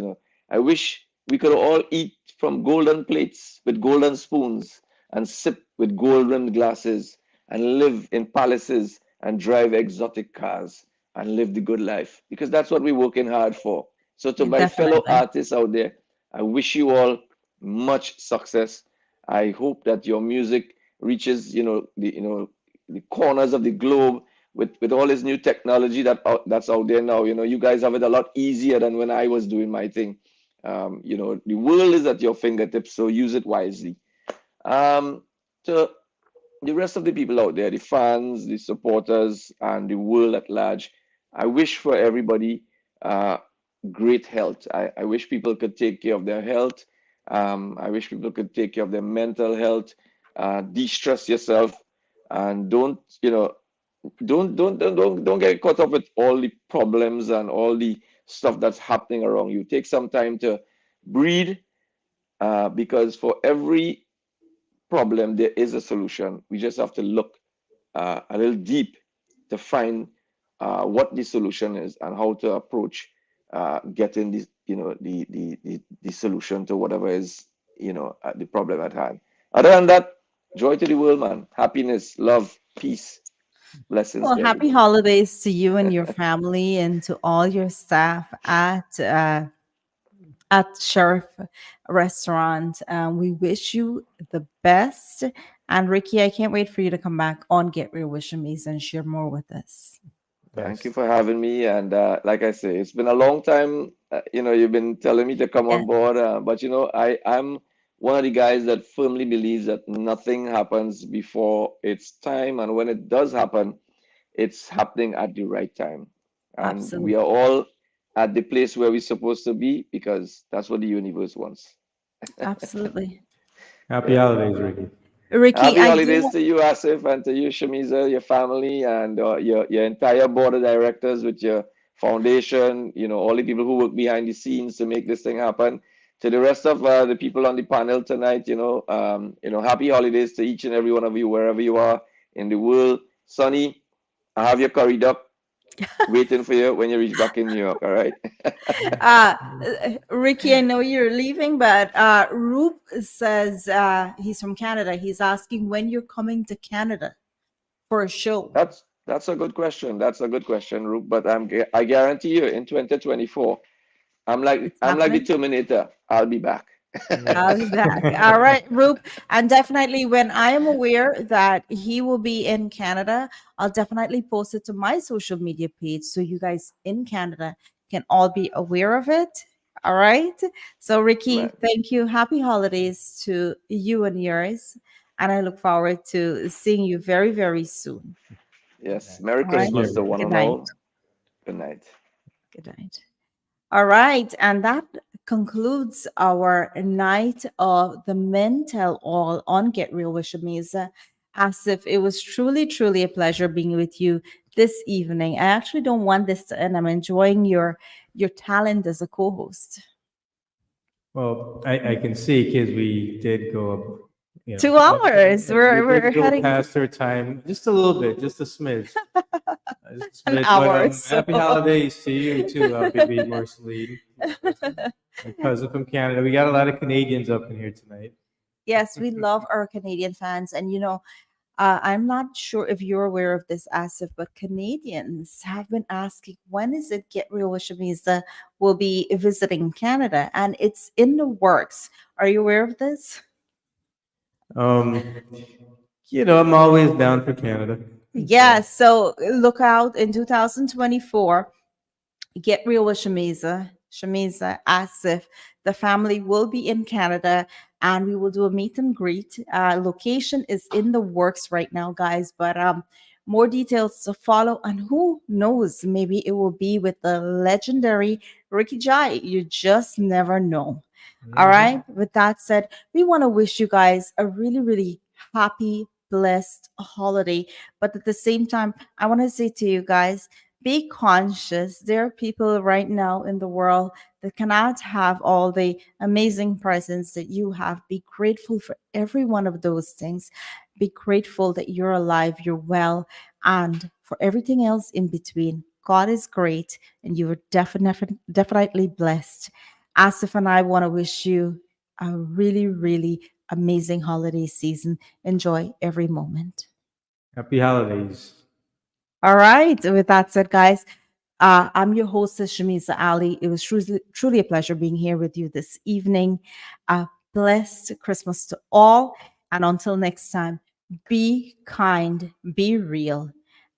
[SPEAKER 10] I wish we could all eat from golden plates with golden spoons and sip with golden glasses and live in palaces and drive exotic cars and live the good life because that's what we're working hard for. So to my fellow
[SPEAKER 2] Definitely.
[SPEAKER 10] artists out there, I wish you all much success. I hope that your music reaches, the corners of the globe with all this new technology that's out there now. You guys have it a lot easier than when I was doing my thing. The world is at your fingertips, so use it wisely. Um, to the rest of the people out there, the fans, the supporters, and the world at large, I wish for everybody uh, great health. I wish people could take care of their health. I wish people could take care of their mental health. De-stress yourself, and don't get caught up with all the problems and all the stuff that's happening around you. Take some time to breathe, because for every problem there is a solution. We just have to look a little deep to find what the solution is and how to approach getting the solution to whatever is the problem at hand. Other than that, joy to the world, man. Happiness, love, peace, blessings
[SPEAKER 2] Well,
[SPEAKER 10] to
[SPEAKER 2] happy
[SPEAKER 10] everybody.
[SPEAKER 2] holidays to you and your family and to all your staff at Sheriff Restaurant. We wish you the best. And Ricky, I can't wait for you to come back on Get Real with Shameeza and share more with us.
[SPEAKER 10] Thank you
[SPEAKER 6] Yes.
[SPEAKER 10] for having me. And like I say, it's been a long time. You've been telling me to come
[SPEAKER 2] Yeah,
[SPEAKER 10] on board, but I'm one of the guys that firmly believes that nothing happens before its time, and when it does happen, it's happening at the right time. And we are
[SPEAKER 2] absolutely.
[SPEAKER 10] all at the place where we're supposed to be because that's what the universe wants.
[SPEAKER 2] Absolutely.
[SPEAKER 6] Happy
[SPEAKER 10] Yeah.
[SPEAKER 6] holidays, Ricky.
[SPEAKER 2] Ricky,
[SPEAKER 10] Happy
[SPEAKER 2] I do
[SPEAKER 10] holidays to you, Asif, and to you, Shameeza, your family, and your entire board of directors with your foundation. All the people who work behind the scenes to make this thing happen. To the rest of the people on the panel tonight, happy holidays to each and every one of you, wherever you are in the world. Sonny, I have your curry duck waiting for you when you reach back in New York. All right.
[SPEAKER 2] uh Ricky, I know you're leaving, but Roop says he's from Canada. He's asking when you're coming to Canada for a show.
[SPEAKER 10] That's a good question. That's a good question, Roop. But I guarantee you, in 2024.
[SPEAKER 2] It's
[SPEAKER 10] I'm like the
[SPEAKER 2] happening.
[SPEAKER 10] Terminator. I'll be back.
[SPEAKER 2] I'll be
[SPEAKER 6] Yes.
[SPEAKER 2] back. All right, Roop. And definitely when I am aware that he will be in Canada, I'll definitely post it to my social media page so you guys in Canada can all be aware of it. All right. So, Ricky,
[SPEAKER 10] Man,
[SPEAKER 2] thank you. Happy holidays to you and yours. And I look forward to seeing you very, very soon.
[SPEAKER 10] yes. Merry
[SPEAKER 2] All right.
[SPEAKER 6] Same
[SPEAKER 10] Christmas
[SPEAKER 6] here,
[SPEAKER 10] to
[SPEAKER 6] Ricky.
[SPEAKER 10] one
[SPEAKER 2] Good
[SPEAKER 10] and
[SPEAKER 2] night.
[SPEAKER 10] all. Good night.
[SPEAKER 2] Good night. All right, and that concludes our night of the Men Tell All on Get Real with Shamiza. As if it was truly, truly a pleasure being with you this evening. I actually don't want this to end. I'm enjoying your talent as a co-host.
[SPEAKER 6] Well, I can see because we did go up,
[SPEAKER 2] 2 hours.
[SPEAKER 6] we
[SPEAKER 2] We're
[SPEAKER 6] did go
[SPEAKER 2] heading to
[SPEAKER 6] past our time just a little bit, just a smidge, just a
[SPEAKER 2] an
[SPEAKER 6] smidge. But
[SPEAKER 2] hour. So
[SPEAKER 6] happy holidays to you too, baby Marceline, my cousin from Canada. We got a lot of Canadians up in here tonight.
[SPEAKER 2] yes, we love our Canadian fans, and I'm not sure if you're aware of this, Asif, but Canadians have been asking when is it Get Real with Shamiza will be visiting Canada, and it's in the works. Are you aware of this?
[SPEAKER 6] Um, I'm always down for Canada.
[SPEAKER 2] Yes. So look out in 2024. Get Real with Shamiza, Asif. The family will be in Canada and we will do a meet and greet. Location is in the works right now, guys, but more details to follow. And who knows, maybe it will be with the legendary Ricky Jai. You just never know. All
[SPEAKER 6] Mhm.
[SPEAKER 2] right. With that said, we want to wish you guys a really, really happy, blessed holiday. But at the same time, I want to say to you guys, be conscious. There are people right now in the world that cannot have all the amazing presents that you have. Be grateful for every one of those things. Be grateful that you're alive, you're well, and for everything else in between. God is great, and you are definitely blessed. Asif and I want to wish you a really, really amazing holiday season. Enjoy every moment.
[SPEAKER 6] Happy holidays.
[SPEAKER 2] All right. With that said, guys, I'm your hostess, Shameeza Ali. It was truly a pleasure being here with you this evening. Blessed Christmas to all. And until next time, be kind, be real,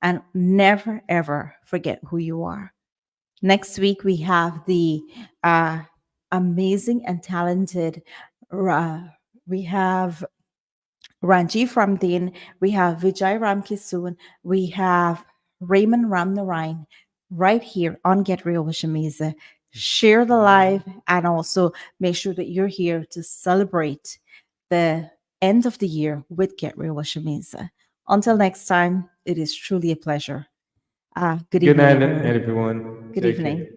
[SPEAKER 2] and never ever forget who you are. Next week, we have the amazing and talented, we have Ranjiv Ramdin, we have Vijay Ramkisoon, we have Raymond Ramnarayan right here on Get Real with Shameeza. Share the live and also make sure that you're here to celebrate the end of the year with Get Real with Shameeza. Until next time, it is truly a pleasure. Good
[SPEAKER 6] Good
[SPEAKER 2] evening,
[SPEAKER 6] night,
[SPEAKER 2] everyone.
[SPEAKER 6] everyone.
[SPEAKER 2] Good
[SPEAKER 6] Take
[SPEAKER 2] evening.
[SPEAKER 6] care.